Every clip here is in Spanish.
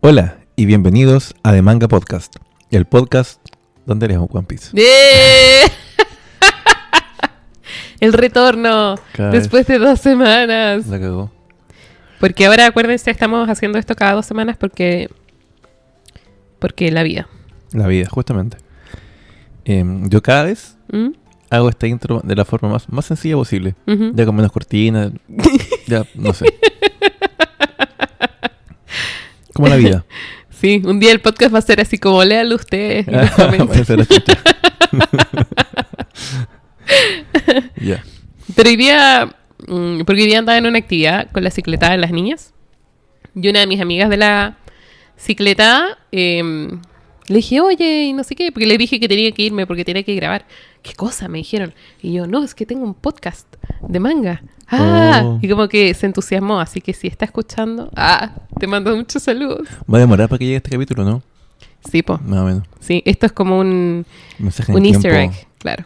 Hola y bienvenidos a The Manga Podcast, el podcast donde leemos One Piece. El retorno después de 2 semanas. La cagó. Porque ahora acuérdense, estamos haciendo esto cada 2 semanas porque la vida. La vida, justamente. Yo cada vez hago esta intro de la forma más sencilla posible. Uh-huh. Ya con menos cortinas. Ya, no sé. Como la vida. Sí, un día el podcast va a ser así como léalo ustedes. Ya. Pero hoy día, porque hoy día andaba en una actividad con la cicletada de las niñas. Y una de mis amigas de la cicletada le dije, oye, y no sé qué, porque le dije que tenía que irme porque tenía que grabar. ¿Qué cosa? Me dijeron. Y yo, no, es que tengo un podcast de manga. Y como que se entusiasmó, así que si está escuchando, te mando muchos saludos. Va a demorar para que llegue este capítulo, ¿no? Sí, po. Más o menos. Sí, esto es como un mensaje easter egg, claro.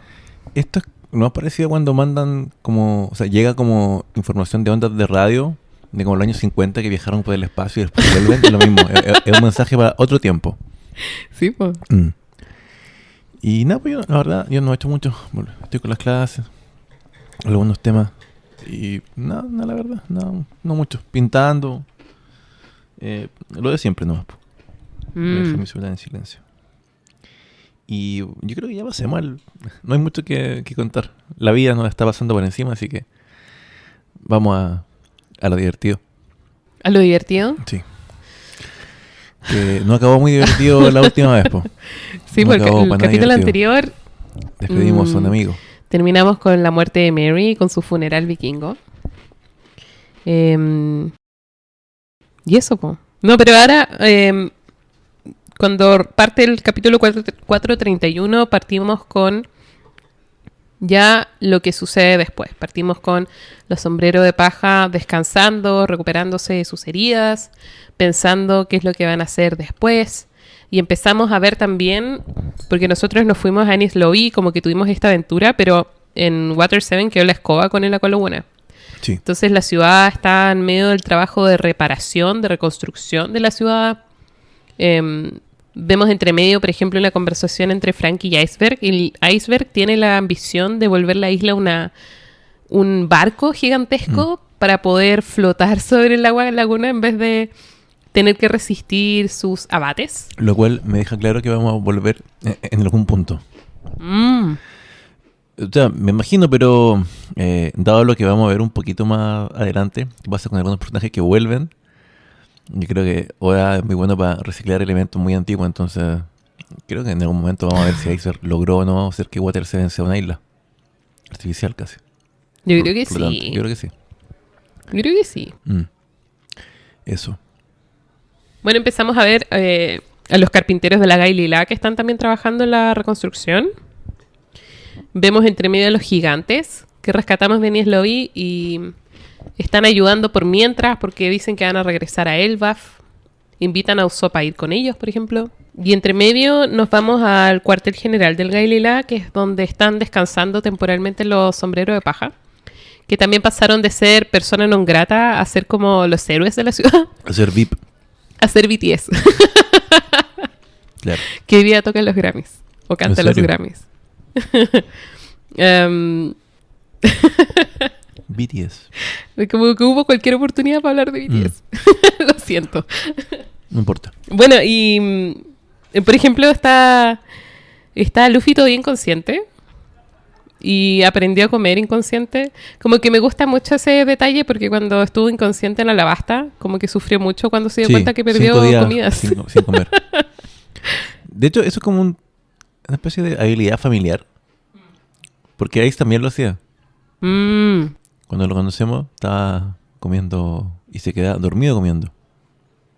Esto es no es parecido cuando mandan como, o sea, llega como información de ondas de radio de como los años 50 que viajaron por el espacio y después vuelven, es lo mismo, es un mensaje para otro tiempo. Sí, pues. Y nada, pues yo, la verdad, yo no he hecho mucho. Bueno, estoy con las clases, algunos temas. Y nada, la verdad, no mucho. Pintando. Lo de siempre nomás. Dejar mi celular en silencio. Y yo creo que ya pasé mal. No hay mucho que contar. La vida nos está pasando por encima, así que vamos a lo divertido. ¿A lo divertido? Sí. Que no acabó muy divertido la última vez, po. Sí, no porque el capítulo anterior despedimos a un amigo. Terminamos con la muerte de Mary, con su funeral vikingo. Y eso, po. No, pero ahora, cuando parte el capítulo 431, partimos con ya lo que sucede después. Partimos con los sombreros de paja descansando, recuperándose de sus heridas, pensando qué es lo que van a hacer después. Y empezamos a ver también, porque nosotros nos fuimos a Enies Lobby, como que tuvimos esta aventura, pero en Water 7 quedó la escoba con el Aqualoguna. Sí. Entonces la ciudad está en medio del trabajo de reparación, de reconstrucción de la ciudad. Vemos entre medio, por ejemplo, una conversación entre Frankie y Iceberg. Y Iceberg tiene la ambición de volver la isla un barco gigantesco para poder flotar sobre el agua de la laguna en vez de tener que resistir sus abates. Lo cual me deja claro que vamos a volver en algún punto. O sea, me imagino, pero dado lo que vamos a ver un poquito más adelante, que pasa con algunos personajes que vuelven, yo creo que Oda es muy bueno para reciclar elementos muy antiguos, entonces creo que en algún momento vamos a ver si Iceberg logró o no hacer que Water 7 sea una isla artificial casi. Yo creo que sí. Yo creo que sí. Yo creo que sí. Eso. Bueno, empezamos a ver a los carpinteros de la Gailila que están también trabajando en la reconstrucción. Vemos entre medio a los gigantes que rescatamos de Enies Lobby y están ayudando por mientras porque dicen que van a regresar a Elbaf. Invitan a Usopp a ir con ellos, por ejemplo. Y entre medio nos vamos al cuartel general del Gailila, que es donde están descansando temporalmente los sombreros de paja, que también pasaron de ser persona non grata a ser como los héroes de la ciudad. A ser VIP. A ser BTS. Claro. Que hoy día tocan los Grammys. O canta los Grammys. BTS. Como que hubo cualquier oportunidad para hablar de BTS. Lo siento. No importa. Bueno, y por ejemplo está Luffy todavía inconsciente y aprendió a comer inconsciente. Como que me gusta mucho ese detalle porque cuando estuvo inconsciente en Alabasta, como que sufrió mucho cuando se dio cuenta que perdió 5 días comidas. sin comer. De hecho, eso es como una especie de habilidad familiar. Porque Ace también lo hacía. Cuando lo conocemos, estaba comiendo y se quedaba dormido comiendo.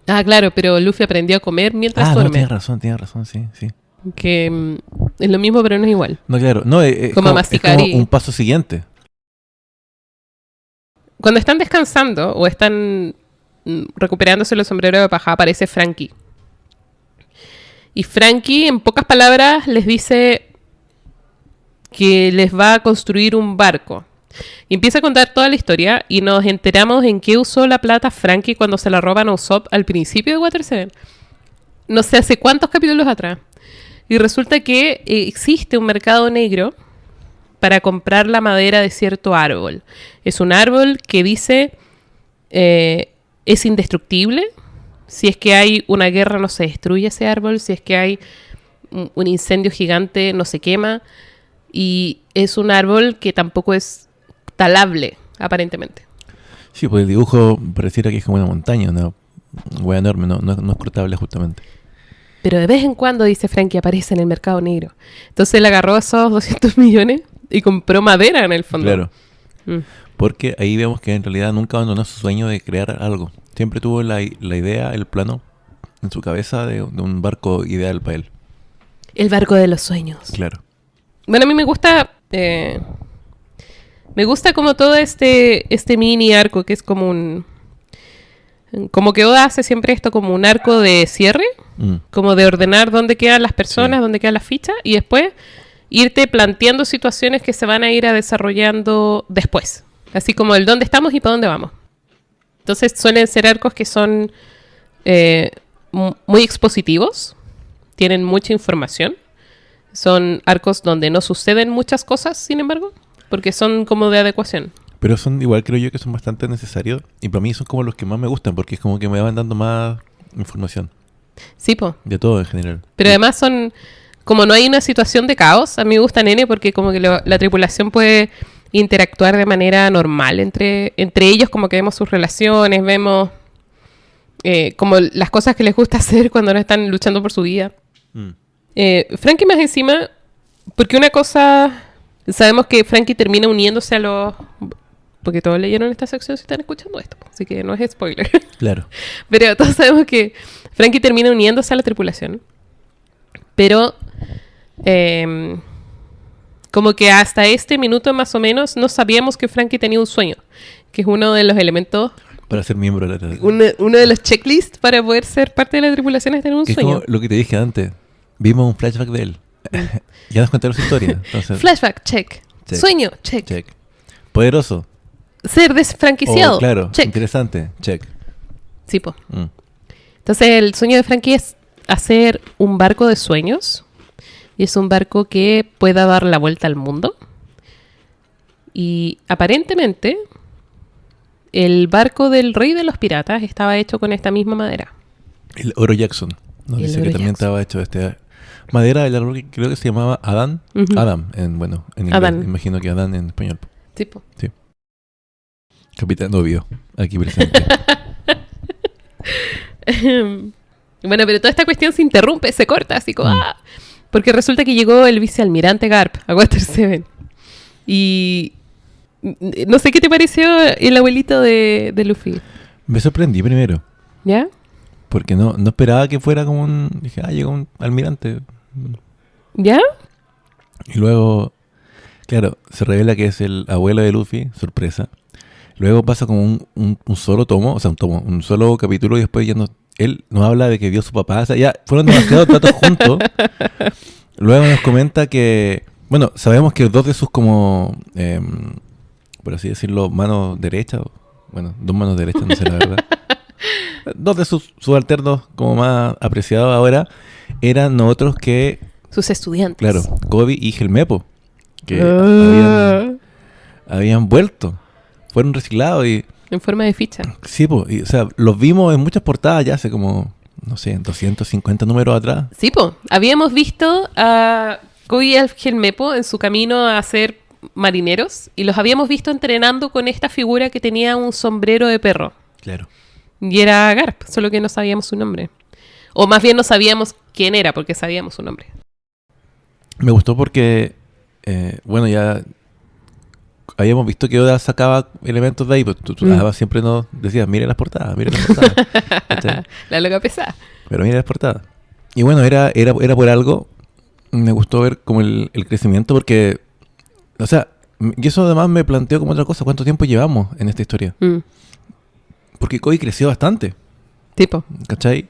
Claro, pero Luffy aprendió a comer mientras duerme. Tienes razón, sí. Que es lo mismo, pero no es igual. No, claro. No, es como masticar es como un paso siguiente. Cuando están descansando o están recuperándose los sombreros de paja, aparece Frankie. Y Frankie, en pocas palabras, les dice que les va a construir un barco. Y empieza a contar toda la historia y nos enteramos en qué usó la plata Frankie cuando se la roban a Usopp al principio de Water 7. No sé hace cuántos capítulos atrás. Y resulta que existe un mercado negro para comprar la madera de cierto árbol. Es un árbol que dice es indestructible. Si es que hay una guerra no se destruye ese árbol. Si es que hay un incendio gigante no se quema. Y es un árbol que tampoco es talable, aparentemente. Sí, pues el dibujo pareciera que es como una montaña, una hueá enorme, no es cortable justamente. Pero de vez en cuando, dice Frankie, aparece en el mercado negro. Entonces él agarró esos 200 millones y compró madera en el fondo. Claro. Porque ahí vemos que en realidad nunca abandonó su sueño de crear algo. Siempre tuvo la idea, el plano en su cabeza de un barco ideal para él. El barco de los sueños. Claro. Bueno, a mí me gusta... me gusta como todo este mini arco, que es como un... Como que Oda hace siempre esto como un arco de cierre, como de ordenar dónde quedan las personas, dónde quedan las fichas, y después irte planteando situaciones que se van a ir desarrollando después. Así como el dónde estamos y para dónde vamos. Entonces suelen ser arcos que son muy expositivos, tienen mucha información. Son arcos donde no suceden muchas cosas, sin embargo, porque son como de adecuación. Pero son igual, creo yo, que son bastante necesarios. Y para mí son como los que más me gustan, porque es como que me van dando más información. Sí, po. De todo en general. Pero además son... Como no hay una situación de caos, a mí me gusta Nene porque como que la tripulación puede interactuar de manera normal entre ellos, como que vemos sus relaciones, vemos como las cosas que les gusta hacer cuando no están luchando por su vida. Frankie más encima, porque una cosa... Sabemos que Frankie termina uniéndose a los... Porque todos leyeron esta sección si están escuchando esto, así que no es spoiler. Claro. Pero todos sabemos que Frankie termina uniéndose a la tripulación. Pero como que hasta este minuto más o menos no sabíamos que Frankie tenía un sueño, que es uno de los elementos... Para ser miembro de la tripulación. Uno de los checklists para poder ser parte de la tripulación es tener un sueño. Como lo que te dije antes. Vimos un flashback de él. Ya nos contaron su historia. Entonces, flashback, check. Sueño, check. Poderoso. Ser desfranquiciado. Claro, check. Interesante, check. Sí, po. Entonces el sueño de Frankie es hacer un barco de sueños. Y es un barco que pueda dar la vuelta al mundo. Y aparentemente el barco del rey de los piratas estaba hecho con esta misma madera. El Oro Jackson. Nos dice que también estaba hecho de este... Madera del árbol que creo que se llamaba Adán. Adam, en inglés. Adán. Imagino que Adán en español. Tipo. Sí. Capitán Obvio, aquí presente. Bueno, pero toda esta cuestión se interrumpe, se corta, así como... ¡ah! Porque resulta que llegó el vicealmirante Garp a Water 7. Y... No sé qué te pareció el abuelito de Luffy. Me sorprendí primero. ¿Ya? Porque no esperaba que fuera como un... Dije, llegó un almirante. ¿Ya? Y luego, claro, se revela que es el abuelo de Luffy, sorpresa. Luego pasa como un solo tomo, o sea, un solo capítulo y después ya él nos habla de que vio a su papá. O sea, ya fueron demasiados datos juntos. Luego nos comenta que, bueno, sabemos que dos de sus como, por así decirlo, manos derechas, bueno, dos manos derechas, no sé la verdad. Dos de sus subalternos como más apreciados ahora eran otros que... Sus estudiantes. Claro, Kobe y Helmepo, que habían vuelto. Fueron reciclados y... En forma de ficha. Sí, po, o sea, los vimos en muchas portadas ya hace como, no sé, 250 números atrás. Sí, po. Habíamos visto a Kobe y al Helmepo en su camino a ser marineros y los habíamos visto entrenando con esta figura que tenía un sombrero de perro. Claro. Y era Garp, solo que no sabíamos su nombre. O más bien no sabíamos quién era, porque sabíamos su nombre. Me gustó porque, bueno, ya habíamos visto que Oda sacaba elementos de ahí, pero tú siempre nos decías, miren las portadas, miren las portadas. La loca pesada. Pero miren las portadas. Y bueno, era por algo. Me gustó ver como el crecimiento porque, o sea, y eso además me planteó como otra cosa, ¿cuánto tiempo llevamos en esta historia? Porque Kobe creció bastante. Tipo. ¿Cachai?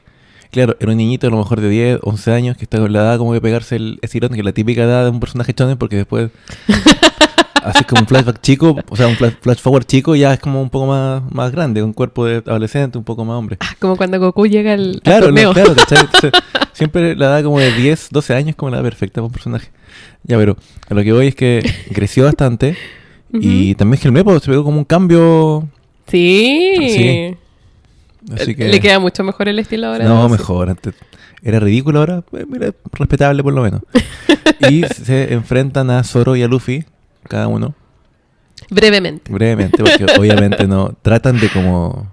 Claro, era un niñito a lo mejor de 10, 11 años que está con la edad como de pegarse el estirón, que es la típica edad de un personaje shonen, porque después así como un flashback chico, o sea, un flash forward chico ya es como un poco más grande, un cuerpo de adolescente, un poco más hombre. Como cuando Goku llega al Claro, torneo. claro, ¿cachai? Entonces, siempre la edad como de 10, 12 años como la edad perfecta para un personaje. Ya, pero a lo que voy es que creció bastante y también Helmepo se pegó como un cambio. Sí. Sí. Así que... Le queda mucho mejor el estilo ahora. No, Sí. mejor. Antes era ridículo, ahora mira, respetable por lo menos. Y se enfrentan a Zoro y a Luffy, cada uno. Brevemente. Brevemente, porque obviamente no tratan de como...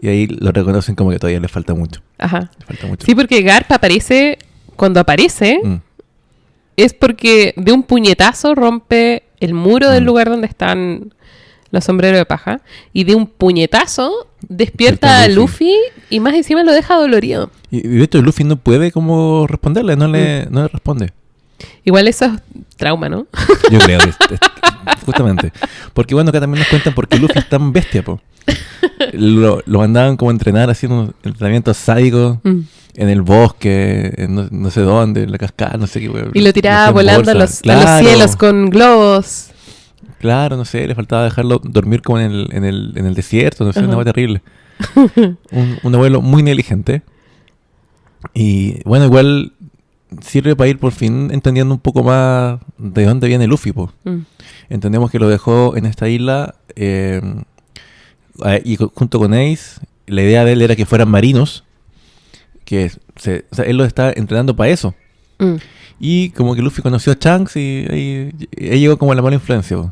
Y ahí lo reconocen como que todavía les falta mucho. Ajá. Les falta mucho. Sí, porque Garp aparece, cuando aparece, Mm. es porque de un puñetazo rompe el muro del lugar donde están los sombreros de paja. Y de un puñetazo despierta a Despierta a Luffy. Luffy y más encima lo deja dolorido. Y de hecho Luffy no puede como responderle, no le responde. Igual eso es trauma, ¿no? Yo creo que justamente. Porque bueno, acá también nos cuentan por qué Luffy es tan bestia, po. Lo mandaban como a entrenar haciendo entrenamientos sádicos en el bosque, en no sé dónde, en la cascada, no sé qué. Y lo tiraba volando a los cielos con globos. Claro, no sé, le faltaba dejarlo dormir como en el desierto, no sé, una cosa terrible. Un abuelo muy negligente. Y bueno, igual sirve para ir por fin entendiendo un poco más de dónde viene Luffy, po. Entendemos que lo dejó en esta isla y junto con Ace, la idea de él era que fueran marinos, que o sea, él lo está entrenando para eso. Y como que Luffy conoció a Shanks y ahí llegó como la mala influencia, po.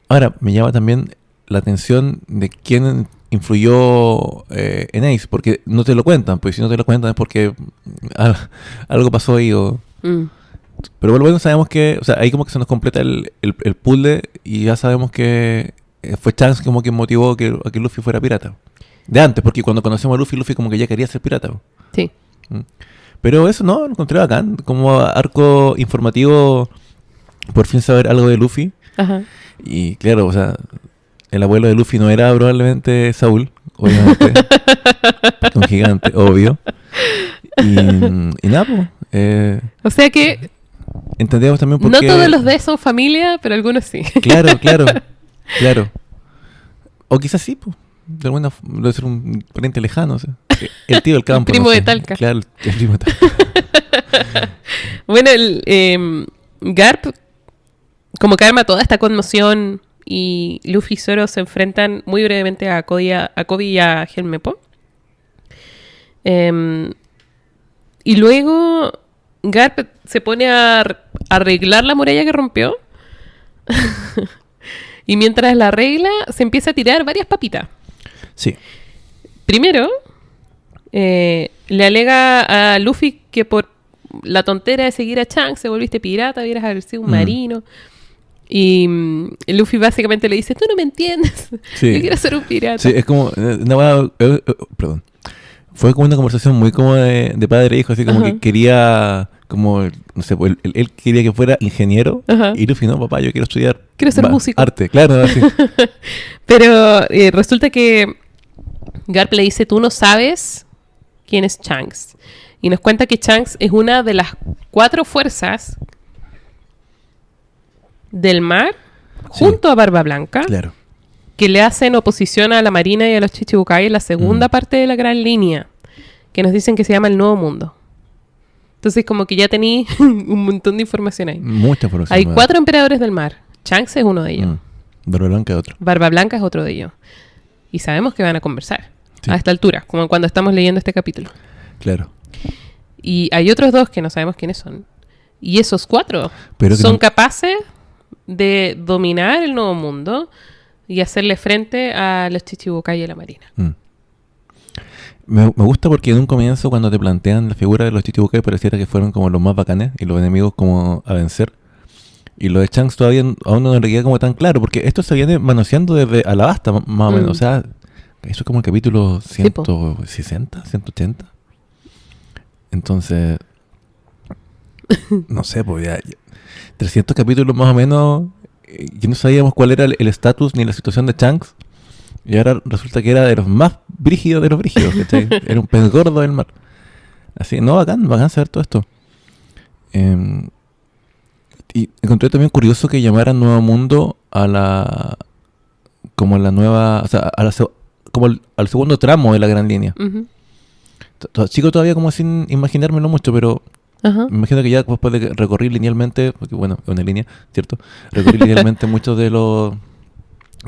Ahora, me llama también la atención de quién influyó en Ace, porque no te lo cuentan, pues si no te lo cuentan es porque algo pasó ahí o... Pero bueno, sabemos que, o sea, ahí como que se nos completa el puzzle y ya sabemos que fue Shanks como que motivó a que Luffy fuera pirata. De antes, porque cuando conocemos a Luffy como que ya quería ser pirata. Sí. Pero eso no, lo encontré bacán, como arco informativo, por fin saber algo de Luffy. Ajá. Y claro, o sea, el abuelo de Luffy no era probablemente Saúl, obviamente. Un gigante, obvio. Y nada, pues. O sea que Entendemos también por no qué... todos los D son familia, pero algunos sí. Claro. O quizás sí, pues. De alguna forma, debe ser un pariente lejano, o sea. El tío del campo. Primo no sé. de Talca. Claro, el primo de Talca. Bueno, Garp, como que arma toda esta conmoción y Luffy y Zoro se enfrentan muy brevemente a Kobe y a Helmepo. Y luego Garp se pone a arreglar la muralla que rompió. Y mientras la arregla, se empieza a tirar varias papitas. Sí. Primero, le alega a Luffy que por la tontera de seguir a Shanks se volviste pirata, debieras haber sido un marino. Y Luffy básicamente le dice, tú no me entiendes, Sí. yo quiero ser un pirata. Sí, es como... perdón. Fue como una conversación muy como de padre e hijo, así como Ajá. que quería... Como, no sé, pues, él quería que fuera ingeniero. Ajá. Y Luffy, no, papá, yo quiero estudiar... Quiero ser músico. Arte, claro, así. Pero resulta que Garp le dice, tú no sabes quién es Shanks. Y nos cuenta que Shanks es una de las 4 fuerzas del mar, junto a Barba Blanca, Claro. que le hacen oposición a la Marina y a los Chichibukai en la segunda parte de la Gran Línea, que nos dicen que se llama el Nuevo Mundo. Entonces como que ya tení un montón de información ahí. Mucha información. Hay 4 emperadores del mar. Shanks es uno de ellos. Barba Blanca es otro. Barba Blanca es otro de ellos. Y sabemos que van a conversar Sí. a esta altura, como cuando estamos leyendo este capítulo. Claro. Y hay otros 2 que no sabemos quiénes son. Y esos 4 Pero que son no- capaces de dominar el Nuevo Mundo y hacerle frente a los Chichibukai y a la Marina. Me gusta porque en un comienzo cuando te plantean la figura de los Chichibukai pareciera que fueron como los más bacanes y los enemigos como a vencer. Y lo de Shanks todavía aún no le queda como tan claro, porque esto se viene manoseando desde Alabasta, más o menos. O sea, eso es como el capítulo Sí, po. 160, 180. Entonces, no sé, pues ya 300 capítulos más o menos, y no sabíamos cuál era el estatus ni la situación de Shanks. Y ahora resulta que era de los más brígidos de los brígidos, ¿cachai? Era un pez gordo del mar. Así, no, bacán saber todo esto. Y encontré también curioso que llamaran Nuevo Mundo a la... como la nueva... o sea, como al segundo tramo de la Gran Línea. Ujú. Sigo todavía como sin imaginármelo mucho, pero Ajá. me imagino que ya después de recorrer linealmente, porque bueno, es una línea, ¿cierto? Recorrer linealmente muchos de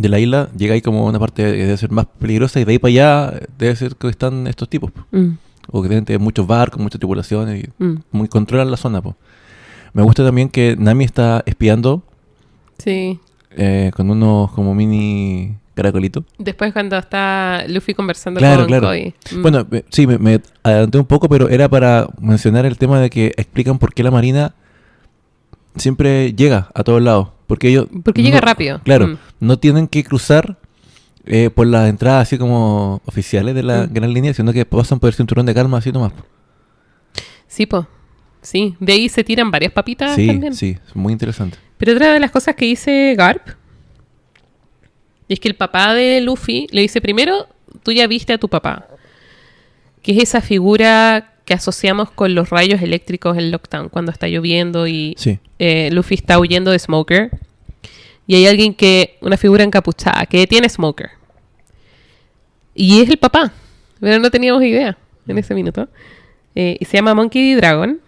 la isla, llega ahí como una parte que debe ser más peligrosa y de ahí para allá debe ser que están estos tipos. Po. Mm, O que deben tener muchos barcos, muchas tripulaciones y mm. muy controlan la zona. Po. Me gusta también que Nami está espiando Sí. con unos como mini caracolitos. Después cuando está Luffy conversando Claro, con claro. Koi. Bueno, sí, me adelanté un poco, pero era para mencionar el tema de que explican por qué la Marina siempre llega a todos lados. Porque ellos... Porque llega rápido. Claro, Mm. no tienen que cruzar por las entradas así como oficiales de la Gran Línea, sino que pasan por el cinturón de calma así nomás. Sí, po. Sí. De ahí se tiran varias papitas Sí, también. sí, es muy interesante. Pero otra de las cosas que dice Garp es que el papá de Luffy le dice primero, tú ya viste a tu papá. Que es esa figura que asociamos con los rayos eléctricos en Lockdown, cuando está lloviendo y Sí, Luffy está huyendo de Smoker. Y hay alguien una figura encapuchada, que detiene a Smoker. Y es el papá. Pero no teníamos idea en ese minuto. Y se llama Monkey D. Dragon.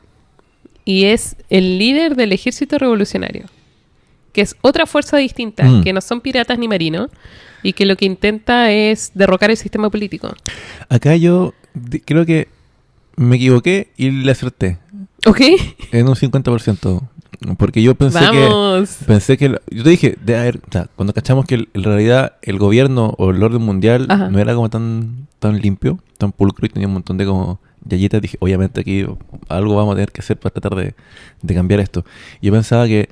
Y es el líder del ejército revolucionario. Que es otra fuerza distinta, que no son piratas ni marinos. Y que lo que intenta es derrocar el sistema político. acá yo creo que me equivoqué y le acerté ¿Ok? en un 50%. Porque yo Vamos. pensé que yo te dije, o sea, cuando cachamos que en realidad el gobierno o el orden mundial Ajá. no era como tan limpio, tan pulcro y tenía un montón de como yayitas, dije, obviamente aquí algo vamos a tener que hacer para tratar de cambiar esto. Y yo pensaba que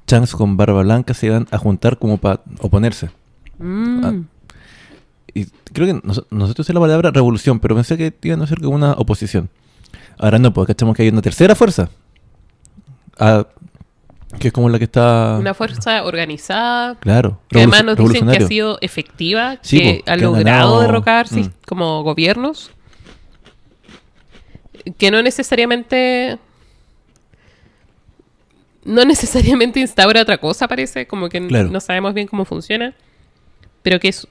Shanks con Barba Blanca se iban a juntar como para oponerse. Mm. Ah, y creo que nosotros usé la palabra revolución, pero pensé que iban a ser como una oposición. Ahora no, porque cachamos que hay una tercera fuerza. Que es como la que está... Una fuerza organizada. Claro. Que además nos dicen que revolucionario. ha sido efectiva, Sí, que po, ha que han logrado ganado, derrocar mm. como gobiernos. Que no necesariamente instaura otra cosa, parece. Como que Claro. no sabemos bien cómo funciona. Pero que es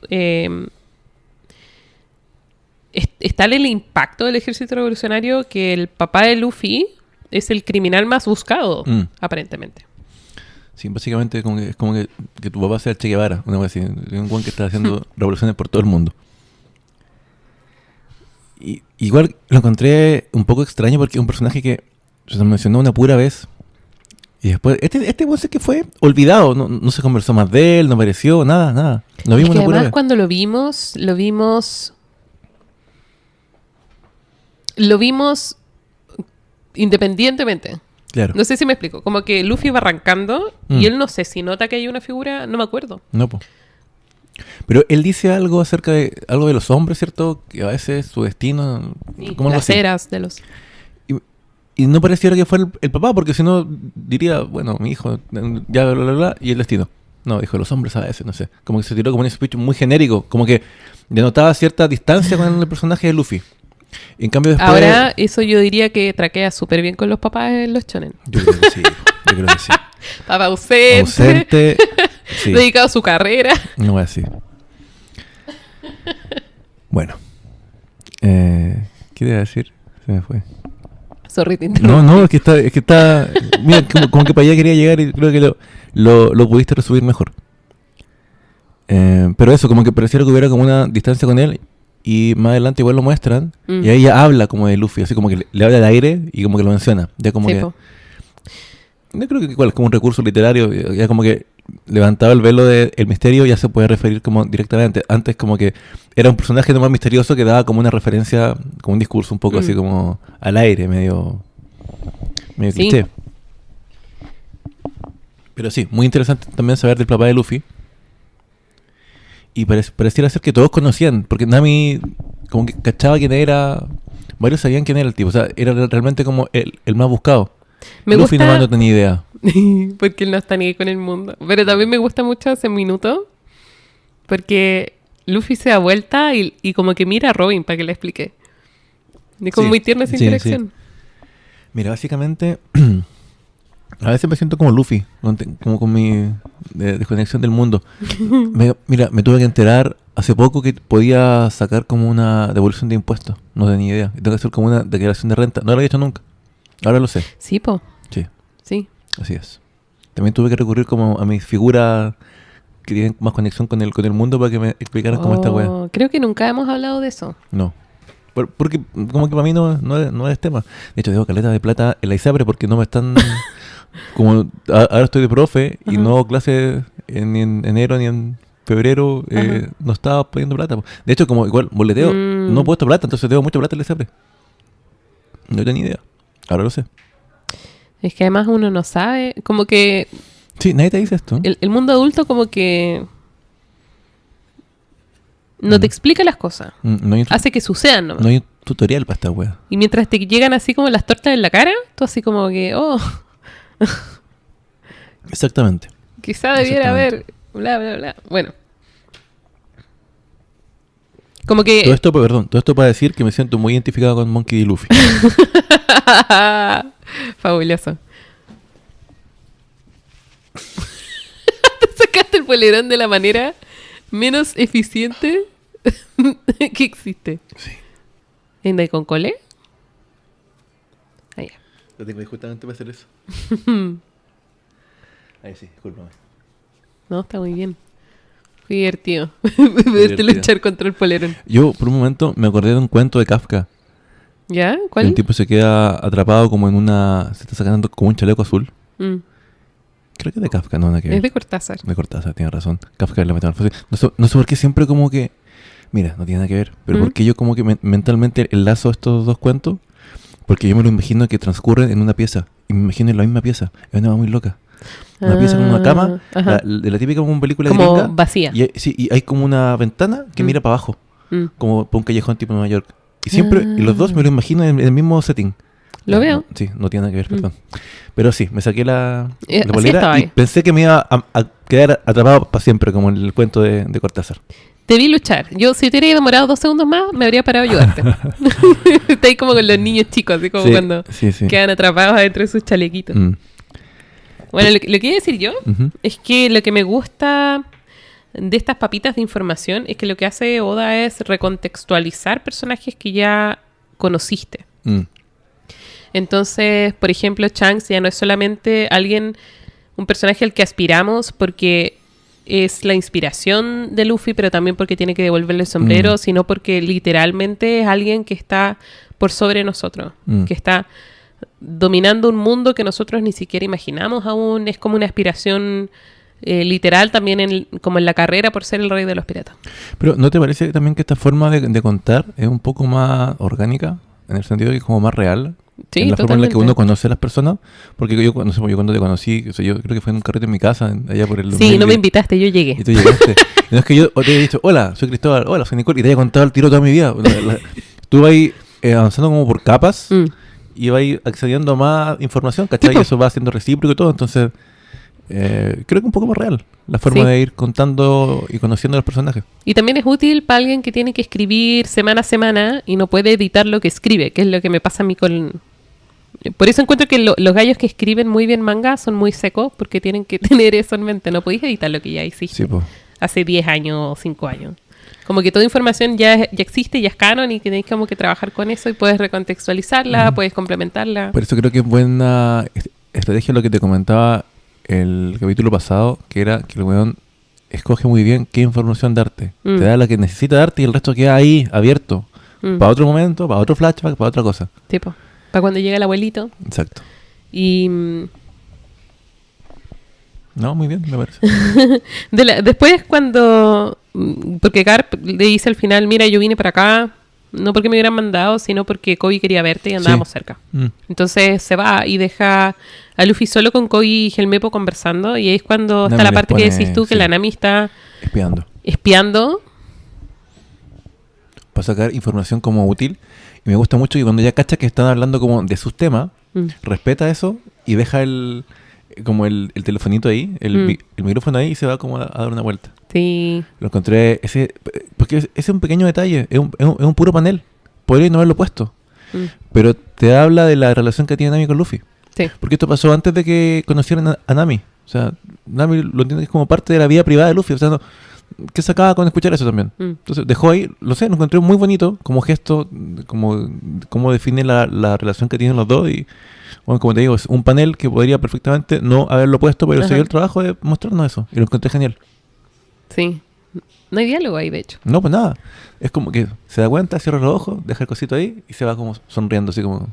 tal el impacto del ejército revolucionario que el papá de Luffy es el criminal más buscado, aparentemente. Sí, básicamente es como que tu papá sea el Che Guevara, una cosa así. Un guan que está haciendo revoluciones por todo el mundo. Y, igual lo encontré un poco extraño porque es un personaje que se mencionó una pura vez. Y después, este guan sé que fue olvidado. No se conversó más de él, no apareció, nada. Lo vimos Es que una pura además vez. cuando lo vimos independientemente. Claro. No sé si me explico. Como que Luffy va arrancando Mm. y él no sé si nota que hay una figura, no me acuerdo. No, po. Pero él dice algo acerca de algo de los hombres, ¿cierto? Que a veces su destino... Y como algo las así. eras de los... Y no pareciera que fuera el papá, porque si no diría, bueno, mi hijo, ya bla, bla, bla, y el destino. No, dijo los hombres a veces, no sé. Como que se tiró como un speech muy genérico, como que denotaba cierta distancia con el personaje de Luffy. Y en cambio después... Ahora, eso yo diría que traquea súper bien con los papás en los shonen. Yo creo que sí, yo creo que sí. Papá ausente, Ausente, sí, dedicado a su carrera. no voy a decir. Bueno. ¿Qué te iba a decir? Se me fue. Sorry, te interrumpí. No, es que está mira, como que para allá quería llegar y creo que lo pudiste resumir mejor. Pero eso, como que pareciera que hubiera como una distancia con él y más adelante igual lo muestran y ahí ya habla como de Luffy, así como que le habla al aire y como que lo menciona. Ya como Sí, que... po. No creo que igual, como un recurso literario, ya como que levantaba el velo del misterio, ya se puede referir como directamente. Antes como que era un personaje no más misterioso que daba como una referencia, como un discurso un poco así como al aire, medio Sí. cliché. Pero sí, muy interesante también saber del papá de Luffy. Y pareciera ser que todos conocían, porque Nami como que cachaba quién era, varios sabían quién era el tipo, o sea, era realmente como el más buscado. Me Luffy gusta... nomás no tenía idea. porque él no está ni con el mundo. Pero también me gusta mucho ese minuto. Porque Luffy se da vuelta y como que mira a Robin para que le explique. Es como Sí, muy tierna esa sí, interacción. Mira, básicamente A veces me siento como Luffy, como con mi desconexión del mundo. Mira, me tuve que enterar hace poco que podía sacar como una devolución de impuestos. No tenía ni idea. Tengo que hacer como una declaración de renta. No lo había hecho nunca. Ahora lo sé. Sí, po. Sí, Sí. así es. También tuve que recurrir como a mis figuras que tienen más conexión con el mundo para que me explicaran cómo esta wea. Creo que nunca hemos hablado de eso. No. Porque como que para mí no es tema. De hecho, debo caleta de plata en la ISAPRE porque no me están... Como ahora estoy de profe y Ajá. no hago clases ni en enero ni en febrero, Ajá. no estaba poniendo plata. Po. De hecho, como igual boleteo, no he puesto plata, entonces debo mucha plata en la ISAPRE. No tenía idea. Ahora lo sé. Es que además uno no sabe, como que Sí, nadie te dice esto. el mundo adulto como que no te explica las cosas. No hay un, Hace que sucedan nomás. no hay un tutorial para esta wea. Y mientras te llegan así como las tortas en la cara, tú así como que, Exactamente. quizá debiera haber, bla, bla, bla. Bueno. Como que... Todo esto para decir que me siento muy identificado con Monkey D. Luffy. Fabuloso. Te sacaste el polerón de la manera menos eficiente que existe. Sí. ¿Anda con cole? Ah, ya. Lo tengo ahí justamente para hacer eso. Ahí sí, discúlpame. No, está muy bien. Fue divertido. Verte divertido. luchar contra el polerón. Yo por un momento me acordé de un cuento de Kafka. ¿Ya? Que ¿Cuál? un tipo se queda atrapado como en una... Se está sacando como un chaleco azul. Mm. Creo que es de Kafka, no, nada que ver. Es de Cortázar. De Cortázar, tiene razón. Kafka es la metamorfosis. No sé por qué siempre como que... Mira, no tiene nada que ver. Pero porque yo como que mentalmente enlazo estos dos cuentos. Porque yo me lo imagino que transcurren en una pieza. Y me imagino en la misma pieza. Es una muy loca. Una pieza con una cama. Ajá. De la típica como película Como gringa. vacía. Y hay como una ventana que mira para abajo. Como por un callejón tipo Nueva York. Y siempre, y los dos me lo imagino en el mismo setting. Lo veo. Sí, no tiene nada que ver, perdón. Pero sí, me saqué la Así polera estaba y ahí. pensé que me iba a quedar atrapado para siempre, como en el cuento de Cortázar. Te vi luchar. Yo, si te hubiera demorado 2 segundos más, me habría parado a ayudarte. Está ahí como con los niños chicos, así como Sí, cuando sí. quedan atrapados adentro de sus chalequitos. Bueno, lo que iba a decir yo Ujú. es que lo que me gusta de estas papitas de información es que lo que hace Oda es recontextualizar personajes que ya conociste. Mm. Entonces, por ejemplo, Shanks ya no es solamente un personaje al que aspiramos porque es la inspiración de Luffy, pero también porque tiene que devolverle el sombrero, sino porque literalmente es alguien que está por sobre nosotros, que está dominando un mundo que nosotros ni siquiera imaginamos aún. Es como una aspiración literal también como en la carrera por ser el rey de los piratas. Pero ¿no te parece también que esta forma de contar es un poco más orgánica? En el sentido que es como más real. Sí, en la forma en la que totalmente. uno conoce a las personas. Porque yo cuando te conocí, o sea, yo creo que fue en un carrete en mi casa, allá por el... Sí, no 2010. me invitaste, yo llegué. Y tú llegaste. Y no es que yo te haya dicho, hola, soy Cristóbal, hola, soy Nicole, y te haya contado el tiro toda mi vida. Tú vas ahí avanzando como por capas y vas ahí accediendo a más información, ¿cachai? Sí, po. Y eso va siendo recíproco y todo. Entonces, creo que un poco más real la forma Sí. de ir contando y conociendo a los personajes. Y también es útil para alguien que tiene que escribir semana a semana y no puede editar lo que escribe, que es lo que me pasa a mí con... Por eso encuentro que los gallos que escriben muy bien manga son muy secos, porque tienen que tener eso en mente. No podéis editar lo que ya hiciste Sí, pues. hace 10 años o 5 años. Como que toda información ya existe, ya es canon y tenéis como que trabajar con eso y puedes recontextualizarla, puedes complementarla. Por eso creo que es buena estrategia lo que te comentaba el capítulo pasado, que era que el weón escoge muy bien qué información darte. Te da la que necesita darte y el resto queda ahí abierto. Para otro momento, para otro flashback, para otra cosa. Tipo, para cuando llega el abuelito. Exacto. Y No, muy bien, me parece. después cuando... Porque Garp le dice al final, mira, yo vine para acá, no porque me hubieran mandado, sino porque Kobe quería verte y andábamos Sí. cerca. Mm. Entonces se va y deja a Luffy solo con Kobe y Helmepo conversando. Y ahí es cuando Nami está la les parte que pone- decís tú, que sí. la Nami está Espiando. espiando. Para sacar información como útil. Y me gusta mucho que cuando ya cacha que están hablando como de sus temas, respeta eso y deja el telefonito ahí, el micrófono ahí y se va como a dar una vuelta. Sí. Lo encontré, porque ese es un pequeño detalle, es un puro panel. Podría no haberlo puesto. Pero te habla de la relación que tiene Nami con Luffy. Sí. Porque esto pasó antes de que conocieran a Nami. O sea, Nami lo entiende que es como parte de la vida privada de Luffy. O sea, ¿qué sacaba con escuchar eso también? Entonces dejó ahí, lo sé, lo encontré muy bonito como gesto, como define la relación que tienen los dos. Y bueno, como te digo, es un panel que podría perfectamente no haberlo puesto, pero se dio el trabajo de mostrarnos eso. Y lo encontré genial. Sí. No hay diálogo ahí, de hecho. No, pues nada. Es como que se da cuenta, cierra los ojos, deja el cosito ahí y se va como sonriendo, así como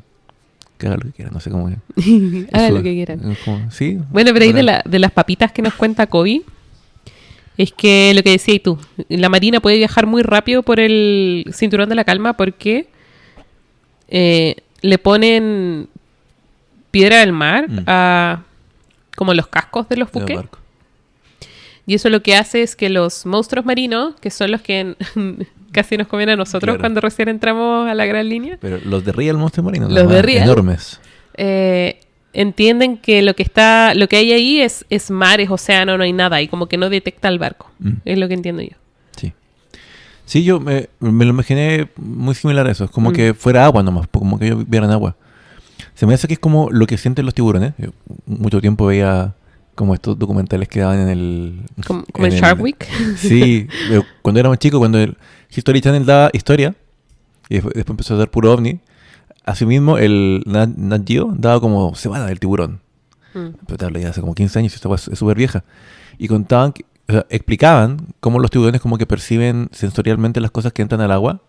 que haga lo que quiera, no sé cómo. Haga lo que quieran. Sí. Bueno, pero ahí de las papitas que nos cuenta Kobe, es que lo que decías tú, la Marina puede viajar muy rápido por el cinturón de la calma porque le ponen piedra del mar a como los cascos de los buques. Y eso lo que hace es que los monstruos marinos, que son los que casi nos comen a nosotros cuando recién entramos a la gran línea. Pero los de Real Monstruos Marinos, los de Real, enormes. Entienden que lo que hay ahí es mar, es océano, no hay nada. Y como que no detecta el barco. Es lo que entiendo yo. Sí. Sí, yo me lo imaginé muy similar a eso. Es como que fuera agua nomás, como que ellos vieran agua. Se me hace que es como lo que sienten los tiburones. Yo mucho tiempo veía como estos documentales que daban en el... Como en Shark Week. Sí, cuando éramos chicos, cuando el History Channel daba historia, y después empezó a dar puro ovni, asimismo el Nat Geo daba como cebada del tiburón. Pero te hablo ya hace como 15 años, esta es súper vieja. Y contaban, o sea, explicaban cómo los tiburones como que perciben sensorialmente las cosas que entran al agua.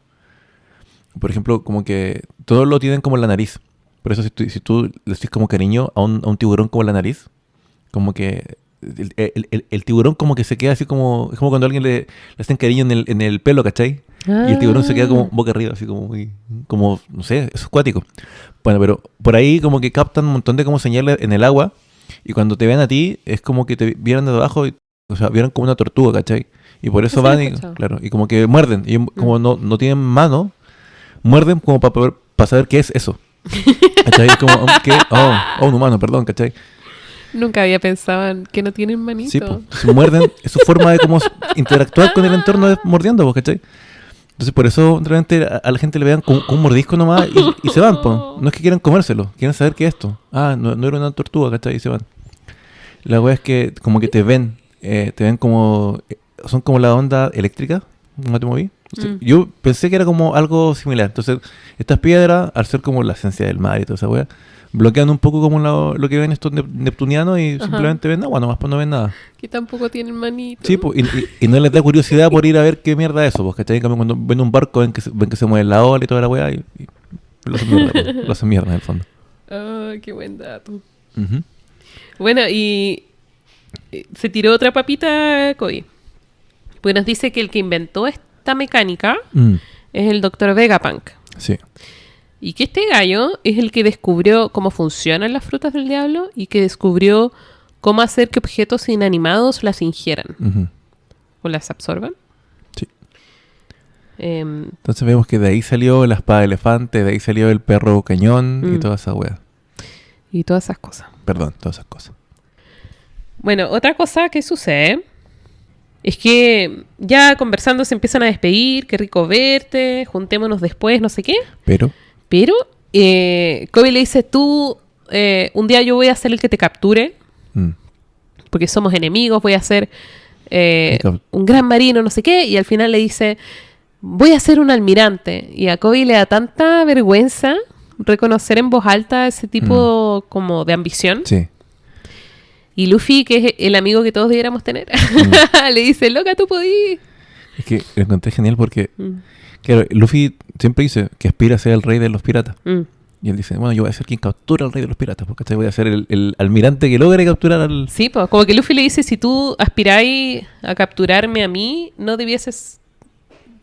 Por ejemplo, como que todo lo tienen como en la nariz. Por eso si tú le haces como cariño a un tiburón como en la nariz, como que el tiburón como que se queda así como... Es como cuando a alguien le hacen cariño en el pelo, ¿cachai? Y el tiburón se queda como boca arriba, así como muy... Como, no sé, es acuático. Bueno, pero por ahí como que captan un montón de como señales en el agua. Y cuando te ven a ti, es como que te vieran de abajo, o sea, vieran como una tortuga, ¿cachai? Y por eso van y como que muerden. Y como no tienen mano, muerden como para saber qué es eso. ¿Cachai? Es como, un humano, perdón, ¿cachai? Nunca había pensado en que no tienen manito. Sí, pues, se muerden. Es su forma de cómo interactuar con el entorno es mordiendo, ¿cachai? Entonces por eso realmente a la gente le vean con un mordisco nomás y se van, pues. No es que quieran comérselo, quieren saber qué es esto. No era una tortuga, ¿cachai? Y se van. La wea es que como que te ven como... Son como la onda eléctrica, ¿no te moví? Yo pensé que era como algo similar. Entonces, estas piedras, al ser como la esencia del mar y toda esa wea, bloquean un poco como lo que ven estos neptunianos y simplemente ven agua, nomás pues no ven nada. Que tampoco tienen manito. Sí, pues, y no les da curiosidad por ir a ver qué mierda es eso, pues, ¿cachai? Cuando ven un barco ven que se mueve la ola y toda la weá y lo hacen mierda, pues, lo hacen mierda en el fondo. Qué buen dato. Bueno, y se tiró otra papita, Kobe. Pues nos dice que el que inventó esta mecánica es el Dr. Vegapunk. Sí. Y que este gallo es el que descubrió cómo funcionan las frutas del diablo y que descubrió cómo hacer que objetos inanimados las ingieran. O las absorban. Sí. Entonces vemos que de ahí salió la espada de elefante, de ahí salió el perro cañón y toda esa wea. Y todas esas cosas. Perdón, todas esas cosas. Bueno, otra cosa que sucede es que ya conversando se empiezan a despedir, qué rico verte, juntémonos después, no sé qué. Pero Kobe le dice, tú, un día yo voy a ser el que te capture, porque somos enemigos, voy a ser un gran marino, no sé qué, y al final le dice, voy a ser un almirante. Y a Kobe le da tanta vergüenza reconocer en voz alta ese tipo como de ambición. Sí. Y Luffy, que es el amigo que todos debiéramos tener, le dice, loca, tú podís. Es que lo encontré genial porque, claro, Luffy siempre dice que aspira a ser el rey de los piratas. Y él dice, bueno, yo voy a ser quien captura al rey de los piratas, porque voy a ser el almirante que logre capturar al... Sí, pues como que Luffy le dice, si tú aspiráis a capturarme a mí, no debieses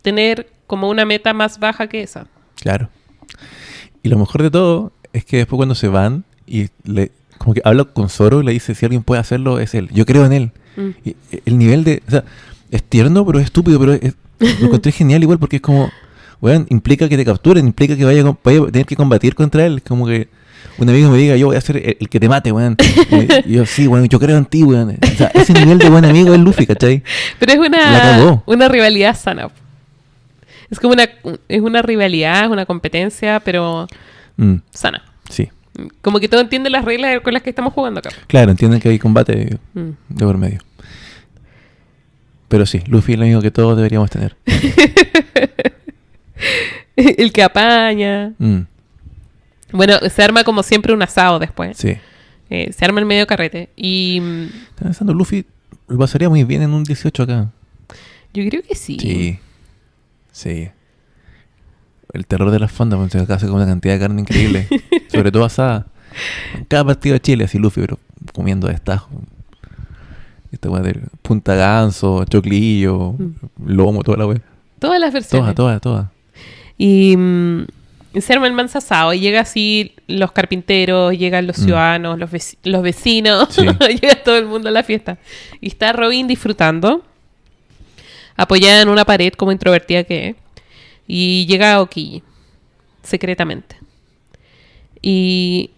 tener como una meta más baja que esa. Claro. Y lo mejor de todo es que después cuando se van y como que habla con Zoro y le dice, si alguien puede hacerlo, es él. Yo creo en él. Y el nivel de... O sea, es tierno, pero es estúpido, pero lo encontré genial igual porque es como... Bueno, implica que te capturen, implica que vaya a tener que combatir contra él. Como que un amigo me diga, yo voy a ser el que te mate, weón. Y yo, sí, weón, yo creo en ti, weón. O sea, ese nivel de buen amigo es Luffy, ¿cachai? Pero es una rivalidad sana. Es como una rivalidad, es una competencia, pero sana. Sí. Como que todo entiende las reglas con las que estamos jugando acá. Claro, entienden que hay combate de por medio. Pero sí, Luffy es el amigo que todos deberíamos tener. El que apaña. Bueno, se arma como siempre un asado después. Sí. Se arma el medio carrete. Y Estaba pensando, Luffy lo pasaría muy bien en un 18 acá. yo creo que sí. Sí. El terror de las fondas, porque acá hace como una cantidad de carne increíble. Sobre todo asada. En cada partido de Chile, así Luffy, pero comiendo destajo. Esta weá de punta ganso, choclillo, lomo, toda la weá. Todas las versiones. Todas. Y se arma el manso asado. Y llega así los carpinteros, llegan los ciudadanos, los vecinos. Sí. Llega todo el mundo a la fiesta. Y está Robin disfrutando, apoyada en una pared como introvertida que es. Y llega Aokiji, secretamente. Y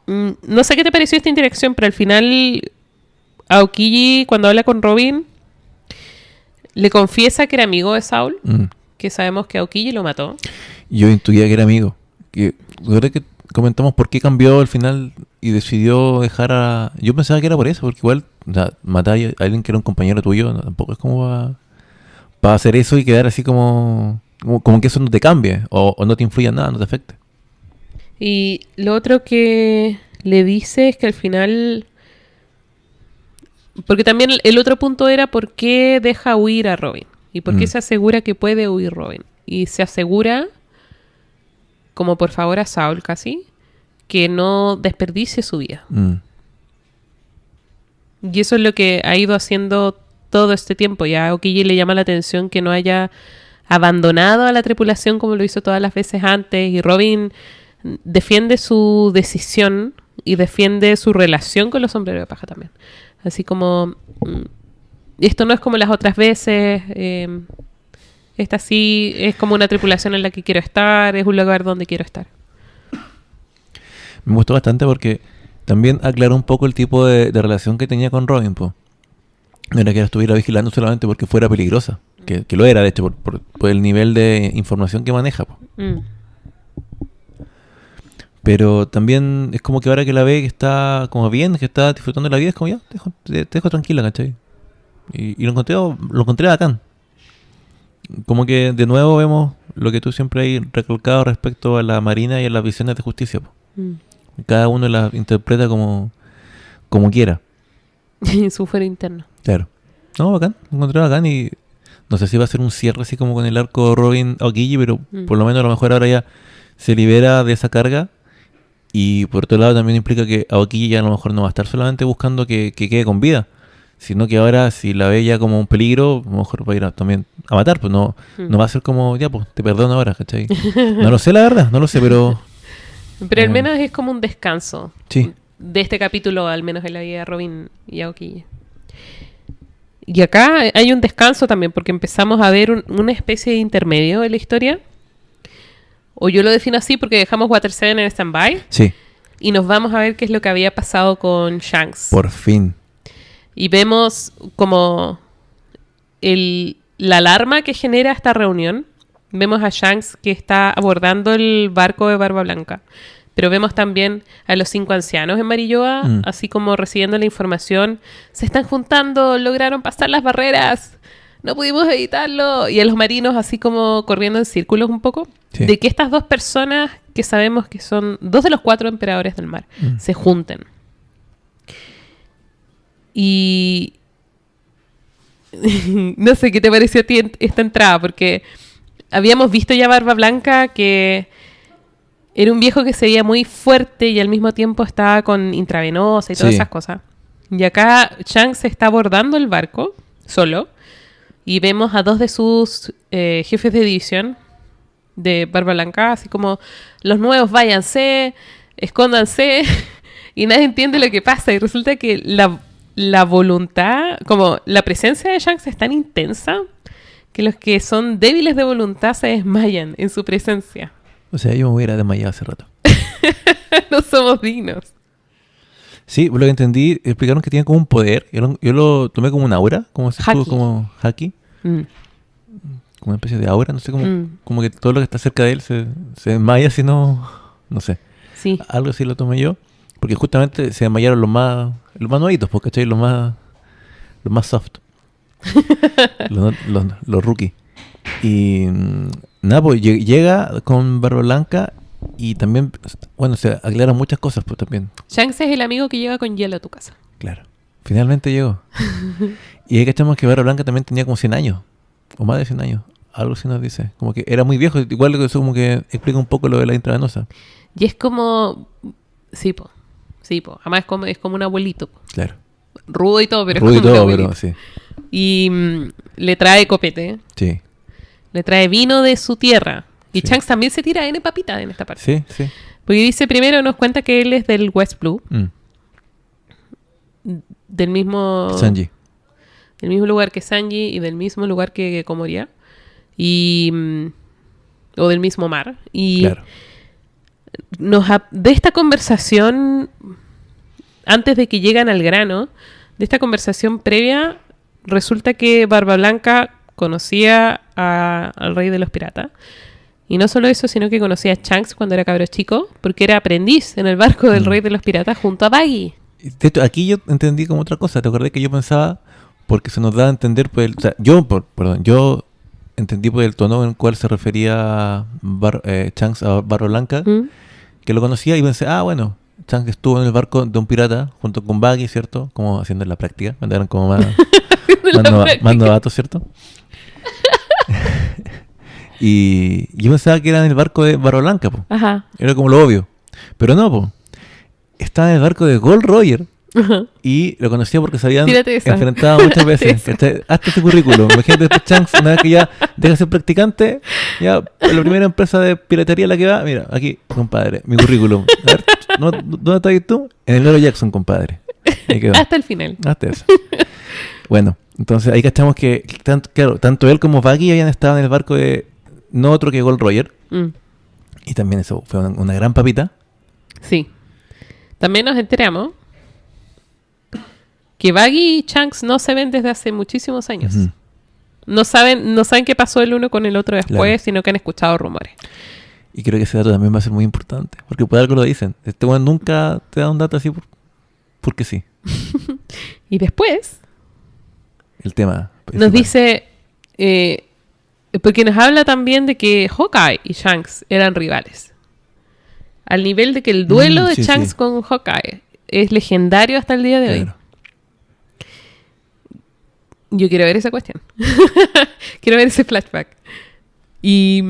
no sé qué te pareció esta interacción, pero al final Aokiji, cuando habla con Robin, le confiesa que era amigo de Saul, que sabemos que Aokiji lo mató. Yo intuía que era amigo. Ahora que comentamos por qué cambió al final y decidió dejar a... Yo pensaba que era por eso, porque igual, o sea, matar a alguien que era un compañero tuyo, no, tampoco es como para hacer eso y quedar así como que eso no te cambie o no te influya en nada, no te afecte. Y lo otro que le dice es que al final... Porque también el otro punto era por qué deja huir a Robin. Y por qué se asegura que puede huir Robin. Y se asegura, como por favor a Saul casi, que no desperdicie su vida. Y eso es lo que ha ido haciendo todo este tiempo. Ya a Aokiji le llama la atención que no haya abandonado a la tripulación como lo hizo todas las veces antes. Y Robin defiende su decisión y defiende su relación con los sombreros de paja también. Así como... esto no es como las otras veces. Esta sí es como una tripulación en la que quiero estar. Es un lugar donde quiero estar. Me gustó bastante porque también aclaró un poco el tipo de relación que tenía con Robin, po. No era que la estuviera vigilando solamente porque fuera peligrosa. Que lo era, de hecho, por el nivel de información que maneja, po. Pero también es como que ahora que la ve que está como bien, que está disfrutando de la vida, es como ya, te dejo tranquila, ¿cachai? Y lo encontré bacán. Como que de nuevo vemos lo que tú siempre has recalcado respecto a la Marina y a las visiones de justicia, po. Cada uno las interpreta como quiera. Su fuero interno. Claro. No, bacán, lo encontré bacán y no sé si va a ser un cierre así como con el arco Robin Aokiji, pero por lo menos a lo mejor ahora ya se libera de esa carga. Y por otro lado también implica que Aokiji ya a lo mejor no va a estar solamente buscando que quede con vida, sino que ahora si la ve ya como un peligro, a lo mejor va a ir también a matar, pues no va a ser como, ya pues, te perdono ahora, ¿cachai? No lo sé la verdad, no lo sé, pero... Pero al menos es como un descanso. Sí. De este capítulo, al menos en la vida de Robin y Aokiji. Y acá hay un descanso también, porque empezamos a ver una especie de intermedio de la historia. O yo lo defino así porque dejamos Water 7 en stand-by. Sí. Y nos vamos a ver qué es lo que había pasado con Shanks. Por fin. Y vemos como la alarma que genera esta reunión. Vemos a Shanks que está abordando el barco de Barba Blanca. Pero vemos también a los 5 ancianos en Marilloa, así como recibiendo la información. Se están juntando, lograron pasar las barreras. No pudimos evitarlo. Y a los marinos así como corriendo en círculos un poco. Sí. De que estas dos personas, que sabemos que son 2 de los 4 emperadores del mar, se junten. Y... no sé qué te pareció a ti esta entrada, porque habíamos visto ya Barba Blanca que era un viejo que se veía muy fuerte y al mismo tiempo estaba con intravenosa y todas esas cosas. Y acá Shanks está abordando el barco solo y vemos a 2 de sus jefes de división de Barba Blanca, así como los nuevos váyanse, escóndanse y nadie entiende lo que pasa y resulta que la voluntad, como la presencia de Shanks es tan intensa que los que son débiles de voluntad se desmayan en su presencia. O sea, yo me hubiera desmayado hace rato. No somos dignos. Sí, lo que entendí, explicaron que tiene como un poder. Yo lo tomé como un aura, como si estuvo como haki. Como una especie de aura, no sé, como que todo lo que está cerca de él se desmaya si no sé. Sí. Algo así lo tomé yo. Porque justamente se desmayaron los más nuevitos, pues, ¿cachai? Los más soft. los rookies. Y nada, pues llega con Barba Blanca y también, bueno, se aclaran muchas cosas, pues también. Shanks es el amigo que llega con hielo a tu casa. Claro. Finalmente llegó. Y ahí cachamos que Barba Blanca también tenía como 100 años. O más de 100 años. Algo así nos dice. Como que era muy viejo. Igual que eso como que explica un poco lo de la intravenosa. Y es como... Sí, po. Además es como un abuelito. Po. Claro. Rudo y todo, pero Rudo es y como un todo, abuelito. pero sí. Y le trae copete. Sí. Le trae vino de su tierra. Y Sí. Shanks también se tira N papita en esta parte. Sí, sí. Porque dice primero, nos cuenta que él es del West Blue. Mm. Del mismo... Sanji. Del mismo lugar que Sanji y del mismo lugar que Komoria. Y... o del mismo mar. Y Claro. de esta conversación, antes de que llegan al grano, de esta conversación previa, resulta que Barba Blanca conocía al rey de los piratas. Y no solo eso, sino que conocía a Shanks cuando era cabro chico, porque era aprendiz en el barco del rey de los piratas junto a Baggy. De hecho, aquí yo entendí como otra cosa. ¿Te acordás que yo pensaba, porque se nos da a entender, pues, o sea, yo entendí por el tono en el cual se refería Shanks a Barba Blanca, ¿Mm? que lo conocía y pensé, bueno, Shanks estuvo en el barco de un pirata junto con Baggy, ¿cierto? Como haciendo la práctica, cuando eran como más novatos, ¿cierto? Y yo pensaba que era en el barco de Barba Blanca, po. Ajá. Era como lo obvio. Pero no, po. Estaba en el barco de Gold Roger Ajá. y lo conocía porque se habían Tírate esa. enfrentado muchas veces. Tírate esa. Hazte ese currículum. Imagínate después Shanks, una vez que ya deja de ser practicante, ya la primera empresa de piratería a la que va, mira, aquí, compadre, mi currículum. A ver, ¿dónde estás tú? En el Loro Jackson, compadre. Ahí quedó. Hasta el final. Hasta eso. Bueno, entonces ahí cachamos que tanto él como Baggy habían estado en el barco de no otro que Gold Roger. Mm. Y también eso fue una gran papita. Sí. También nos enteramos que Baggy y Shanks no se ven desde hace muchísimos años. Ujú. No saben qué pasó el uno con el otro después, Claro. sino que han escuchado rumores. Y creo que ese dato también va a ser muy importante. Porque por algo lo dicen. Este weón nunca te da un dato así porque sí. Y después El tema principal. nos dice, porque nos habla también de que Hawkeye y Shanks eran rivales. Al nivel de que el duelo de sí, Shanks sí. con Hawkeye es legendario hasta el día de hoy. Claro. Yo quiero ver esa cuestión. Quiero ver ese flashback. Y...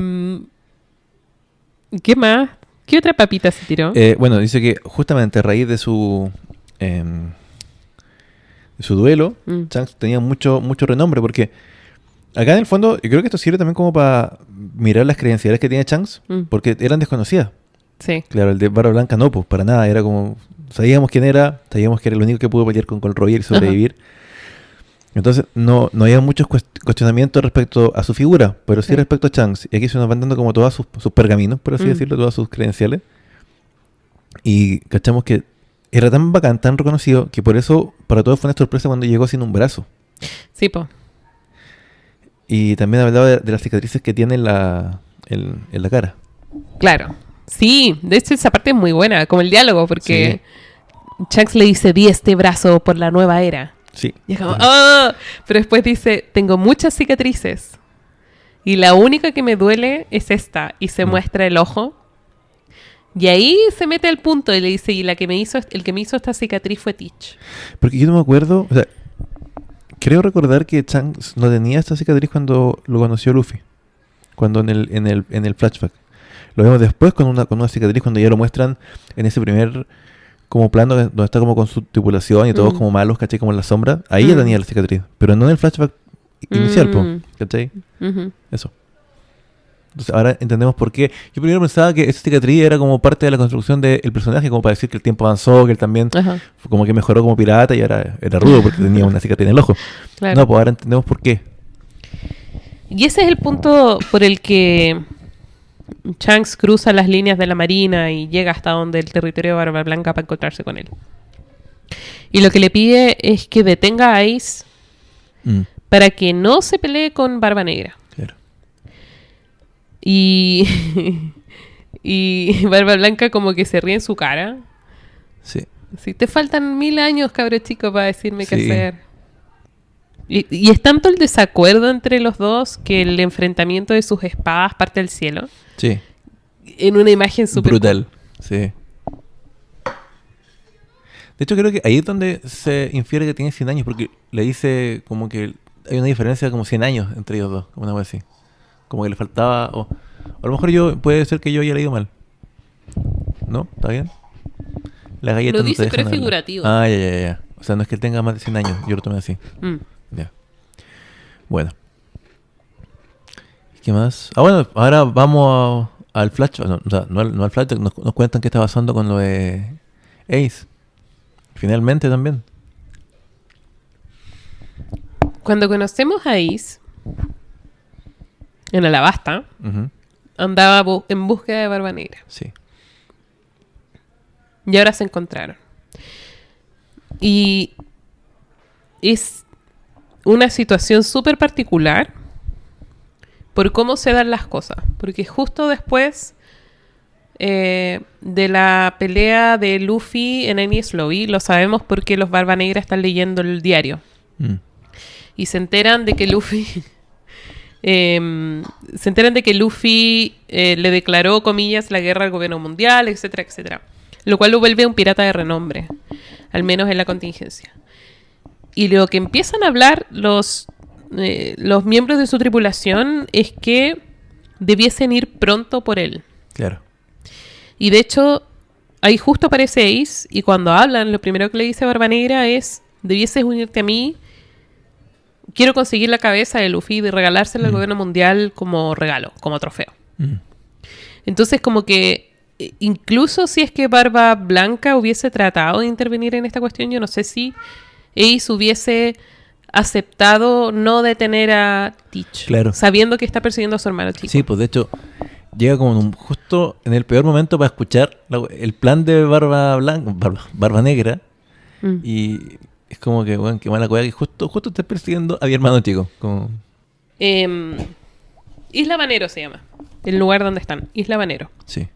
¿qué más? ¿Qué otra papita se tiró? Bueno, dice que justamente a raíz de su duelo, Shanks tenía mucho renombre porque acá en el fondo, yo creo que esto sirve también como para mirar las credenciales que tiene Shanks, porque eran desconocidas. Sí. Claro, el de Barba Blanca no, pues para nada, era como, sabíamos quién era, sabíamos que era el único que pudo pelear con Gold Roger y sobrevivir. Ajá. Entonces no había muchos cuestionamientos respecto a su figura, pero sí respecto a Shanks. Y aquí se nos van dando como todos sus pergaminos, por así decirlo, todas sus credenciales. Y cachamos que era tan bacán, tan reconocido, que por eso para todos fue una sorpresa cuando llegó sin un brazo. Sí, po. Y también hablaba de las cicatrices que tiene en la cara. Claro. Sí, de hecho esa parte es muy buena, como el diálogo, porque Shanks le dice, di este brazo por la nueva era. Sí. Y es como, ¡oh! Pero después dice, tengo muchas cicatrices. Y la única que me duele es esta. Y se muestra el ojo. Y ahí se mete al punto y le dice, y el que me hizo esta cicatriz fue Teach. Porque yo no me acuerdo, o sea, creo recordar que Shanks no tenía esta cicatriz cuando lo conoció Luffy. Cuando en el flashback. Lo vemos después con una cicatriz cuando ya lo muestran en ese primer como plano donde está como con su tripulación y todos como malos, ¿cachai? Como en la sombra. Ahí ya tenía la cicatriz. Pero no en el flashback inicial, ¿cachai? Eso. Entonces ahora entendemos por qué. Yo primero pensaba que esa cicatriz era como parte de la construcción del personaje, como para decir que el tiempo avanzó, que él también como que mejoró como pirata y ahora era rudo porque tenía una cicatriz en el ojo. Claro. No, pues ahora entendemos por qué. Y ese es el punto por el que Shanks cruza las líneas de la marina y llega hasta donde el territorio de Barba Blanca para encontrarse con él. Y lo que le pide es que detenga a Ace para que no se pelee con Barba Negra. Claro. Y Y Barba Blanca como que se ríe en su cara. Sí. Sí, te faltan 1000 años, cabro chico, para decirme qué Sí. hacer. Y es tanto el desacuerdo entre los dos que el enfrentamiento de sus espadas parte del cielo. Sí. En una imagen súper Brutal. Sí. De hecho, creo que ahí es donde se infiere que tiene 100 años, porque le dice como que hay una diferencia de como 100 años entre ellos dos, como una cosa así. Como que le faltaba, o a lo mejor puede ser que yo haya leído mal. ¿No? ¿Está bien? Las galletas Lo no te dice, dejan pero es hablar. figurativo. Ah, ya. O sea, no es que él tenga más de 100 años, yo lo tomé así. Mm. Ya. Bueno. ¿Qué más? Ah, bueno, ahora vamos al flashback. No, o sea, no al flashback, nos cuentan qué está pasando con lo de Ace. Finalmente también. Cuando conocemos a Ace, en Alabasta, Ujú. andaba en búsqueda de Barba Negra. Sí. Y ahora se encontraron. Y es una situación súper particular por cómo se dan las cosas. Porque justo después de la pelea de Luffy en Enies Lobby, lo sabemos porque los Barba Negra están leyendo el diario. Mm. Y se enteran de que Luffy... se enteran de que Luffy le declaró, comillas, la guerra al gobierno mundial, etcétera, etcétera. Lo cual lo vuelve un pirata de renombre, al menos en la contingencia. Y lo que empiezan a hablar los miembros de su tripulación es que debiesen ir pronto por él. Claro. Y de hecho, ahí justo aparece Ace, y cuando hablan, lo primero que le dice Barba Negra es: debieses unirte a mí. Quiero conseguir la cabeza de Luffy y regalársela al gobierno mundial como regalo, como trofeo. Mm. Entonces, como que incluso si es que Barba Blanca hubiese tratado de intervenir en esta cuestión, yo no sé si Ace hubiese aceptado no detener a Teach, Claro. sabiendo que está persiguiendo a su hermano chico. Sí, pues de hecho, llega como justo en el peor momento para escuchar el plan de Barba Negra. Mm. Y es como que, bueno, qué mala cueva que justo estés persiguiendo a mi hermano chico. Como... Isla Banero se llama el lugar donde están, Isla Banero. Sí.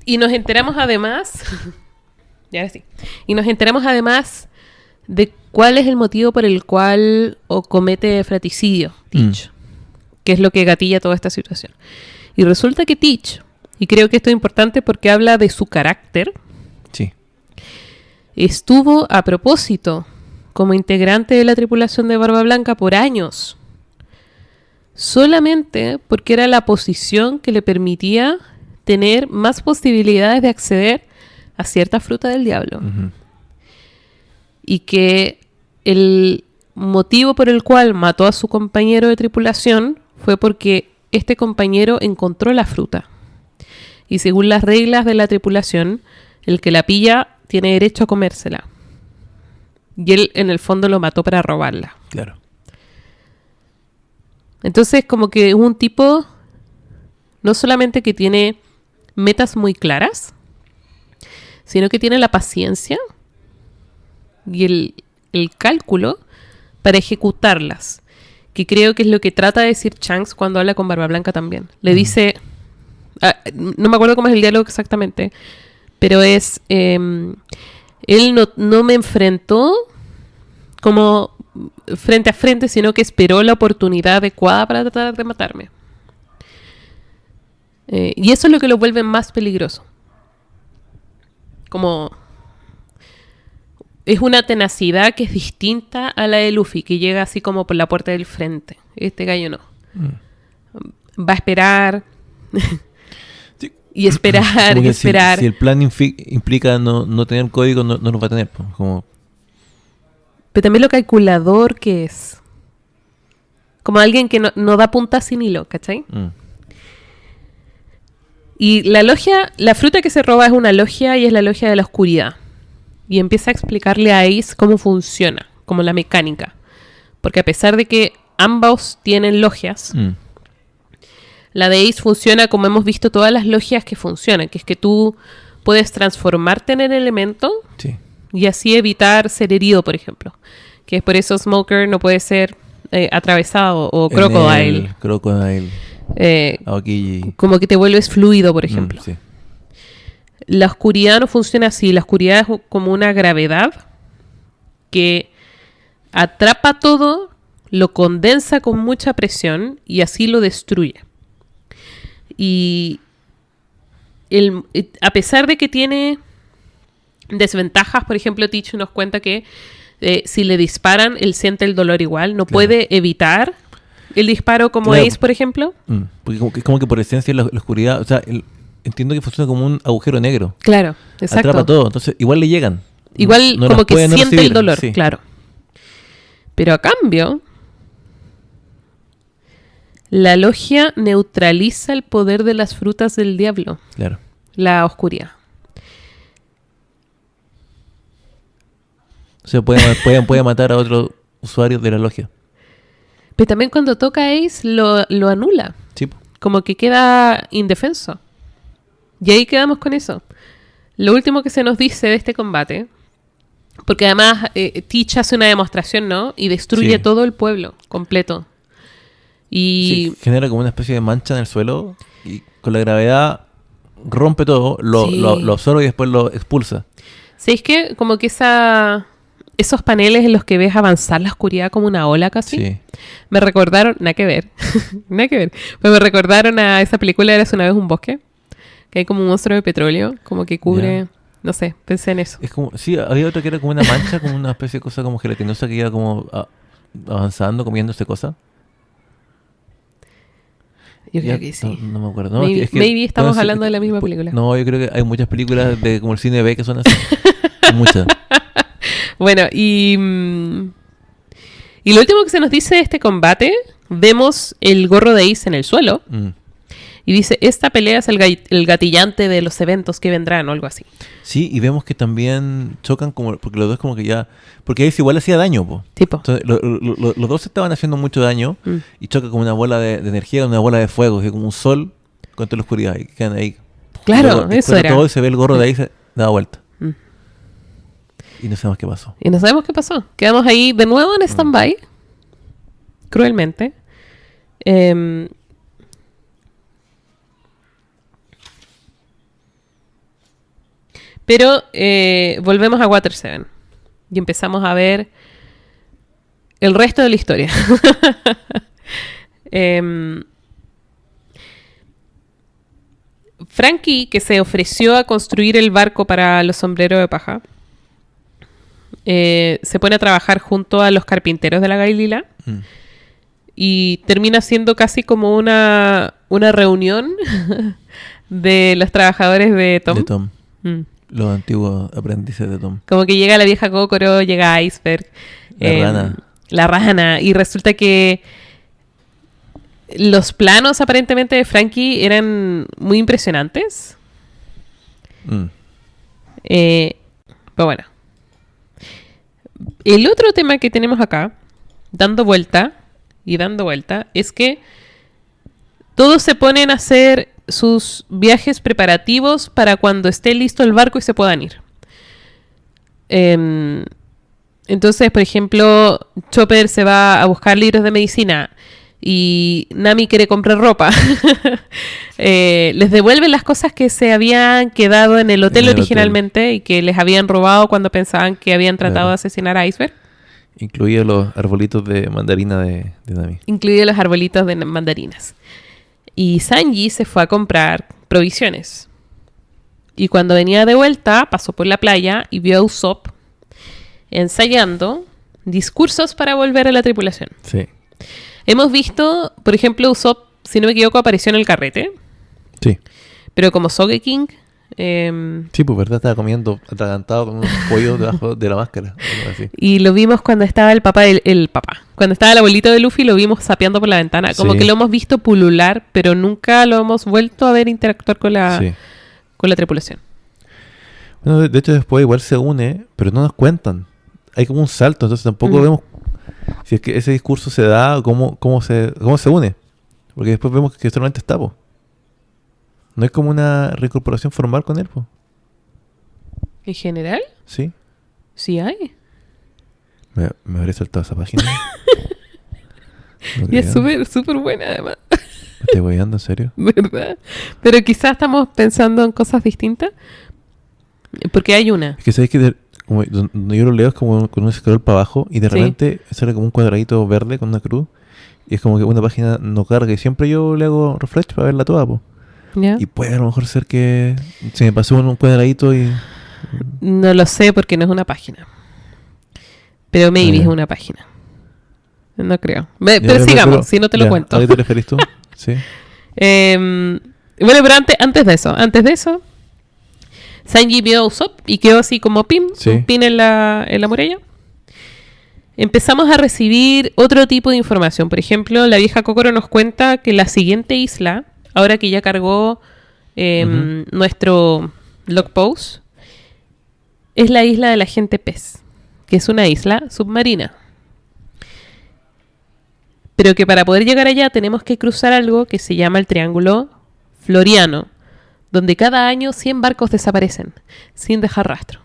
Y nos enteramos además y ahora sí, y nos enteramos además de cuál es el motivo por el cual comete fratricidio Teach, que es lo que gatilla toda esta situación. Y resulta que Teach, y creo que esto es importante porque habla de su carácter, Sí. estuvo a propósito como integrante de la tripulación de Barba Blanca por años, solamente porque era la posición que le permitía tener más posibilidades de acceder a cierta fruta del diablo. Ujú. Y que el motivo por el cual mató a su compañero de tripulación fue porque este compañero encontró la fruta. Y según las reglas de la tripulación, el que la pilla tiene derecho a comérsela. Y él, en el fondo, lo mató para robarla. Claro. Entonces, como que es un tipo no solamente que tiene metas muy claras, sino que tiene la paciencia y el cálculo para ejecutarlas, que creo que es lo que trata de decir Shanks cuando habla con Barba Blanca también. Le dice, no me acuerdo cómo es el diálogo exactamente, pero es, él no me enfrentó como frente a frente, sino que esperó la oportunidad adecuada para tratar de matarme. Y eso es lo que lo vuelve más peligroso. Como es una tenacidad que es distinta a la de Luffy, que llega así como por la puerta del frente. Este gallo no. Va a esperar Sí. y esperar Como y que esperar. Si el plan implica no tener código, no lo va a tener. Pues, como... Pero también lo calculador que es. Como alguien que no da punta sin hilo, ¿cachai? Y la logia, la fruta que se roba es una logia y es la logia de la oscuridad. Y empieza a explicarle a Ace cómo funciona, como la mecánica. Porque a pesar de que ambos tienen logias, la de Ace funciona como hemos visto todas las logias que funcionan, que es que tú puedes transformarte en el elemento Sí. y así evitar ser herido, por ejemplo. Que es por eso Smoker no puede ser atravesado o Crocodile. Crocodile. Aquí. como que te vuelves fluido, por ejemplo. Sí. La oscuridad no funciona así. La oscuridad es como una gravedad que atrapa todo, lo condensa con mucha presión y así lo destruye. Y a pesar de que tiene desventajas, por ejemplo, Teach nos cuenta que si le disparan, él siente el dolor igual. No puede evitar el disparo como Ace, por ejemplo. Porque como que por esencia la oscuridad, o sea, entiendo que funciona como un agujero negro. Claro, exacto. Atrapa todo, entonces igual le llegan. Igual No como las que puede no siente recibir, el dolor, sí. claro. Pero a cambio, la logia neutraliza el poder de las frutas del diablo, Claro. la oscuridad. O sea, puede matar a otros usuarios de la logia. Pero también cuando toca a Ace lo anula, Sí. Po. como que queda indefenso. Y ahí quedamos con eso. Lo último que se nos dice de este combate, porque además Teach hace una demostración, ¿no? Y destruye Sí. todo el pueblo completo. Y Sí, genera como una especie de mancha en el suelo y con la gravedad rompe todo, Sí. lo absorbe y después lo expulsa. ¿sabéis qué? Como que esos paneles en los que ves avanzar la oscuridad como una ola casi, Sí. me recordaron, nada que ver, nada que ver, pero me recordaron a esa película Érase una vez un bosque, que hay como un monstruo de petróleo, como que cubre, Ya. no sé, pensé en eso. Es como, sí, había otra que era como una mancha, como una especie de cosa como gelatinosa que iba como avanzando, comiéndose cosas. Yo creo Ya, que sí. No me acuerdo. No, Maybe, es que- maybe estamos puede ser- hablando de la misma película. No, yo creo que hay muchas películas de como el cine B que son así. Muchas. Bueno, y lo último que se nos dice de este combate, vemos el gorro de Ace en el suelo. Mm. Y dice, esta pelea es el gatillante de los eventos que vendrán o algo así. Sí, y vemos que también chocan como, porque los dos como que ya, porque Ace igual hacía daño, po. Tipo. Entonces, los dos estaban haciendo mucho daño Mm. y choca como una bola de energía, una bola de fuego, así como un sol contra la oscuridad y quedan ahí. Claro, Luego, eso explota era. todo y se ve el gorro de ahí se da vuelta. Mm. Y no sabemos qué pasó. Y no sabemos qué pasó. Quedamos ahí de nuevo en stand-by. Cruelmente. Pero volvemos a Water 7. Y empezamos a ver el resto de la historia. Frankie, que se ofreció a construir el barco para los sombreros de paja, se pone a trabajar junto a los carpinteros de la Gailila Mm. y termina siendo casi como una reunión de los trabajadores de Tom. De Tom. Mm. Los antiguos aprendices de Tom. Como que llega la vieja Kokoro, llega Iceberg, la rana, y resulta que los planos aparentemente de Frankie eran muy impresionantes. Mm. Pero bueno. El otro tema que tenemos acá, dando vuelta, es que todos se ponen a hacer sus viajes preparativos para cuando esté listo el barco y se puedan ir. Entonces, por ejemplo, Chopper se va a buscar libros de medicina y Nami quiere comprar ropa. Les devuelven las cosas que se habían quedado en el hotel originalmente y que les habían robado cuando pensaban que habían tratado de asesinar a Iceberg. Incluidos los arbolitos de mandarina de Nami. Incluidos los arbolitos de mandarinas. Y Sanji se fue a comprar provisiones. Y cuando venía de vuelta, pasó por la playa y vio a Usopp ensayando discursos para volver a la tripulación. Sí. Hemos visto, por ejemplo, Usopp, si no me equivoco, apareció en el carrete. Sí. Pero como Sogeking, Sí, pues verdad, estaba comiendo atragantado con unos pollos debajo de la máscara. Algo así. y lo vimos cuando estaba el papá, cuando estaba el abuelito de Luffy, lo vimos sapeando por la ventana. Como Sí. que lo hemos visto pulular, pero nunca lo hemos vuelto a ver interactuar con la tripulación. Bueno, de hecho después igual se une, pero no nos cuentan. Hay como un salto, entonces tampoco vemos si es que ese discurso se da o cómo se une. Porque después vemos que solamente está, po. No es como una reincorporación formal con él, po. ¿En general? Sí. Sí hay. Me habré saltado esa página. No Y es creo. súper, súper buena además. ¿Estás guayando, en serio? ¿Verdad? Pero quizás estamos pensando en cosas distintas. Porque hay una. Es que sabéis que como donde yo lo leo es como con un scroll para abajo y de Sí. repente sale como un cuadradito verde con una cruz y es como que una página no carga y siempre yo le hago refresh para verla toda, po. ¿Ya? Y puede a lo mejor ser que se me pasó en un cuadradito y... No lo sé porque no es una página. Pero maybe Ah, ya. es una página. No creo. Ya, Pero sigamos, pero- si no te lo ya, cuento. ¿a qué te referís tú? Sí. Bueno, pero antes de eso, Sanji vio a Usopp y quedó así como pin, Sí. un pin en la muralla. Empezamos a recibir otro tipo de información. Por ejemplo, la vieja Kokoro nos cuenta que la siguiente isla, ahora que ya cargó nuestro log post, es la isla de la gente pez, que es una isla submarina. Pero que para poder llegar allá tenemos que cruzar algo que se llama el Triángulo Floriano, donde cada año 100 barcos desaparecen, sin dejar rastro.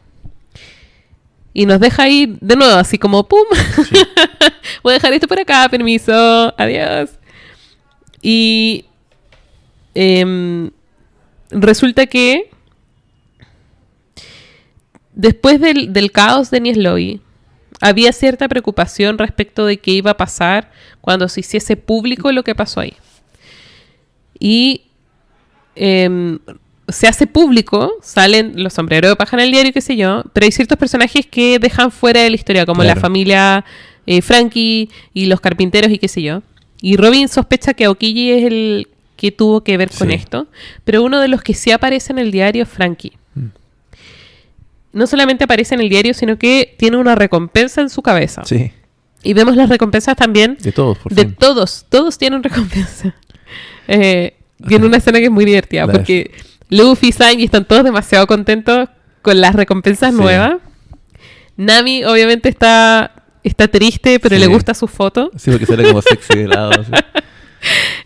Y nos deja ahí de nuevo, así como ¡pum! Sí. Voy a dejar esto por acá, permiso, adiós. Y resulta que después del caos de Enies Lobby, había cierta preocupación respecto de qué iba a pasar cuando se hiciese público lo que pasó ahí. Y se hace público, salen los sombreros de paja en el diario, qué sé yo, pero hay ciertos personajes que dejan fuera de la historia, como Claro. la familia Frankie y los carpinteros y qué sé yo. Y Robin sospecha que Aokiji es el que tuvo que ver con Sí. esto, pero uno de los que sí aparece en el diario es Frankie. No solamente aparece en el diario, sino que tiene una recompensa en su cabeza. Sí. Y vemos las recompensas también De todos, por de fin. todos tienen recompensa. Tiene una escena que es muy divertida, La porque Luffy y Sanji están todos demasiado contentos con las recompensas Sí. nuevas. Nami obviamente está triste, pero Sí. le gusta su foto. Sí, porque sale como sexy de lado. así.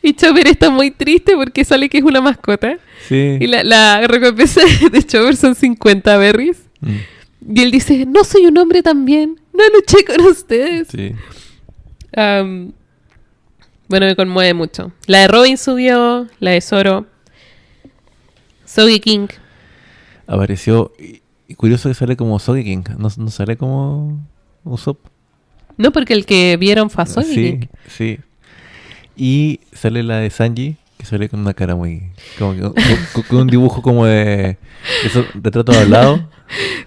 Y Chopper está muy triste porque sale que es una mascota. Sí. Y la recompensa de Chopper son 50 berries. Mm, Y él dice, no soy un hombre también, no luché con ustedes. sí. Bueno, me conmueve mucho. La de Robin subió, la de Zoro, King. Apareció... Y curioso que sale como Sogeking. No sale como Usopp. No, porque el que vieron fue a Sí, King. sí. Y sale la de Sanji, que sale con una cara muy... Como que, con un dibujo como de... Esos retratos hablados.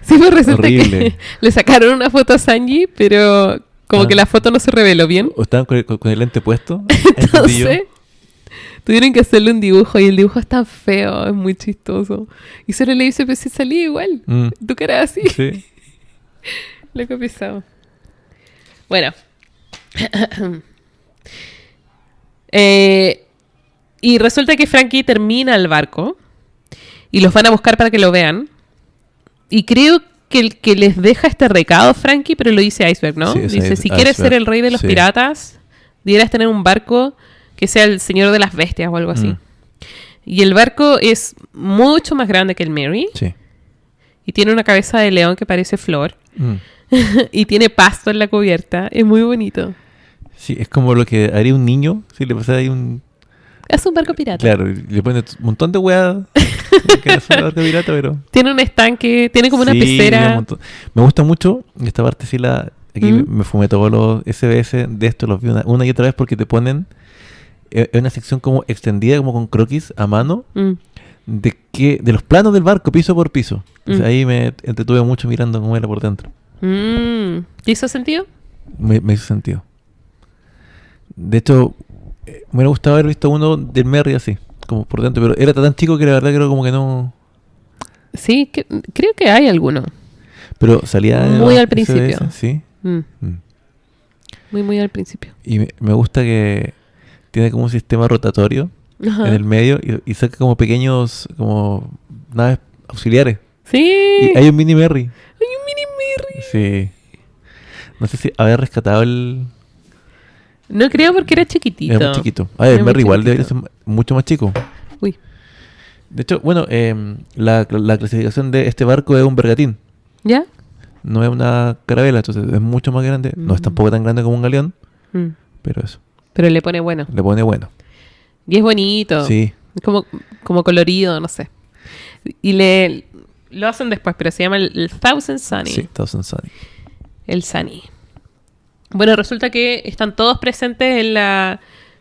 Sí, pues resulta Horrible. que le sacaron una foto a Sanji, pero como Ah. que la foto no se reveló bien. O estaban con el lente puesto. entendí yo. Entonces, tuvieron que hacerle un dibujo y el dibujo es tan feo, es muy chistoso. Y solo le dice, pues si salía igual. Mm, Tu cara así. sí. Lo que pisado. Bueno. Y resulta que Frankie termina el barco y los van a buscar para que lo vean. Y creo que el que les deja este recado, Frankie, pero lo dice Iceberg, ¿no? Sí, es Dice, si Iceberg. quieres ser el rey de los Sí. piratas, debieras tener un barco que sea el señor de las bestias o algo así. Mm. Y el barco es mucho más grande que el Mary Sí. y tiene una cabeza de león que parece flor. Mm. Y tiene pasto en la cubierta. Es muy bonito. Sí, es como lo que haría un niño si le pasara ahí un... Es un barco pirata. Claro, y le pone un montón de weas que no es un barco pirata, pero... Tiene un estanque, tiene como una Sí, tiene un pecera. montón. Me gusta mucho, y esta parte sí la... Aquí me fumé todos los SBS de esto, los vi una y otra vez porque te ponen una sección como extendida, como con croquis a mano, Mm. de los planos del barco, piso por piso. O sea, Mm. ahí me entretuve mucho mirando cómo era por dentro. ¿Te hizo sentido? Me hizo sentido. De hecho, me hubiera gustado haber visto uno del Merry así, como por dentro, pero era tan chico que la verdad creo como que no... Sí, creo que hay alguno. Pero salía... en Muy los al principio. SBS, sí. Mm. Mm. Muy al principio. Y me gusta que tiene como un sistema rotatorio Ajá. en el medio y saca como pequeños, como naves auxiliares. Sí. Y hay un mini Merry. Hay un mini Merry. Sí. No sé si había rescatado el... No creo porque era chiquitito. Era muy chiquito. Ah, Era el muy Merry igual chiquitito. debería ser mucho más chico. Uy. De hecho, bueno, la clasificación de este barco es un bergatín. ¿Ya? No es una carabela, entonces es mucho más grande. No es Mm. tampoco tan grande como un galeón, Mm. pero eso. Pero le pone bueno. Le pone bueno. Y es bonito. Sí. Es como colorido, no sé. Y lo hacen después, pero se llama el Thousand Sunny. Sí, Thousand Sunny. El Sunny. Bueno, resulta que están todos presentes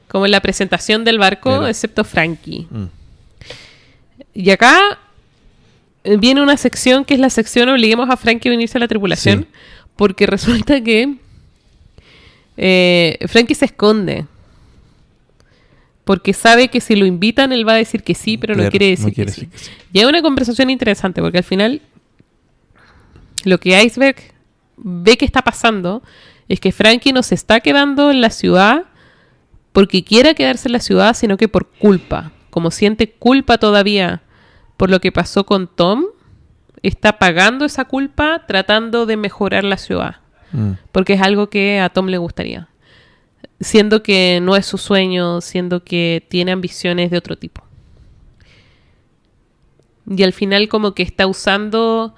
como en la presentación del barco, Claro. excepto Frankie. Y acá viene una sección que es la sección obliguemos a Frankie a unirse a la tripulación, Sí. porque resulta que Frankie se esconde. Porque sabe que si lo invitan él va a decir que sí, pero no Claro, quiere decir no quiere que sí. decir que sí. Y hay una conversación interesante, porque al final lo que Iceberg ve que está pasando es que Frankie no se está quedando en la ciudad porque quiera quedarse en la ciudad, sino que por culpa. Como siente culpa todavía por lo que pasó con Tom, está pagando esa culpa tratando de mejorar la ciudad. Porque es algo que a Tom le gustaría. Siendo que no es su sueño, siendo que tiene ambiciones de otro tipo. Y al final como que está usando,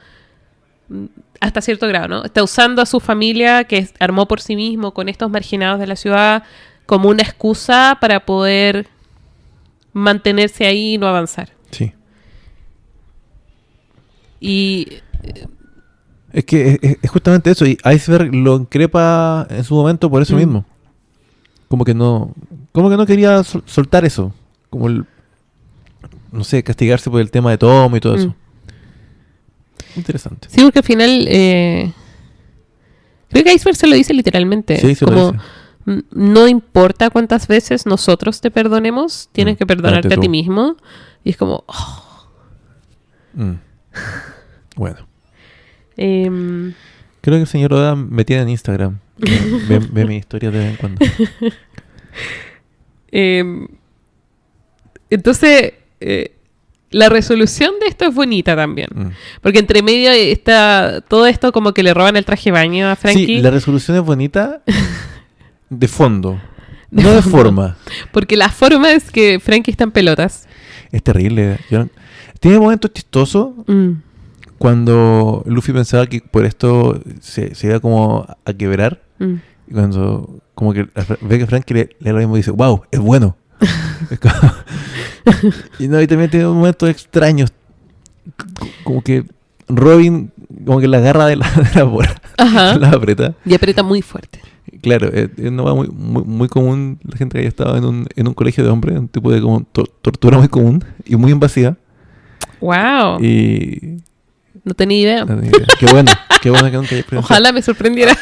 hasta cierto grado, ¿no? Está usando a su familia que armó por sí mismo con estos marginados de la ciudad como una excusa para poder mantenerse ahí y no avanzar. Sí. Y Es que es justamente eso. Y Iceberg lo increpa en su momento por eso mismo. Como que no quería soltar eso. Como no sé, castigarse por el tema de Tom y todo eso. Interesante. sí, porque al final creo que Iceberg se lo dice literalmente. Sí, se lo como dice. No importa cuántas veces nosotros te perdonemos, tienes que perdonarte date a ti tú. mismo. Y es como... oh. Bueno. Em, Creo que el señor Oda me tiene en Instagram. Ve mi historia de vez en cuando. entonces, la resolución de esto es bonita también. Porque entre medio está todo esto como que le roban el traje de baño a Frankie. Sí, la resolución es bonita de fondo. No de fondo. forma. Porque la forma es que Frankie está en pelotas. Es terrible. Tiene momentos chistosos cuando Luffy pensaba que por esto se iba como a quebrar. Y cuando como que ve que Frankie le da lo mismo y dice, wow, es bueno. Es como- y no, y también tiene momentos extraños. Como que Robin como que la agarra de la bola. Ajá. La aprieta. Y aprieta muy fuerte. Claro, es una muy, muy, muy común la gente que haya estado en un colegio de hombres, un tipo de como tortura muy común y muy invasiva. ¡Wow! Y No tenía idea. no tengo idea. Qué bueno que nunca haya experimentado. Ojalá me sorprendiera.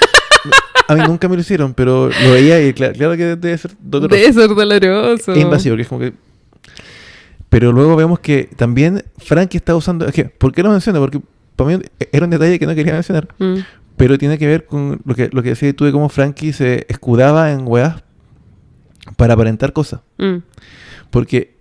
A mí nunca me lo hicieron, pero lo veía y claro que debe ser doloroso. Debe ser doloroso. E invasivo, que es como que... Pero luego vemos que también Frankie está usando... Es que, ¿por qué lo menciona? Porque para mí era un detalle que no quería mencionar. Pero tiene que ver con lo que decía tú de cómo Frankie se escudaba en weas para aparentar cosas. Porque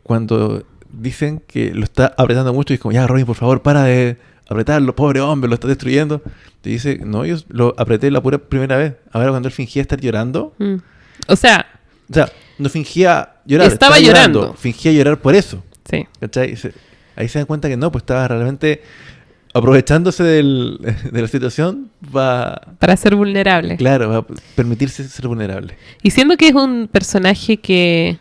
cuando dicen que lo está apretando mucho y es como, ya Robin, por favor, para de apretarlo, pobre hombre, lo está destruyendo. Te dice, no, yo lo apreté la pura primera vez. Ahora cuando él fingía estar llorando, O sea, no fingía llorar, Estaba llorando. Fingía llorar por eso. sí. ¿Cachai? Ahí se dan cuenta que no, pues estaba realmente aprovechándose de la situación Para ser vulnerable. claro, va a permitirse ser vulnerable. Y siendo que es un personaje que...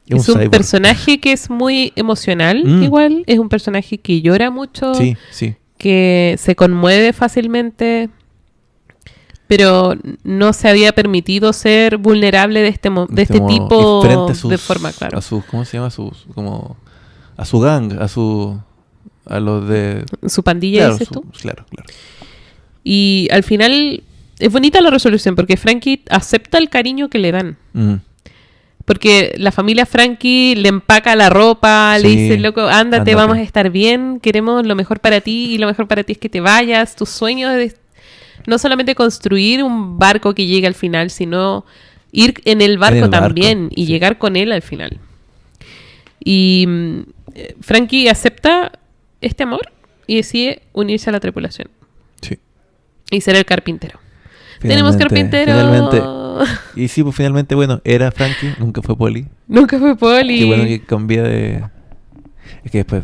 Es un cyborg. personaje que es muy emocional, igual. Es un personaje que llora mucho. Sí, sí. Que se conmueve fácilmente. Pero no se había permitido ser vulnerable de este Como tipo frente a sus, de forma, claro. a sus, ¿cómo se llama? A su gang, a los de... Su pandilla, Claro, dices tú. claro. Y al final es bonita la resolución porque Frankie acepta el cariño que le dan. Porque la familia Frankie le empaca la ropa, le Sí, dice, loco, ándate, ándate. vamos a estar bien, queremos lo mejor para ti y lo mejor para ti es que te vayas. Tu sueño es no solamente construir un barco que llegue al final, sino ir en el barco también y sí. llegar con él al final. Y Frankie acepta este amor y decide unirse a la tripulación Sí. y ser el carpintero. Tenemos carpintero. Finalmente. Y sí, pues finalmente, bueno, era Frankie, nunca fue Polly. Nunca fue Poli. Qué bueno que cambia de... Es que después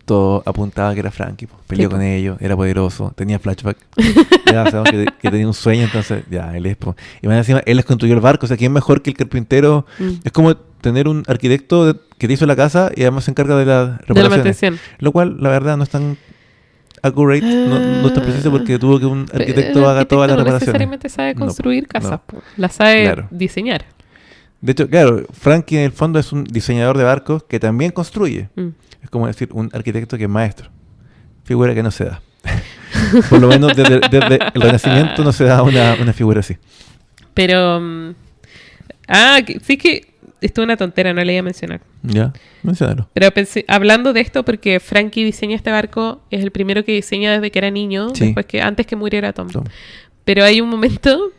todo apuntaba que era Frankie. Peleó Sí, con ellos, era poderoso, tenía flashback. Ya sabemos que tenía un sueño, entonces ya, él es... Y más encima, él les construyó el barco, o sea, ¿quién mejor que el carpintero? Es como tener un arquitecto que te hizo la casa y además se encarga de las de la reparaciones. mantención. Lo cual, la verdad, no es tan accurate, no es tan preciso porque tuvo que un arquitecto haga todas las no reparaciones. necesariamente sabe No, construir casas, no. po. Las sabe Claro. diseñar. De hecho, claro, Frankie en el fondo es un diseñador de barcos que también construye. Mm. Es como decir, un arquitecto que es maestro. Figura que no se da. Por lo menos desde el Renacimiento no se da una figura así. Pero... sí que esto es una tontera, no le iba a mencionar. Ya, menciónalo. Pero pensé, hablando de esto, porque Frankie diseña este barco, es el primero que diseña desde que era niño, Sí. antes que muriera Tom. Tom. Pero hay un momento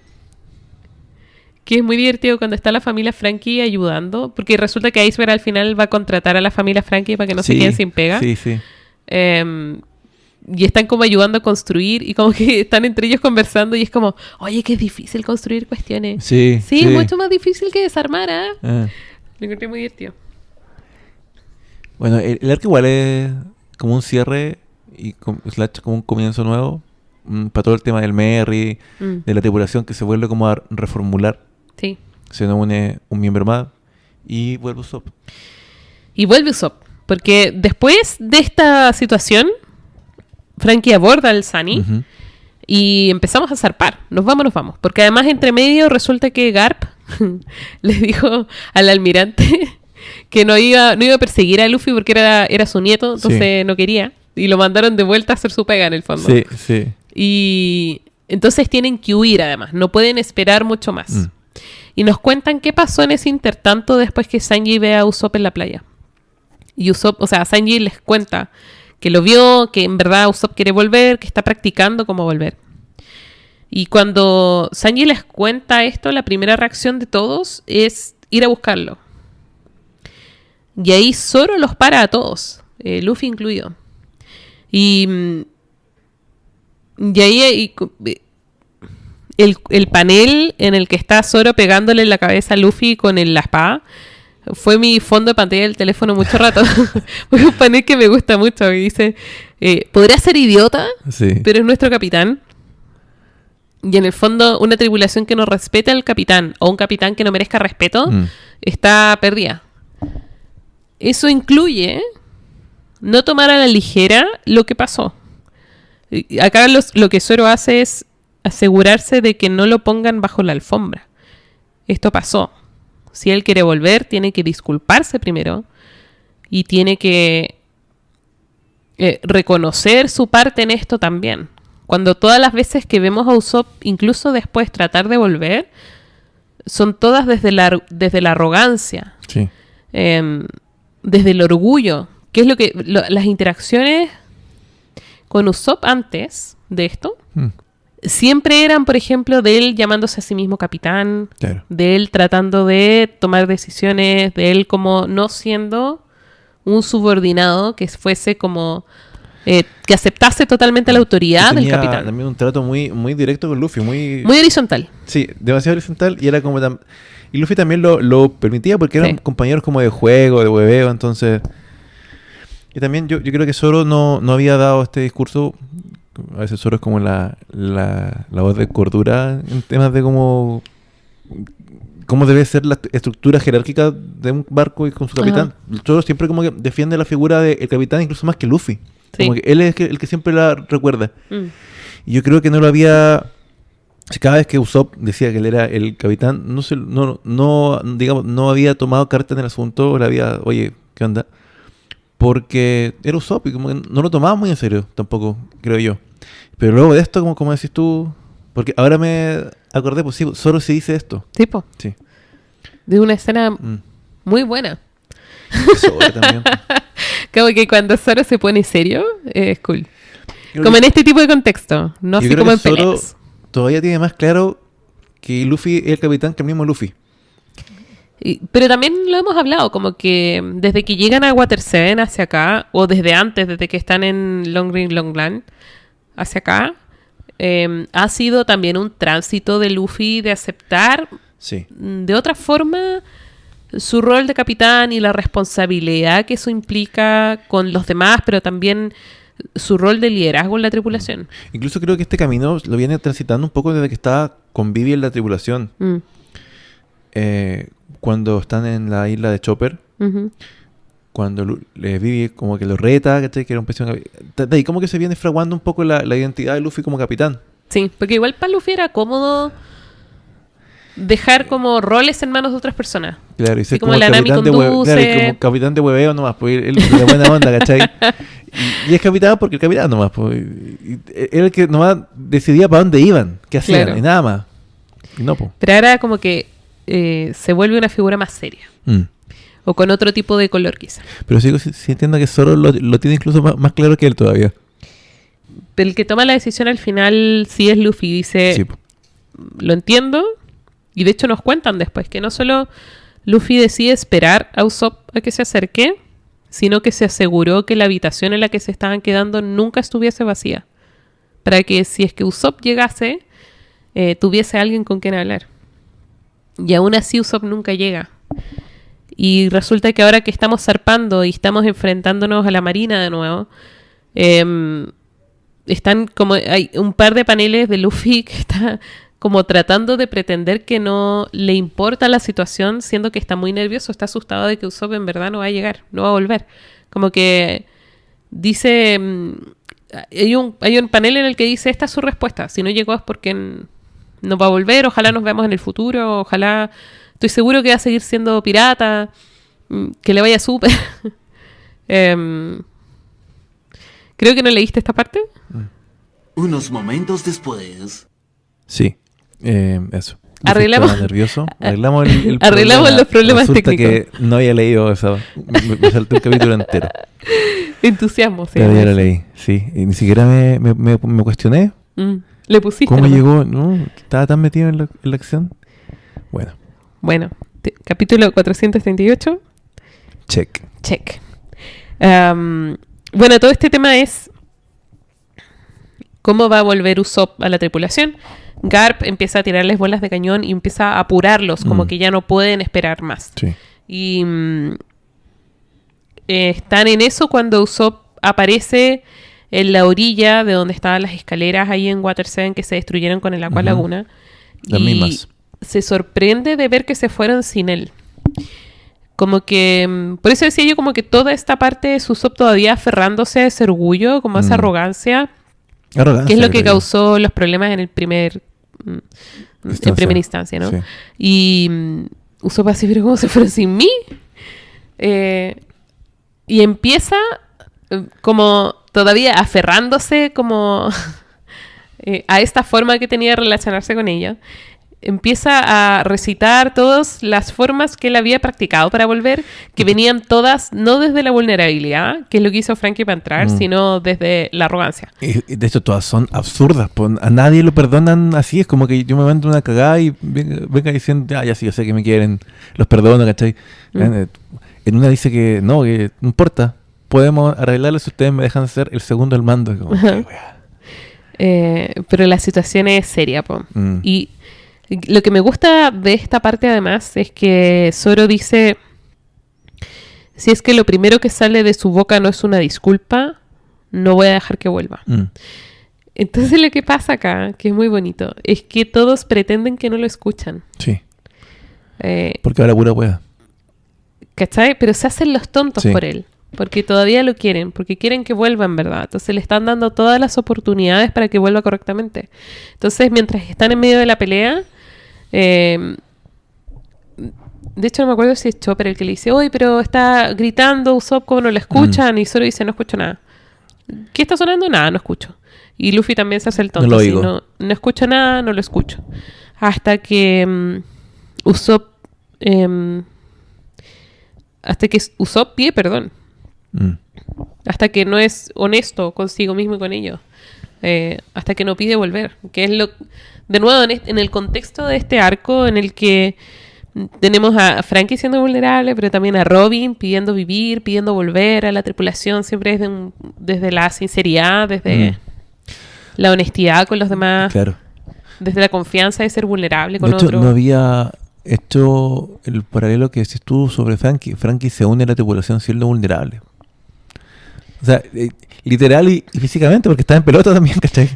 que es muy divertido cuando está la familia Frankie ayudando, porque resulta que Iceberg al final va a contratar a la familia Frankie para que no se queden sin pega. Sí, sí. Y están como ayudando a construir y como que están entre ellos conversando y es como, oye, que es difícil construir cuestiones. Sí, Sí, es mucho más difícil que desarmar, ¿ah? Ah. Lo encontré muy divertido. Bueno, el arco igual es como un cierre y slash como un comienzo nuevo para todo el tema del Merry, de la tripulación que se vuelve como a reformular. Sí. Se nos une un miembro más y vuelve Usopp. Y vuelve Usopp, porque después de esta situación, Frankie aborda al Sunny Ujú. y empezamos a zarpar. Nos vamos. Porque además, entre medio, resulta que Garp le dijo al almirante que no iba a perseguir a Luffy porque era su nieto, entonces no quería. Y lo mandaron de vuelta a hacer su pega, en el fondo. Sí, sí. Y entonces tienen que huir, además. No pueden esperar mucho más. Y nos cuentan qué pasó en ese intertanto después que Sanji ve a Usopp en la playa. Y Usopp, o sea, Sanji les cuenta que lo vio, que en verdad Usopp quiere volver, que está practicando cómo volver. Y cuando Sanji les cuenta esto, la primera reacción de todos es ir a buscarlo. Y ahí Zoro los para a todos, Luffy incluido. Y ahí el panel en el que está Zoro pegándole en la cabeza a Luffy con la espada fue mi fondo de pantalla del teléfono mucho rato. Fue un panel que me gusta mucho. Y dice, podría ser idiota, Sí. pero es nuestro capitán. Y en el fondo, una tripulación que no respete al capitán o un capitán que no merezca respeto está perdida. Eso incluye no tomar a la ligera lo que pasó. Y acá lo que Zoro hace es asegurarse de que no lo pongan bajo la alfombra. Esto pasó. Si él quiere volver, tiene que disculparse primero y tiene que reconocer su parte en esto también. Cuando todas las veces que vemos a Usopp, incluso después tratar de volver, son todas desde la arrogancia, Sí. desde el orgullo, que es lo que las interacciones con Usopp antes de esto siempre eran, por ejemplo, de él llamándose a sí mismo capitán, Claro. de él tratando de tomar decisiones, de él como no siendo un subordinado que fuese como que aceptase totalmente la autoridad Y del tenía capitán. también un trato muy, muy directo con Luffy, muy Horizontal. sí, demasiado horizontal y era como y Luffy también lo permitía porque eran Sí. compañeros como de juego, de hueveo, entonces y también yo creo que Zoro no había dado este discurso. A veces Zoro es como la voz de cordura en temas de cómo debe ser la estructura jerárquica de un barco y con su capitán. Zoro siempre como que defiende la figura del capitán incluso más que Luffy. Sí. Como que él es el que siempre la recuerda. Mm. Y yo creo que no lo había... Cada vez que Usopp decía que él era el capitán, digamos, no había tomado carta en el asunto, le había, oye, ¿qué onda? Porque era Usopp y como que no lo tomaba muy en serio tampoco, creo yo. Pero luego de esto, como decís tú, porque ahora me acordé, pues sí, Zoro sí dice esto. Tipo, Sí. de una escena muy buena. Zoro también. Como que cuando Zoro se pone serio, es cool. Creo Como que- en este tipo de contexto, no yo así creo como que en Zoro peleas. todavía tiene más claro que Luffy es el capitán que el mismo Luffy. Pero también lo hemos hablado, como que desde que llegan a Water 7 hacia acá, o desde antes, desde que están en Long Green Long Land hacia acá, ha sido también un tránsito de Luffy de aceptar Sí. de otra forma su rol de capitán y la responsabilidad que eso implica con los demás, pero también su rol de liderazgo en la tripulación. Incluso creo que este camino lo viene transitando un poco desde que estaba con Vivi en la tripulación. Cuando están en la isla de Chopper, cuando Vivi como que lo reta, ¿cachai? Que era un pésimo de ahí como que se viene fraguando un poco la identidad de Luffy como capitán. Sí, porque igual para Luffy era cómodo dejar como roles en manos de otras personas. Claro, y ser como la Nami conduce. Claro, y como capitán de hueveo nomás, pues él de buena onda, ¿cachai? y es capitán porque el capitán nomás, pues. Era el que nomás decidía para dónde iban, qué hacían, claro. Y nada más. Y no, pues. Pero ahora como que se vuelve una figura más seria. O con otro tipo de color quizá. Pero sí entiendo que Zoro lo tiene incluso más claro que él todavía. El que toma la decisión al final sí es Luffy. Dice, sí. Lo entiendo. Y de hecho nos cuentan después que no solo Luffy decide esperar a Usopp a que se acerque, sino que se aseguró que la habitación en la que se estaban quedando nunca estuviese vacía. Para que si es que Usopp llegase, tuviese alguien con quien hablar. Y aún así Usopp nunca llega. Y resulta que ahora que estamos zarpando y estamos enfrentándonos a la marina de nuevo, están como hay un par de paneles de Luffy que está como tratando de pretender que no le importa la situación, siendo que está muy nervioso, está asustado de que Usopp en verdad no va a llegar, no va a volver. Como que dice, hay un panel en el que dice, esta es su respuesta, si no llegó es porque no va a volver, ojalá nos veamos en el futuro, ojalá, estoy seguro que va a seguir siendo pirata, que le vaya súper. Creo que no leíste esta parte. Unos momentos después. Sí, eso. Arreglamos los problemas Resulta técnicos. Que no había leído eso. Me salté el capítulo entero. Entusiasmo, sí. Pero ya lo leí, sí. Y ni siquiera me cuestioné. Le pusiste. ¿Cómo llegó? No, estaba tan metido en la acción. Bueno, capítulo 438. Check. Bueno, todo este tema es cómo va a volver Usopp a la tripulación. Garp empieza a tirarles bolas de cañón y empieza a apurarlos, como que ya no pueden esperar más. Sí. Y están en eso cuando Usopp aparece en la orilla de donde estaban las escaleras ahí en Water 7 que se destruyeron con el Aqua Laguna. Las mismas. Se sorprende de ver que se fueron sin él. Como que, por eso decía yo como que toda esta parte es Usopp todavía aferrándose a ese orgullo, como a esa arrogancia, que es lo que causó los problemas en primera instancia, ¿no? Sí. Y Usopp así, pero ¿cómo se fueron sin mí? Y empieza como todavía aferrándose como a esta forma que tenía de relacionarse con ella. Empieza a recitar todas las formas que él había practicado para volver, que venían todas no desde la vulnerabilidad, que es lo que hizo Frankie para entrar, sino desde la arrogancia. Y de hecho todas son absurdas, pues a nadie lo perdonan así, es como que yo me mando una cagada y venga diciendo, ya sí, yo sé que me quieren, los perdono, ¿cachai? En una dice que no importa, podemos arreglarlo si ustedes me dejan ser el segundo al mando. Como, pero la situación es seria, po. Y lo que me gusta de esta parte además es que Zoro dice, si es que lo primero que sale de su boca no es una disculpa, no voy a dejar que vuelva. Entonces lo que pasa acá, que es muy bonito, es que todos pretenden que no lo escuchan. Sí. Porque ahora pura hueá. ¿Cachai? Pero se hacen los tontos por él. Porque todavía lo quieren, porque quieren que vuelva en verdad. Entonces le están dando todas las oportunidades para que vuelva correctamente. Entonces mientras están en medio de la pelea, de hecho no me acuerdo si es Chopper el que le dice, oye, pero está gritando Usopp como no lo escuchan, y Zoro dice, no escucho nada. ¿Qué está sonando? Nada, no escucho. Y Luffy también se hace el tonto, no lo así, no escucho nada, no lo escucho. Hasta que Usopp pide perdón. Hasta que no es honesto consigo mismo y con ellos. Hasta que no pide volver. Que es de nuevo, en el contexto de este arco en el que tenemos a Frankie siendo vulnerable, pero también a Robin pidiendo vivir, pidiendo volver a la tripulación, siempre desde la sinceridad, desde la honestidad con los demás. Claro. Desde la confianza de ser vulnerable con de hecho, otro. no había hecho el paralelo que decís tú sobre Frankie. Frankie se une a la tripulación siendo vulnerable. O sea, literal y físicamente, porque estaba en pelota también, ¿cachai?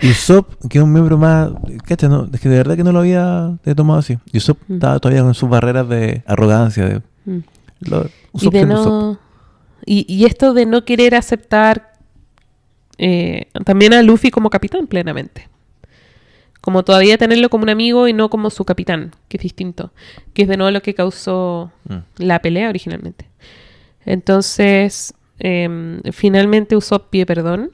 Y Usopp, que es un miembro más, ¿cachai? No, es que de verdad que no lo había tomado así. Y Usopp estaba todavía con sus barreras de arrogancia. Usopp siendo Usopp. Y esto de no querer aceptar también a Luffy como capitán plenamente. Como todavía tenerlo como un amigo y no como su capitán, que es distinto. Que es de nuevo lo que causó la pelea originalmente. Entonces, finalmente Usopp pide perdón.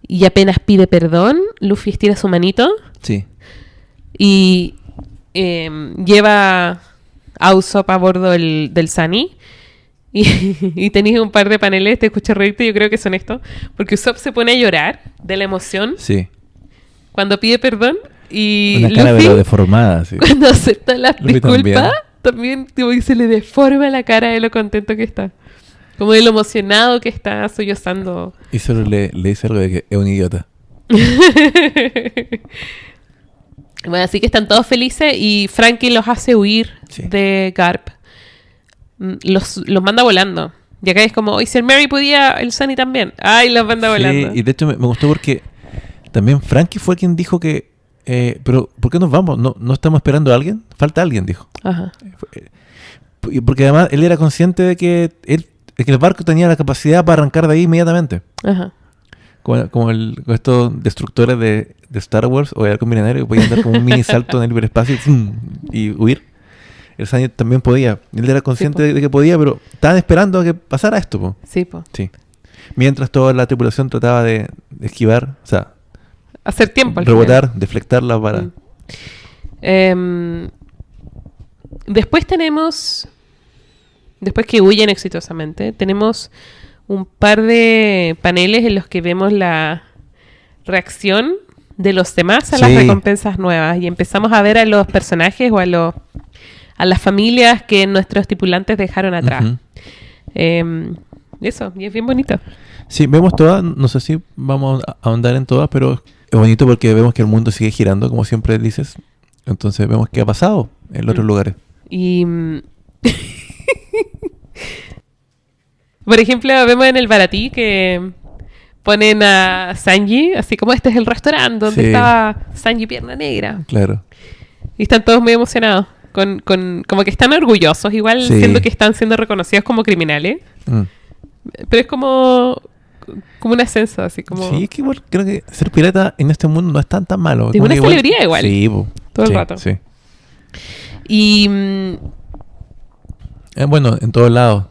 Y apenas pide perdón, Luffy estira su manito. Sí. Y lleva a Usopp a bordo del Sunny. Y tenéis un par de paneles, te escuché reírte, yo creo que son estos. Porque Usopp se pone a llorar de la emoción. Sí. Cuando pide perdón. Y una cara Luffy, pero deformada, sí. Cuando acepta las Luffy disculpas, también tipo, se le deforma la cara de lo contento que está. Como de lo emocionado que está sollozando. Y solo le dice algo de que es un idiota. Bueno, así que están todos felices y Frankie los hace huir de Garp. Los manda volando. Y acá es como, hoy si el Mary podía, el Sunny también. Ay, los manda volando. Y de hecho me gustó porque también Frankie fue quien dijo que pero ¿por qué nos vamos? ¿No estamos esperando a alguien? Falta alguien, dijo. Ajá. Porque además él era consciente de que el barco tenía la capacidad para arrancar de ahí inmediatamente. Ajá. Como estos destructores de Star Wars o de Arco Milenario que podían dar como un mini salto en el hiperespacio y huir. El Sunny también podía. Él era consciente de que podía, pero estaban esperando a que pasara esto. Po. Sí, po. Sí. Mientras toda la tripulación trataba de esquivar, o sea, hacer tiempo al rebotar, final. deflectarla para... Después que huyen exitosamente, tenemos un par de paneles en los que vemos la reacción de los demás a las recompensas nuevas y empezamos a ver a los personajes o a las familias que nuestros tripulantes dejaron atrás. Eso, y es bien bonito. Sí, vemos todas, no sé si vamos a ahondar en todas, pero es bonito porque vemos que el mundo sigue girando, como siempre dices. Entonces vemos qué ha pasado en los otros lugares. Y... por ejemplo, vemos en el Baratí que ponen a Sanji, así como este es el restaurante donde estaba Sanji Pierna Negra. Claro. Y están todos muy emocionados. Como que están orgullosos, igual siendo que están siendo reconocidos como criminales. Pero es como un ascenso, así como... Sí, es que igual creo que ser pirata en este mundo no es tan malo. Es una celebridad igual. Sí, todo el rato. Sí. Y... bueno, en todos lados.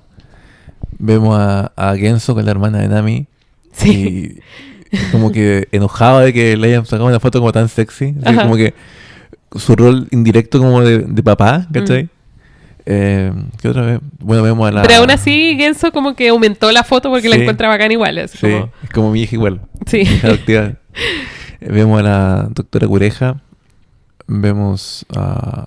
Vemos a Genso con la hermana de Nami. Sí. Y como que enojado de que le hayan sacado una foto como tan sexy. Así como que su rol indirecto como de papá, ¿cachai? ¿Qué otra vez? Bueno, vemos a la... Pero aún así Genso como que aumentó la foto porque la encuentra bacán igual. Así como... es como mi hija igual. Sí. Vemos a la doctora Cureja. Vemos a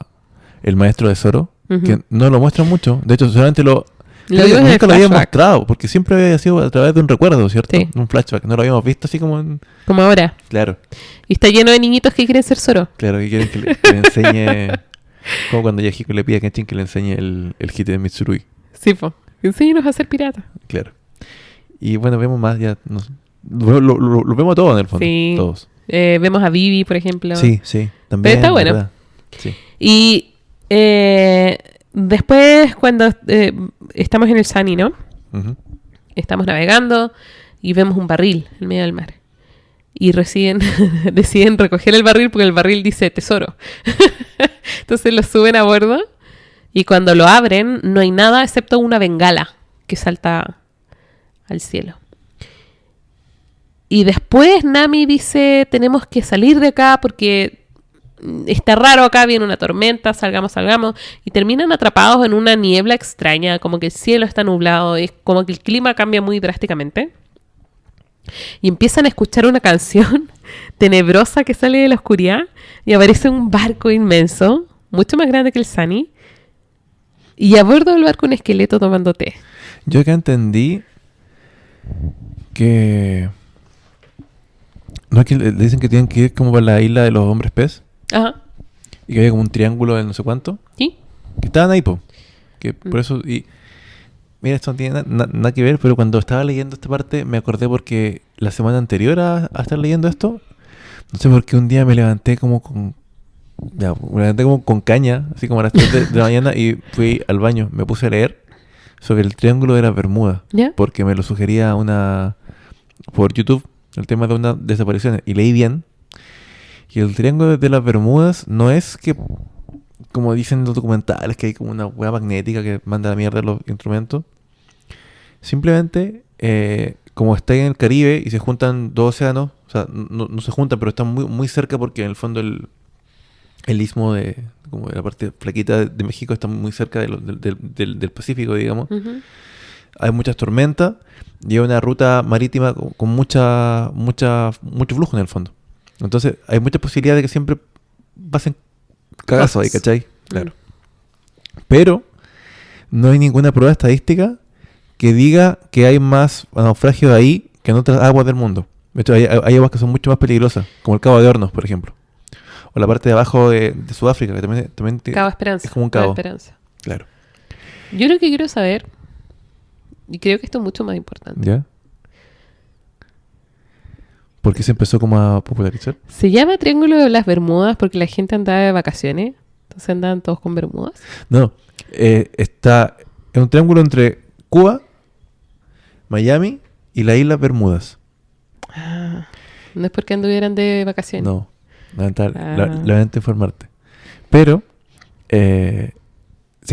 el maestro de Zoro, que no lo muestran mucho. De hecho, solamente nunca lo habían mostrado, porque siempre había sido a través de un recuerdo, ¿cierto? Sí. Un flashback. No lo habíamos visto así como en... Como ahora. Claro. Y está lleno de niñitos que quieren ser Zoro. Claro, que quieren que le enseñe... Como cuando Yahiko le pide a Kenshin que le enseñe el hit de Mitsurui. Sí, po. Enséñanos a ser pirata. Claro. Y bueno, vemos más ya... Lo vemos todos en el fondo. Sí. Todos. Vemos a Vivi, por ejemplo. Sí. También. Pero está bueno. Sí. Y... después cuando estamos en el Sunny, ¿no? Estamos navegando y vemos un barril en medio del mar. Y deciden recoger el barril porque el barril dice tesoro. Entonces lo suben a bordo y cuando lo abren no hay nada excepto una bengala que salta al cielo. Y después Nami dice, tenemos que salir de acá porque está raro acá, viene una tormenta, salgamos. Y terminan atrapados en una niebla extraña, como que el cielo está nublado, es como que el clima cambia muy drásticamente. Y empiezan a escuchar una canción tenebrosa que sale de la oscuridad y aparece un barco inmenso, mucho más grande que el Sunny. Y a bordo del barco un esqueleto tomando té. Yo que entendí que... No es que le dicen que tienen que ir como para la isla de los hombres pez. Ajá. y que había como un triángulo de no sé cuánto, ¿Sí? que estaban ahí, po. Que por eso, y mira, esto no tiene nada que ver, pero cuando estaba leyendo esta parte me acordé porque la semana anterior a estar leyendo esto, no sé por qué un día me levanté como con... Ya, me levanté como con caña, así como a las 3 de la mañana y fui al baño. Me puse a leer sobre el Triángulo de las Bermudas, ¿Ya? porque me lo sugería por YouTube, el tema de una desaparición. Y leí bien. Y el Triángulo de las Bermudas no es que, como dicen los documentales, que hay como una hueá magnética que manda a la mierda los instrumentos. Simplemente, como está en el Caribe y se juntan dos océanos, o sea, no se juntan, pero están muy, muy cerca porque en el fondo el istmo como de la parte flaquita de México está muy cerca del Pacífico, digamos. Ujú. Hay muchas tormentas y hay una ruta marítima con mucho flujo en el fondo. Entonces hay muchas posibilidades de que siempre pasen cagazos ahí, Cosas. ¿cachai? Claro. Pero no hay ninguna prueba estadística que diga que hay más naufragios ahí que en otras aguas del mundo. De hecho, hay aguas que son mucho más peligrosas, como el Cabo de Hornos, por ejemplo. O la parte de abajo de Sudáfrica, que también Cabo Esperanza. es como un cabo. Esperanza. Claro. Yo lo que quiero saber, y creo que esto es mucho más importante, ¿Ya? ¿Por qué se empezó como a popularizar? ¿se llama Triángulo de las Bermudas porque la gente andaba de vacaciones? Entonces andaban todos con bermudas. No, está en un triángulo entre Cuba, Miami y las Islas Bermudas. Ah, no es porque anduvieran de vacaciones. No, Ah. lamento informarte. Pero se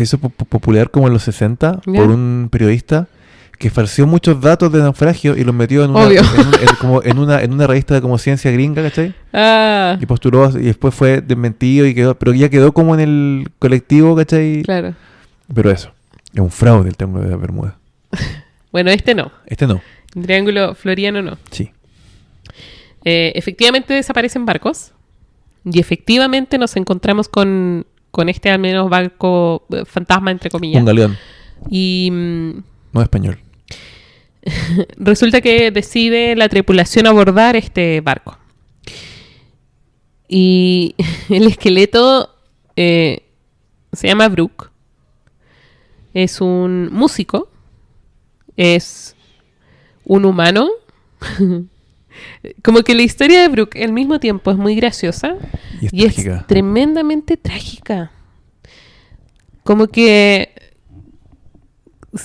hizo popular como en los 60 ¿Ya? por un periodista que falseó muchos datos de naufragio y los metió Obvio. como en una revista de como ciencia gringa, ¿cachai? Ah, Y postuló y después fue desmentido y pero ya quedó como en el colectivo, ¿cachai? claro. Pero eso, es un fraude el Triángulo de las Bermudas. Bueno, este no. Este no, El Triángulo Floriano no. sí. Efectivamente desaparecen barcos. Y efectivamente nos encontramos con este al menos barco fantasma, entre comillas. Un galeón, Y no español. resulta que decide la tripulación abordar este barco. Y el esqueleto se llama Brooke. Es un músico. Es un humano. Como que la historia de Brooke al mismo tiempo es muy graciosa Y es y es trágica. tremendamente trágica. Como que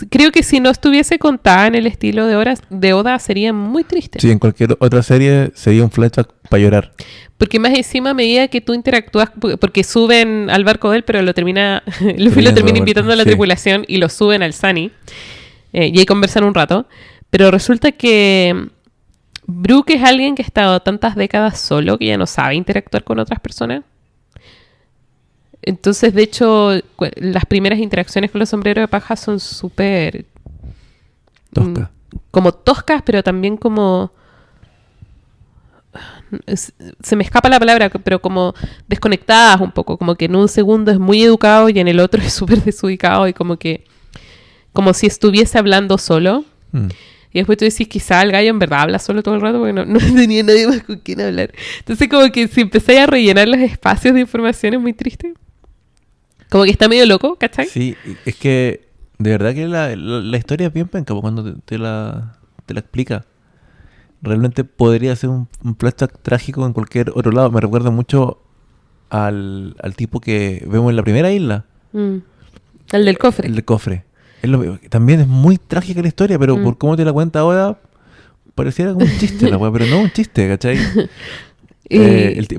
creo que si no estuviese contada en el estilo de Oda sería muy triste. Sí, en cualquier otra serie sería un flashback para llorar. Porque más encima a medida que tú interactúas, porque suben al barco de él, pero Luffy lo Termina termina todo invitando a la sí. tripulación y lo suben al Sunny. Y ahí conversan un rato. Pero resulta que Brooke es alguien que ha estado tantas décadas solo que ya no sabe interactuar con otras personas. Entonces, de hecho, las primeras interacciones con los sombreros de paja son súper Tosca. como toscas, pero también como... Se me escapa la palabra, pero como desconectadas un poco. Como que en un segundo es muy educado y en el otro es súper desubicado y como que... Como si estuviese hablando solo. Mm. Y después tú decís, quizá el gallo en verdad habla solo todo el rato porque no tenía nadie más con quien hablar. Entonces como que si empezáis a rellenar los espacios de información es muy triste. Como que está medio loco, ¿cachai? Sí, es que de verdad que la historia es bien penca cuando te la explica. Realmente podría ser un flashback trágico en cualquier otro lado. Me recuerda mucho al tipo que vemos en la primera isla. Mm. El del cofre. El del cofre. También es muy trágica la historia, pero Mm. por cómo te la cuenta ahora, pareciera como un chiste la weá, pero no un chiste, ¿cachai?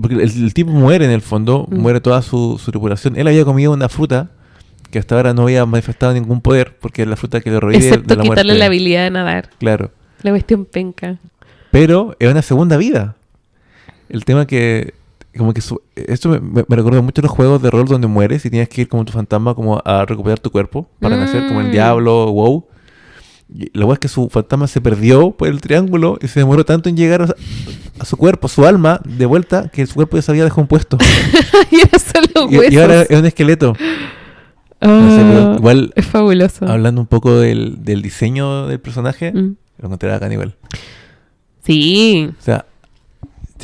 Porque el tipo muere en el fondo, Mm. muere toda su tripulación. Él había comido una fruta que hasta ahora no había manifestado ningún poder, porque es la fruta que lo revive de Excepto la quitarle muerte. la habilidad de nadar. Claro. La cuestión penca. Pero es una segunda vida. El tema que... Como que esto me recuerda mucho a los juegos de rol donde mueres y tienes que ir como tu fantasma como a recuperar tu cuerpo para nacer, como el diablo, WoW. Y la verdad es que su fantasma se perdió por el triángulo y se demoró tanto en llegar a su cuerpo, su alma, de vuelta, que su cuerpo ya se había descompuesto. Y eran solo huesos. Y ahora es un esqueleto. Ah, No sé, pero igual, es fabuloso. hablando un poco del diseño del personaje, Mm. lo encontré acá igual. Sí. O sea,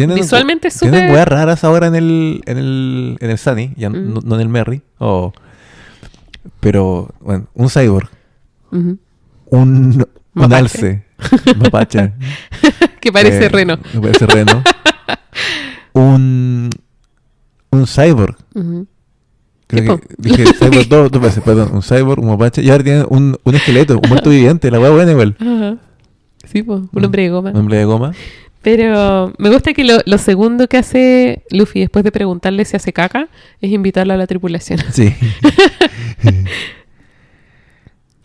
Visualmente es Tienen súper... weas raras ahora en el Sunny, ya no en el Merry. Pero, bueno, un cyborg. Ujú. Un Mapache. alce. Mapache. Que parece reno. Me parece reno. un cyborg. Ujú. Creo Sí, que dije cyborg dos veces, perdón. Un cyborg, un mapache. Y ahora tienen un esqueleto, un muerto viviente. La wea buena igual. Ajá. Sí, po, un hombre de goma. Un hombre de goma. Pero me gusta que lo segundo que hace Luffy después de preguntarle si hace caca es invitarlo a la tripulación. Sí.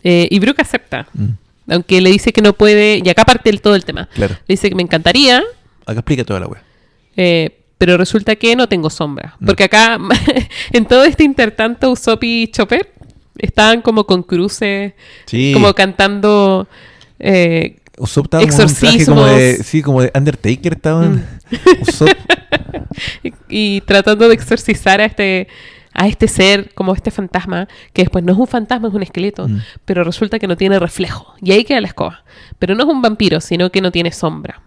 Y Brook acepta. Mm, Aunque le dice que no puede... Y acá parte todo el tema. claro. Le dice que me encantaría, Acá explica toda la wea. pero resulta que no tengo sombra. Porque acá, en todo este intertanto, Usopp y Chopper estaban como con cruces, Sí. como cantando... Usopp estaba como en un traje como exorcismos. como de Undertaker estaban. Usopp. y tratando de exorcizar a este ser, como este fantasma, que después no es un fantasma, es un esqueleto, pero resulta que no tiene reflejo. Y ahí queda la escoba. Pero no es un vampiro, sino que no tiene sombra.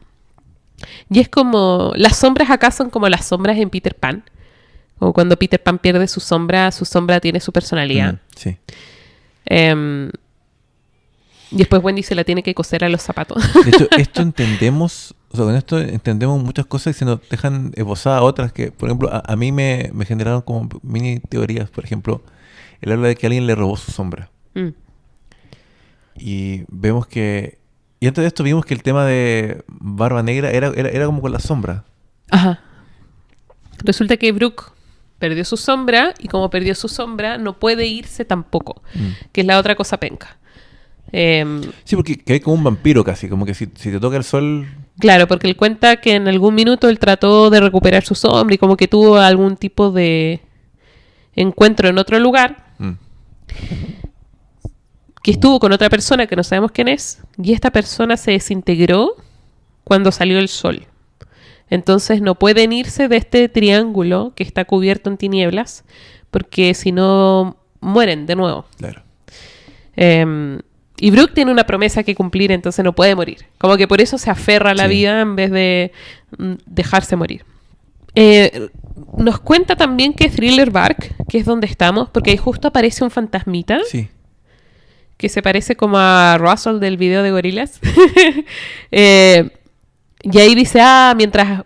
Y es como... Las sombras acá son como las sombras en Peter Pan. Como cuando Peter Pan pierde su sombra tiene su personalidad. Sí. Y después Wendy se la tiene que coser a los zapatos. De hecho, esto entendemos, o sea, con esto entendemos muchas cosas y se nos dejan esbozadas otras que, por ejemplo, a mí me generaron como mini teorías. Por ejemplo, él habla de que alguien le robó su sombra. Mm. Y vemos que... Y antes de esto vimos que el tema de Barba Negra era como con la sombra. Ajá. Resulta que Brook perdió su sombra y como perdió su sombra no puede irse tampoco, que es la otra cosa penca. Sí, porque que hay como un vampiro casi, como que si te toca el sol... Claro, porque él cuenta que en algún minuto él trató de recuperar su sombra y como que tuvo algún tipo de encuentro en otro lugar, que estuvo con otra persona que no sabemos quién es, y esta persona se desintegró cuando salió el sol. Entonces no pueden irse de este triángulo que está cubierto en tinieblas, porque si no mueren de nuevo. Claro. Y Brook tiene una promesa que cumplir, entonces no puede morir. Como que por eso se aferra a la vida en vez de dejarse morir. Nos cuenta también que Thriller Bark, que es donde estamos, porque ahí justo aparece un fantasmita Sí. que se parece como a Russell del video de Gorilas. Y ahí dice,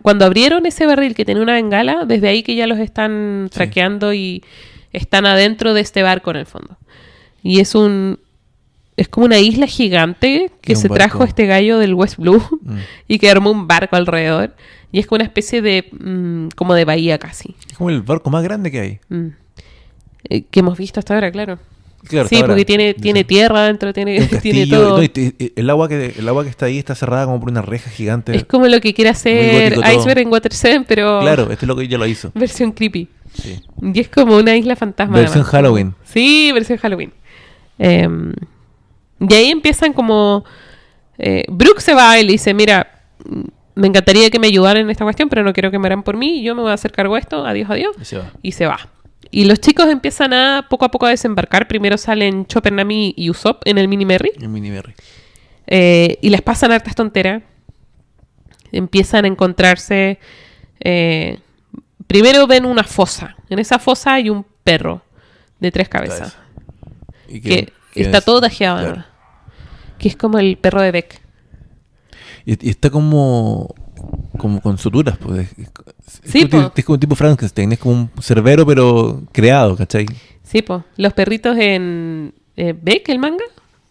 cuando abrieron ese barril que tenía una bengala, desde ahí que ya los están traqueando y están adentro de este barco en el fondo. Y es como una isla gigante que se trajo este gallo del West Blue y que armó un barco alrededor. Y es como una especie de como de bahía casi. Es como el barco más grande que hay. Que hemos visto hasta ahora, claro. Claro, Sí, porque tiene tierra adentro, tiene todo. No, el agua que está ahí está cerrada como por una reja gigante. Es como lo que quiere hacer gótico todo. Iceberg en Water 7, pero Claro, este loco ya lo hizo. versión creepy. Sí. Y es como una isla fantasma. Versión además. Halloween. Sí, versión Halloween. Y ahí empiezan como... Brook se va y le dice, mira, me encantaría que me ayudaran en esta cuestión, pero no quiero que mueran por mí. Yo me voy a hacer cargo de esto. Adiós, adiós. Y se va. Y se va. Y los chicos empiezan poco a poco a desembarcar. Primero salen Chopper, Nami y Usopp en el Mini Merry. El Mini Merry. Y les pasan hartas tonteras. Empiezan a encontrarse... primero ven una fosa. En esa fosa hay un perro de 3 cabezas. ¿Y Que está todo tajeado. Claro. Además. Que es como el perro de Beck. Y está como con suturas, pues. Sí, Es como un tipo Frankenstein, es como un cerbero pero creado, ¿cachai? Sí, pues. Los perritos en Beck, el manga,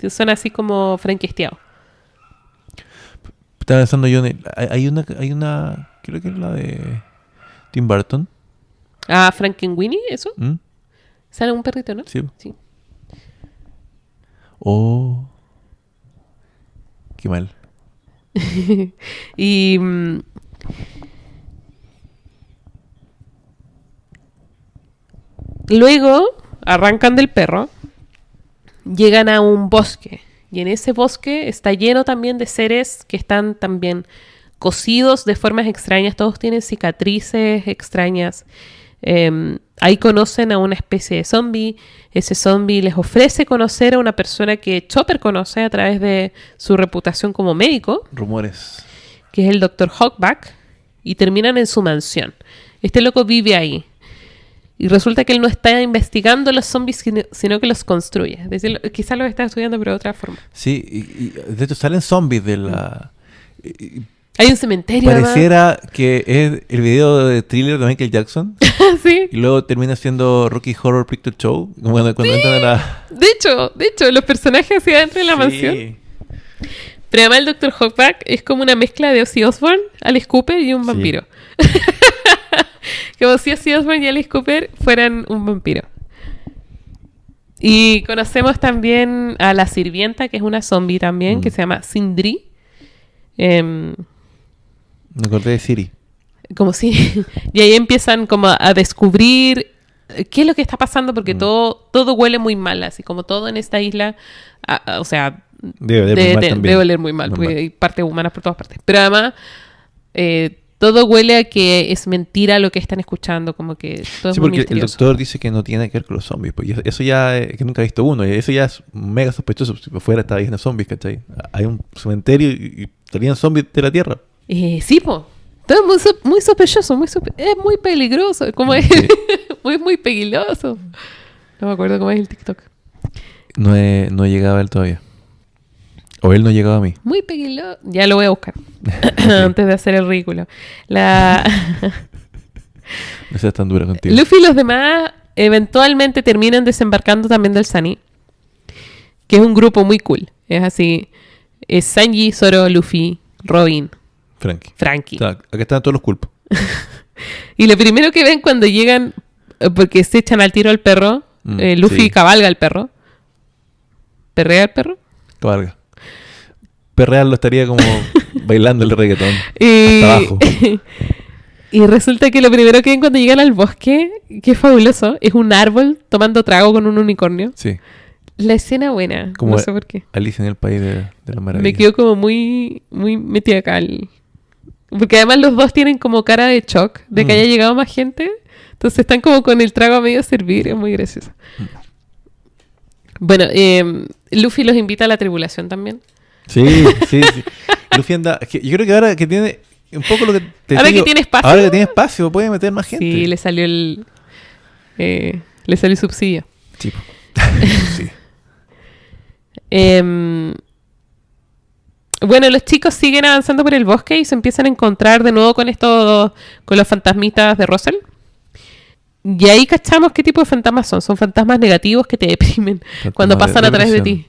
son así como franquesteados. Estaba pensando yo en hay una creo que es la de Tim Burton. Frankenweenie, ¿eso? ¿Mm? Sale un perrito, ¿no? Sí. Sí. Oh. Qué mal. Y luego arrancan del perro, llegan a un bosque y en ese bosque está lleno también de seres que están también cosidos de formas extrañas, todos tienen cicatrices extrañas. Ahí conocen a una especie de zombie. Ese zombie les ofrece conocer a una persona que Chopper conoce a través de su reputación como médico, Rumores. que es el Dr. Hawkback. y terminan en su mansión. Este loco vive ahí. Y resulta que él no está investigando los zombies, sino que los construye. Es decir, quizás los está estudiando, pero de otra forma. Sí, y de hecho salen zombies de la... Hay un cementerio. Pareciera que es el video de Thriller de Michael Jackson. Sí. Y luego termina siendo Rocky Horror Picture Show. Cuando entran a la... De hecho, los personajes hacia adentro de la mansión. Pero además el Dr. Hawkback es como una mezcla de Ozzy Osbourne, Alice Cooper y un vampiro. Como si Ozzy Osbourne y Alice Cooper fueran un vampiro. Y conocemos también a la sirvienta, que es una zombie también, que se llama Sindri. Me acordé de Siri. Como si... Y ahí empiezan como a descubrir qué es lo que está pasando, porque todo huele muy mal, así como todo en esta isla. O sea, debe oler muy mal, porque hay partes humanas por todas partes. Pero además, todo huele a que es mentira lo que están escuchando, como que todo es muy porque misterioso. el doctor dice que no tiene que ver con los zombies. Pues, y eso ya, que nunca he visto uno, y eso ya es mega sospechoso. Si por fuera estaba lleno de zombies, ¿cachai? Hay un cementerio y salían zombies de la Tierra. Sí, po. Todo es muy sospechoso, es muy peligroso, como es muy peligroso. No me acuerdo cómo es el TikTok. No he llegado a él todavía. O él no ha llegado a mí. Muy peligroso. Ya lo voy a buscar. Antes de hacer el ridículo. No seas tan dura contigo. Luffy y los demás eventualmente terminan desembarcando también del Sunny. Que es un grupo muy cool. Es así. Es Sanji, Zoro, Luffy, Robin, Frankie. O sea, acá están todos los culpos. Y lo primero que ven cuando llegan, porque se echan al tiro al perro, Luffy cabalga al perro. ¿Perrea al perro? Cabalga. Perrearlo estaría como bailando el reggaetón. Hasta abajo. Y resulta que lo primero que ven cuando llegan al bosque, que es fabuloso, es un árbol tomando trago con un unicornio. Sí. La escena buena, Como no sé por qué. Alicia en el País de la Maravilla. Me quedo como muy metida acá. Porque además los dos tienen como cara de shock de que haya llegado más gente. Entonces están como con el trago a medio servir. Es muy gracioso. Bueno, Luffy los invita a la tribulación también. Sí. Luffy anda... Yo creo que ahora que tiene... Un poco lo que te ahora digo, que tiene espacio. Ahora que tiene espacio puede meter más gente. Sí, le salió el subsidio. Sí. Sí. Bueno, los chicos siguen avanzando por el bosque y se empiezan a encontrar de nuevo con los fantasmitas de Russell. Y ahí cachamos qué tipo de fantasmas son. Son fantasmas negativos que te deprimen cuando pasan a través de ti.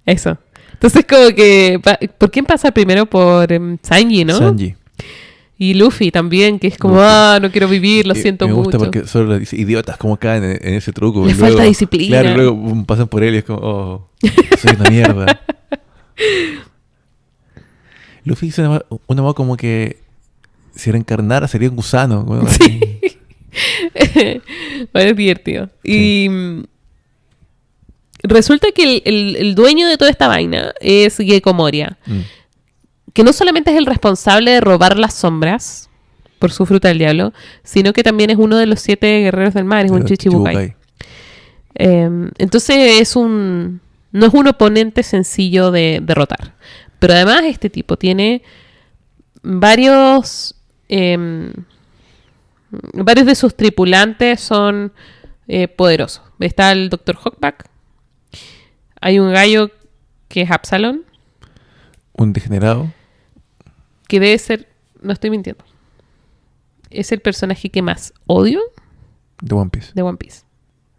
Eso. Entonces como que... ¿Por quién pasa primero? Por Sanji, ¿no? Sanji. Y Luffy también, que es como, no quiero vivir, lo siento mucho. Me gusta porque solo le dice, idiotas, como caen en ese truco. Le falta disciplina. Claro, y luego pasan por él y es como, soy una mierda. Luffy dice una voz como que si reencarnara sería un gusano. Bueno, sí. Bueno, es divertido. Sí. Y resulta que el dueño de toda esta vaina es Gecko Moria. Que no solamente es el responsable de robar las sombras por su fruta del diablo, sino que también es uno de los 7 guerreros del mar, es un Chichibukai. Entonces no es un oponente sencillo de derrotar. Pero además este tipo tiene varios de sus tripulantes son poderosos. Está el Dr. Hawkback, hay un gallo que es Absalom. Un degenerado. Que debe ser, no estoy mintiendo, es el personaje que más odio de One Piece.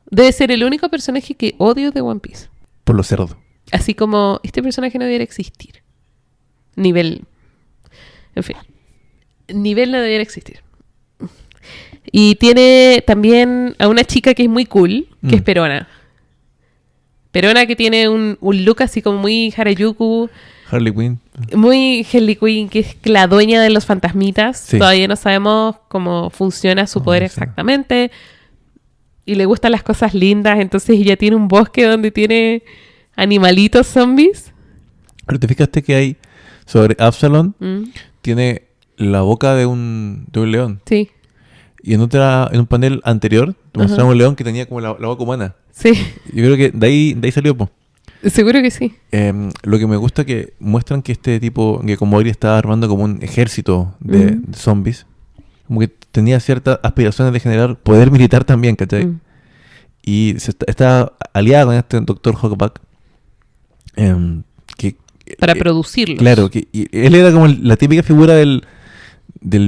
Debe ser el único personaje que odio de One Piece. Por lo cerdo. Así como este personaje no debiera existir. Nivel no debiera existir. Y tiene también a una chica que es muy cool, que es Perona. Perona, que tiene un look así como muy Harajuku. Harley Quinn. Muy Harley Quinn, que es la dueña de los fantasmitas. Sí. Todavía no sabemos cómo funciona su poder exactamente. Y le gustan las cosas lindas. Entonces ella tiene un bosque donde tiene animalitos zombies. Pero te fijaste que hay sobre Absalom, tiene la boca de un león. Sí. Y en un panel anterior te mostraron un león que tenía como la boca humana. Sí. Yo creo que de ahí salió, po. Seguro que sí. Lo que me gusta que muestran que este tipo, que Komori estaba armando como un ejército de zombies, como que tenía ciertas aspiraciones de generar poder militar también, ¿cachai? Y está aliado con este doctor Hawkback, que Para producirlos. claro, y él era como la típica figura del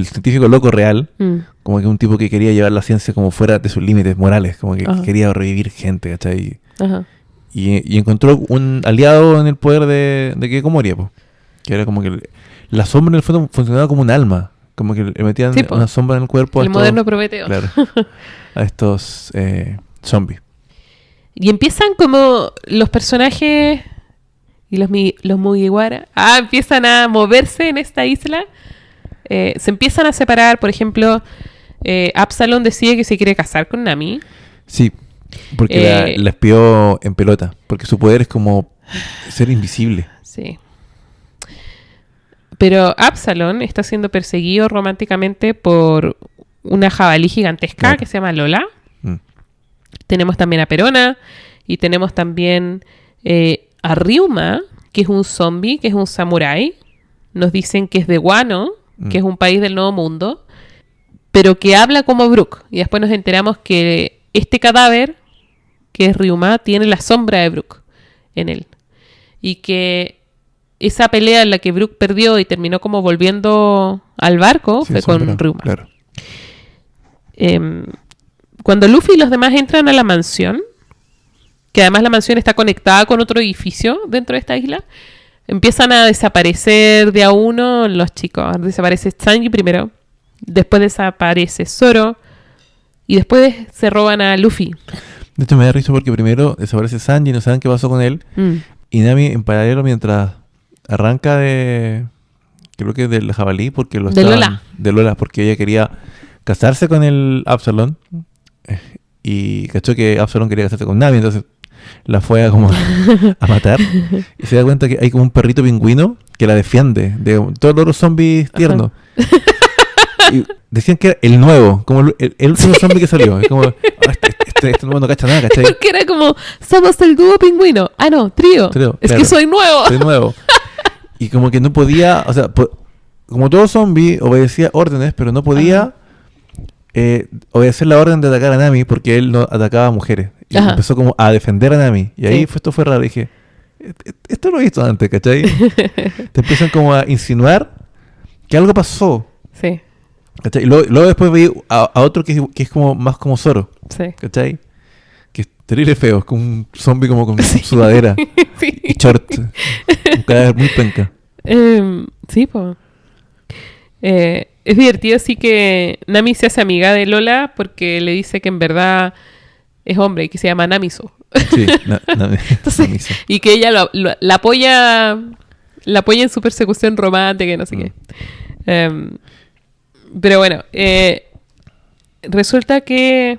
científico loco real, como que un tipo que quería llevar la ciencia como fuera de sus límites morales, como que quería revivir gente, ¿cachai? Ajá. Y encontró un aliado en el poder de Komori, po, que era como que la sombra en el fondo funcionaba como un alma, como que le metían Sí, po. una sombra en el cuerpo El moderno Prometeo. claro, a estos zombies. Y empiezan como los personajes y los Mugiwara empiezan a moverse en esta isla. Se empiezan a separar. Por ejemplo, Absalom decide que se quiere casar con Nami. Sí, porque la espió en pelota, porque su poder es como ser invisible. Sí. Pero Absalom está siendo perseguido románticamente por una jabalí gigantesca Claro. que se llama Lola. Mm. Tenemos también a Perona y tenemos también a Ryuma, que es un zombie, que es un samurái. Nos dicen que es de Wano, que es un país del Nuevo Mundo, pero que habla como Brook. Y después nos enteramos que este cadáver, que es Ryuma, tiene la sombra de Brook en él. Y que esa pelea en la que Brook perdió y terminó como volviendo al barco Sí, fue sombra, con Ryuma. claro. Cuando Luffy y los demás entran a la mansión, que además la mansión está conectada con otro edificio dentro de esta isla, empiezan a desaparecer de a uno los chicos. Desaparece Sanji primero, después desaparece Zoro y después se roban a Luffy. De hecho, me da risa porque primero desaparece Sanji, no saben qué pasó con él. Y Nami, en paralelo, mientras arranca creo que del jabalí, porque De Lola. De Lola, porque ella quería casarse con el Absalom. Y cachó que Absalom quería casarse con Nami, entonces la fue a matar. Y se da cuenta que hay como un perrito pingüino que la defiende de todos los otros zombies tiernos. Y decían que era el nuevo, como el último zombie que salió. Es como, este nuevo no cacha nada, ¿cachai? Porque era como, somos el dúo pingüino. Ah, no, trío. Trío, Es claro. que soy nuevo. De nuevo. Y como que no podía, o sea, como todo zombie, obedecía órdenes, pero no podía obedecer la orden de atacar a Nami porque él no atacaba a mujeres. Y Ajá. empezó como a defender a Nami. Y ahí Sí. esto fue raro. Dije, esto lo he visto antes, ¿cachai? Te empiezan como a insinuar que algo pasó. Sí, ¿Cachai? Y luego después vi a otro que es como más como Zoro, sí. ¿cachai? Que es terrible feo, es como un zombie como con sudadera Sí. y short. Un cadáver muy penca. Sí, pues. Es divertido, sí, que Nami se hace amiga de Lola porque le dice que en verdad es hombre y que se llama Namiso. Sí, Entonces, y que ella la apoya en su persecución romántica y no sé qué. Pero bueno, resulta que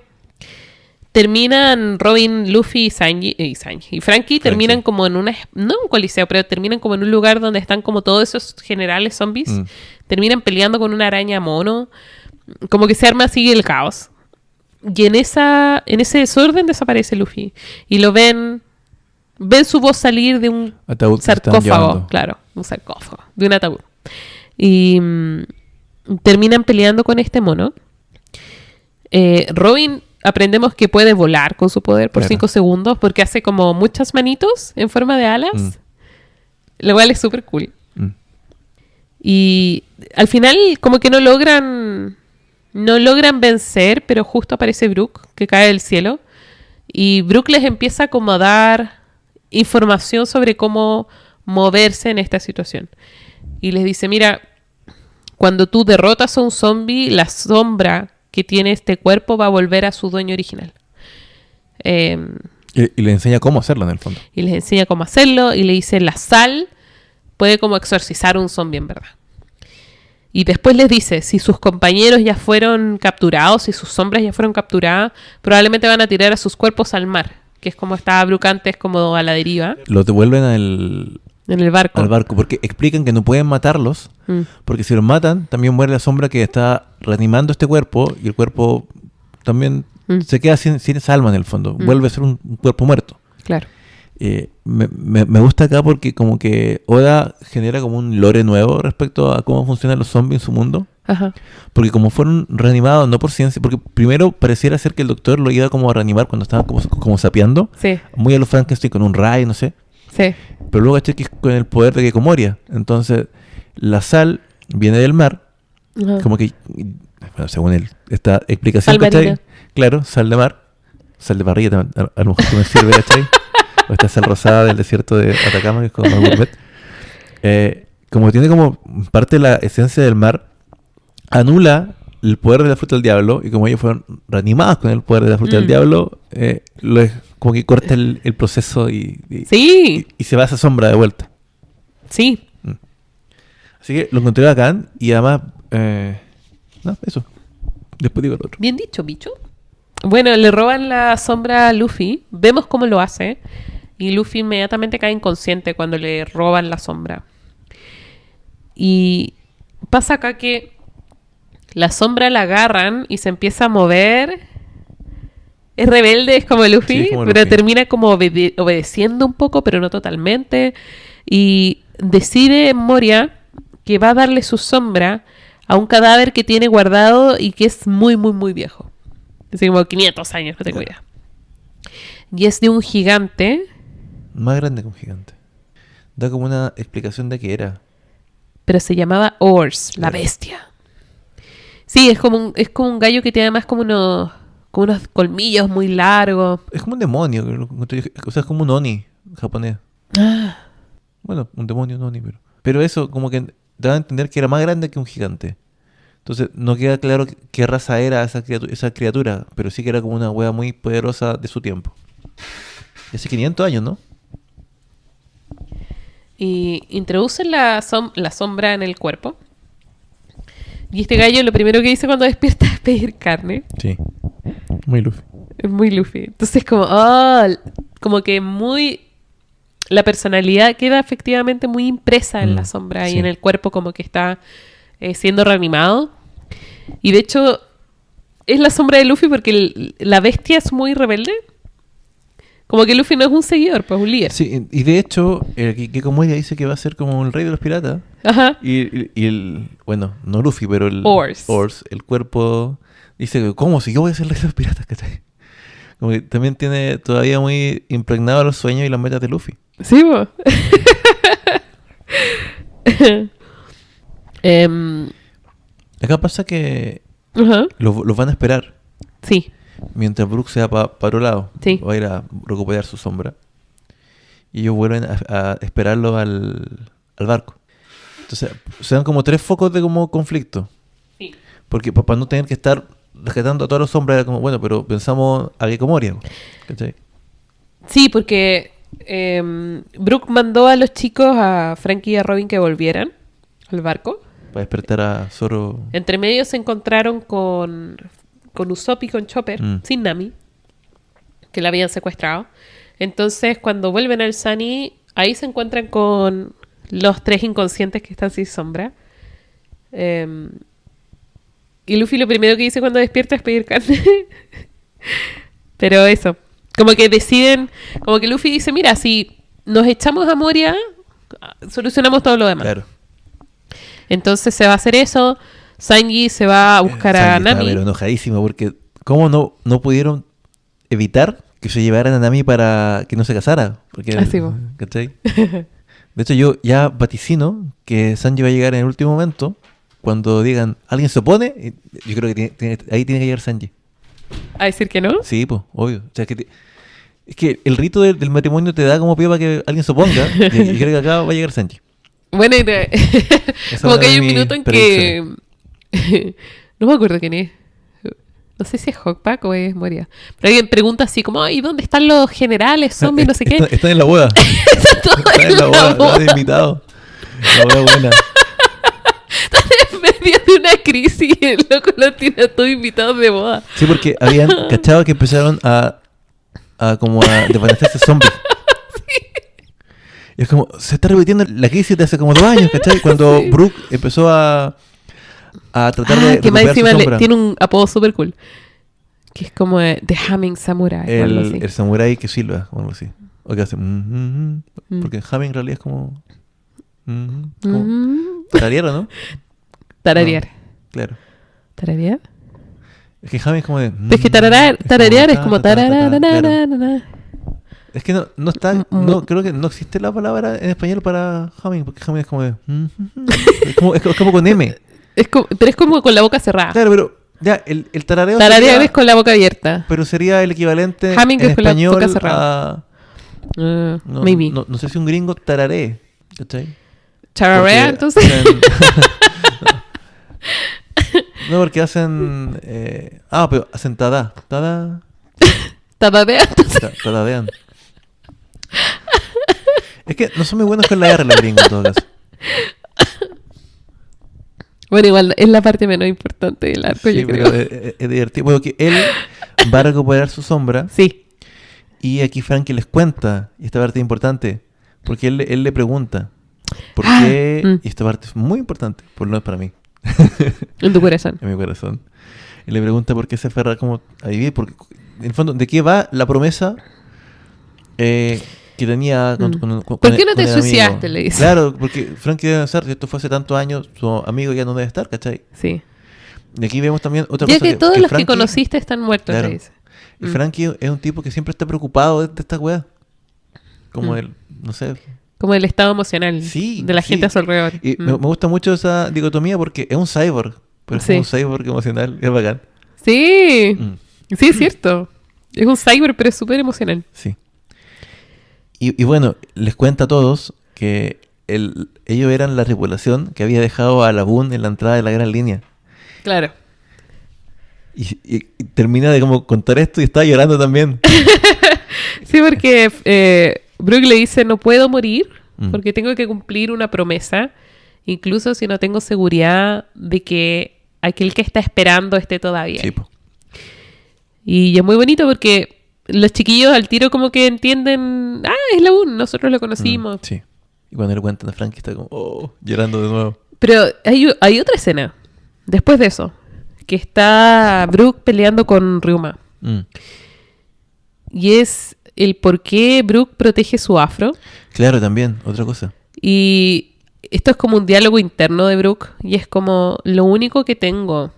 terminan Robin, Luffy y Frankie terminan como en no un coliseo, pero terminan como en un lugar donde están como todos esos generales zombies. Terminan peleando con una araña mono. Como que se arma así el caos. Y en ese desorden desaparece Luffy. Y lo ven su voz salir de un Ataúd que están sarcófago. llevando. Claro, un sarcófago. De un ataúd. Y terminan peleando con este mono. Robin aprendemos que puede volar con su poder por Claro. 5 segundos porque hace como muchas manitos en forma de alas. Lo cual es súper cool. Y al final como que no logran vencer, pero justo aparece Brook, que cae del cielo. Y Brook les empieza como a dar información sobre cómo moverse en esta situación. Y les dice, mira, cuando tú derrotas a un zombie, la sombra que tiene este cuerpo va a volver a su dueño original. Y le enseña cómo hacerlo en el fondo. Y les enseña cómo hacerlo y le dice, la sal puede como exorcizar un zombie en verdad. Y después les dice, si sus compañeros ya fueron capturados, si sus sombras ya fueron capturadas, probablemente van a tirar a sus cuerpos al mar, que es como estaba Brook antes, como a la deriva, Los devuelven al en el barco. barco porque explican que no pueden matarlos porque si los matan también muere la sombra que está reanimando este cuerpo y el cuerpo también se queda sin esa alma en el fondo. Vuelve a ser un cuerpo muerto. Claro. Me gusta acá porque como que Oda genera como un lore nuevo respecto a cómo funcionan los zombies en su mundo. Ajá. Porque como fueron reanimados, no por ciencia, porque primero pareciera ser que el doctor lo iba como a reanimar cuando estaba como sapeando, Sí, muy a los Frankenstein con un rayo, no sé. sí. Pero luego caché que es con el poder de Keiko Moria. Entonces, la sal viene del mar, Ajá. como que, bueno, según esta explicación, Sal ¿cachai? marina. Claro, sal de mar, sal de parrilla también, a lo mejor que me sirve, ¿cachai? O esta sal rosada del desierto de Atacama, que es como gourmet. Como tiene como parte de la esencia del mar, anula el poder de la fruta del diablo, y como ellos fueron reanimados con el poder de la fruta del diablo, como que corta el proceso Sí, y se va a esa sombra de vuelta. sí. Así que lo encontré bacán y además, no, eso. Después digo lo otro. Bien dicho, bicho. Bueno, le roban la sombra a Luffy. Vemos cómo lo hace. Y Luffy inmediatamente cae inconsciente cuando le roban la sombra. Y pasa acá que la sombra la agarran y se empieza a mover. Es rebelde, es como Luffy, Sí, como pero Luffy. termina como obedeciendo un poco, pero no totalmente. Y decide Moria que va a darle su sombra a un cadáver que tiene guardado y que es muy, muy, muy viejo. Es como 500 años, no tengo idea. Y es de un gigante. Más grande que un gigante. Da como una explicación de qué era. Pero se llamaba Ors, la bestia. Sí, es como un gallo que tiene además como unos colmillos muy largos. Es como un demonio. O sea, es como un Oni japonés. Bueno, un demonio, un Oni, pero eso como que daba a entender que era más grande que un gigante. Entonces no queda claro qué raza era esa criatura, pero sí que era como una wea muy poderosa de su tiempo. Y hace 500 años, ¿no? Y introducen la sombra en el cuerpo. Y este gallo lo primero que dice cuando despierta es pedir carne. Sí. Muy Luffy. Es muy Luffy. Entonces como que muy... La personalidad queda efectivamente muy impresa en la sombra y sí. en el cuerpo como que está siendo reanimado. Y de hecho es la sombra de Luffy porque la bestia es muy rebelde. Como que Luffy no es un seguidor, pues un líder. Sí, y de hecho, que como ella dice que va a ser como el rey de los piratas. Ajá. Y el, bueno, no Luffy, pero el Ors. El cuerpo, dice, ¿cómo? Si yo voy a ser el rey de los piratas, ¿cachai? Como que también tiene todavía muy impregnado los sueños y las metas de Luffy. Sí, vos. Acá pasa que Ajá. los van a esperar Sí. mientras Brook se va para otro lado. Sí. Va a ir a recuperar su sombra. Y ellos vuelven a esperarlo al barco. Entonces, se dan como 3 focos de como conflicto. Sí. Porque para no tener que estar rescatando a todas las sombras, era como, bueno, pero pensamos a Keiko Moria, ¿cachai? Sí, porque Brook mandó a los chicos, a Frankie y a Robin, que volvieran al barco. Para despertar a Zoro. Entre medio se encontraron con Usopp y con Chopper, sin Nami, que la habían secuestrado. Entonces, cuando vuelven al Sunny, ahí se encuentran con los 3 inconscientes que están sin sombra. Y Luffy lo primero que dice cuando despierta es pedir carne. Pero eso, como que deciden, como que Luffy dice, mira, si nos echamos a Moria, solucionamos todo lo demás. Claro. Entonces se va a hacer eso. Sanji se va a buscar a Sanji estaba, Nami. pero enojadísimo porque ¿cómo no pudieron evitar que se llevaran a Nami para que no se casara? Porque, Así va. ¿cachai? De hecho, yo ya vaticino que Sanji va a llegar en el último momento cuando digan, ¿alguien se opone? Y yo creo que ahí tiene que llegar Sanji. A decir que no. Sí, pues, obvio. O sea, es que el rito del matrimonio te da como pie para que alguien se oponga. Y yo creo que acá va a llegar Sanji. Bueno, como que hay un mi minuto en que no me acuerdo quién es. No sé si es Hawkback o es Moria. Pero alguien pregunta así como, ¿y dónde están los generales, zombies, no sé qué? Están en la boda. Están en la boda de invitado. La boda buena. En medio de una crisis, el loco lo tiene a todos invitados de boda. Sí, porque habían cachado que empezaron a desvanecerse zombies. Y es como, se está repitiendo la crisis de hace como 2 años, ¿cachai? Cuando Sí. Brook empezó a tratar de que más recuperar su encima sombra. tiene un apodo super cool. Que es como The Humming Samurai. o algo así. El samurái que silba, o algo así. O que hace... Porque Hamming en realidad es como... Tararear, ¿o no? Tararear. No, claro. ¿Tararear? Es que Hamming es como de... Es que tararear es como... Claro. tarararararara. Es que no está... No, creo que no existe la palabra en español para Hamming, porque Hamming es como de... es como con M. Pero es como con la boca cerrada. Claro, pero... Ya, el tarareo Tararear sería... es con la boca abierta. Pero sería el equivalente Hamming en es con la español boca cerrada. a... No, Maybe. no sé si un gringo tararé. ¿Cachai? Chararea, Porque entonces. No, porque hacen... pero hacen tada. Tadadea, entonces. Tadadean. Es que no son muy buenos con la R los gringos en todo caso. Bueno, igual es la parte menos importante del arco, Sí, yo pero creo. es divertido. Bueno, que él va a recuperar su sombra Sí. y aquí Frankie les cuenta, y esta parte es importante, porque él le pregunta, ¿por Ah, qué? Y esta parte es muy importante, por lo menos para mí, En tu corazón. en mi corazón. Él le pregunta por qué se aferra como a vivir, porque en el fondo, ¿de qué va la promesa que tenía ¿Por qué no te el suicidaste? amigo? Le dice. Claro, porque Frankie debe pensar, si esto fue hace tantos años, su amigo ya no debe estar, ¿cachai? Sí. Y aquí vemos también otra Ya cosa que todos los que Frankie- conociste están muertos, Claro. le dice. Y Frankie es un tipo que siempre está preocupado de esta weá. Como Mm. él, no sé. Como el estado emocional Sí, de la sí. gente a su alrededor. Y me gusta mucho esa dicotomía porque es un cyborg. Pero es Sí. como un cyborg emocional. Es bacán. Sí. Mm, Sí, es cierto. Es un cyber, pero es súper emocional. sí. Y bueno, les cuenta a todos que ellos eran la tripulación que había dejado a Laboon en la entrada de la gran línea. Claro. Y termina de como contar esto y está llorando también. Sí, porque Brooke le dice, no puedo morir Mm. porque tengo que cumplir una promesa, incluso si no tengo seguridad de que aquel que está esperando esté todavía. Sí, po. Y es muy bonito porque los chiquillos al tiro como que entienden, es Laboon, nosotros lo conocimos. Sí. Y cuando le cuentan a Frankie está como, llorando de nuevo. Pero hay otra escena, después de eso, que está Brooke peleando con Ryuma. Mm. Y es el por qué Brooke protege su afro. Claro, también, otra cosa. Y esto es como un diálogo interno de Brooke. Y es como lo único que tengo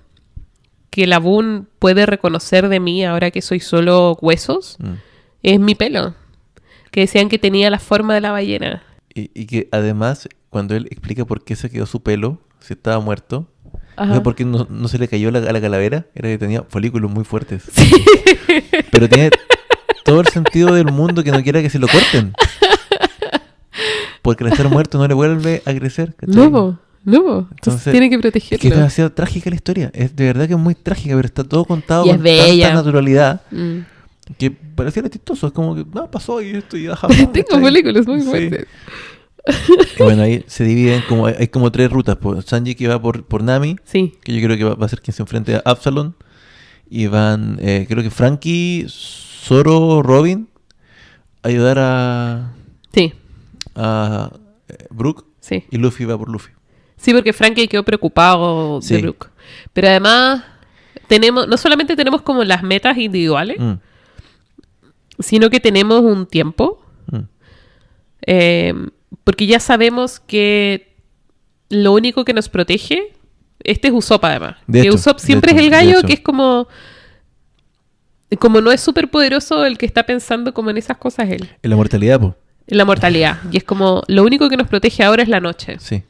que Laboon puede reconocer de mí ahora que soy solo huesos Mm. es mi pelo. Que decían que tenía la forma de la ballena. Y que además, cuando él explica por qué se quedó su pelo, si estaba muerto, Ajá. no es porque no se le cayó a la calavera, era que tenía folículos muy fuertes. Pero tiene todo el sentido del mundo que no quiera que se lo corten. Porque al estar muerto no le vuelve a crecer. ¿cachai? No, po. Entonces Entonces, tiene que Es que es protegerlo. demasiado trágica la historia. Es de verdad que es muy trágica, pero está todo contado Y es con bella. tanta naturalidad Mm. que pareciera chistoso. Es como que, pasó y esto y ajá. Tengo películas muy fuertes. Y bueno, ahí se dividen como hay como tres rutas. Pues. Sanji que va por Nami, Sí. que yo creo que va a ser quien se enfrente a Absalom. Y van, creo que Frankie, Zoro, Robin, a ayudar a Sí. Brook. Sí. Y Luffy va por Luffy. Sí, porque Frankie quedó preocupado Sí. de Brooke. Pero además, no solamente tenemos como las metas individuales, Mm, sino que tenemos un tiempo. mm. Porque ya sabemos que lo único que nos protege, este es Usopp además. De Que hecho, Usopp de siempre hecho, es el de gallo hecho. que es como no es súper poderoso el que está pensando como en esas cosas él. En la mortalidad, pues. En la mortalidad. Y es como, lo único que nos protege ahora es la noche. Sí.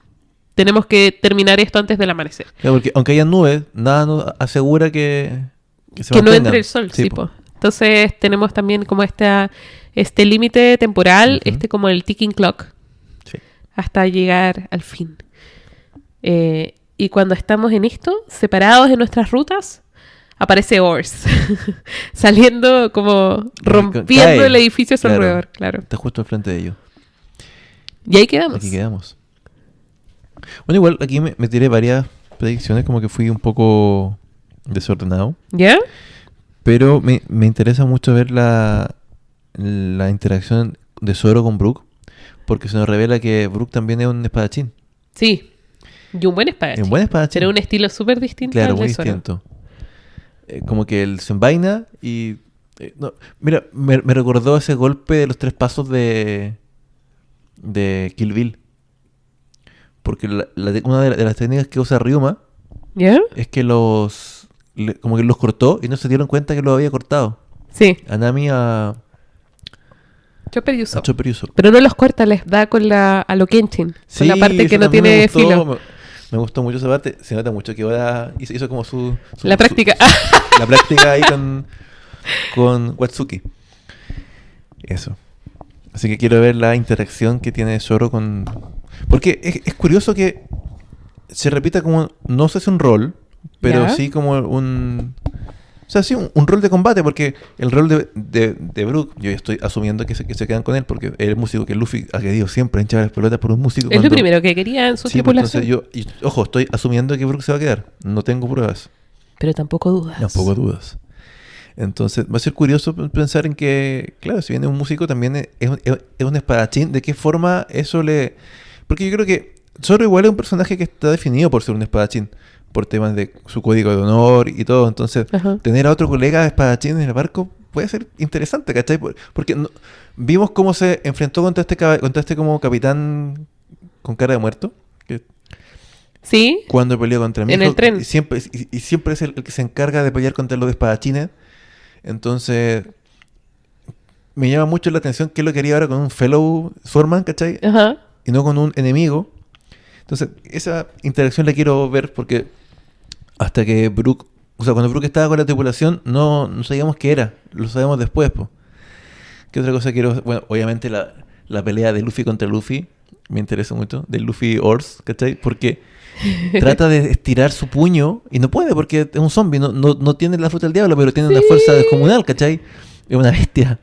Tenemos que terminar esto antes del amanecer. Claro, porque aunque haya nubes, nada nos asegura que se Que no mantengan. entre el sol, sí, po. po. Entonces tenemos también como este límite temporal, Ujú. como el ticking clock, Sí. hasta llegar al fin. Y cuando estamos en esto, separados de nuestras rutas, aparece Ors, saliendo como rompiendo Cae. el edificio a su Claro. alrededor, claro. Está justo enfrente de ellos. Y ahí quedamos. Aquí quedamos. Bueno, igual aquí me tiré varias predicciones, como que fui un poco desordenado. ¿Ya? Pero me interesa mucho ver la interacción de Zoro con Brook, porque se nos revela que Brook también es un espadachín. Sí. Y un buen espadachín. Es un buen espadachín. Pero un estilo súper distinto Claro, al muy de Zoro. distinto. Como que él se envaina y No, mira, me recordó ese golpe de los 3 pasos de Kill Bill. Porque una de las técnicas que usa Ryuma ¿Ya? es que como que los cortó y no se dieron cuenta que los había cortado. Sí. A Nami, a Chopper y Usopp. Chopper y Usopp. Pero no los corta, les da a lo Kenshin. Sí, con la parte que eso no también tiene me gustó, filo. Me gustó mucho esa parte. Se nota mucho que ahora hizo como La práctica. la práctica ahí con Watsuki. Eso. Así que quiero ver la interacción que tiene Zoro con... Porque es curioso que se repita como, no sé si un rol, pero ¿Ya? sí como un... O sea, sí, un rol de combate, porque el rol de Brook, yo ya estoy asumiendo que se quedan con él, porque es el músico que Luffy ha querido siempre hinchar las pelotas por un músico. Es lo primero que quería en su Sí, pues, tripulación. entonces ojo, estoy asumiendo que Brook se va a quedar. No tengo pruebas. Pero tampoco dudas. Tampoco dudas. Entonces, va a ser curioso pensar en que, claro, si viene un músico, también es un espadachín. ¿De qué forma eso le...? Porque yo creo que Zoro igual es un personaje que está definido por ser un espadachín, por temas de su código de honor y todo. Entonces, Ajá. tener a otro colega espadachín en el barco puede ser interesante, ¿cachai? Porque vimos cómo se enfrentó contra este como capitán con cara de muerto, que Sí. cuando peleó contra mí. En el tren. Y siempre es el que se encarga de pelear contra los espadachines. Entonces, me llama mucho la atención que él lo quería ahora con un fellow Swordman, ¿cachai? Ajá. Y no con un enemigo. Entonces, esa interacción la quiero ver porque hasta que Brook... O sea, cuando Brook estaba con la tripulación, no sabíamos qué era. Lo sabemos después, pues. ¿Qué otra cosa quiero...? Bueno, obviamente la pelea de Luffy contra Luffy me interesa mucho. De Luffy Ors, ¿cachai? Porque trata de estirar su puño y no puede porque es un zombie. No tiene la fruta del diablo, pero tiene una fuerza descomunal, ¿cachai? Es una bestia.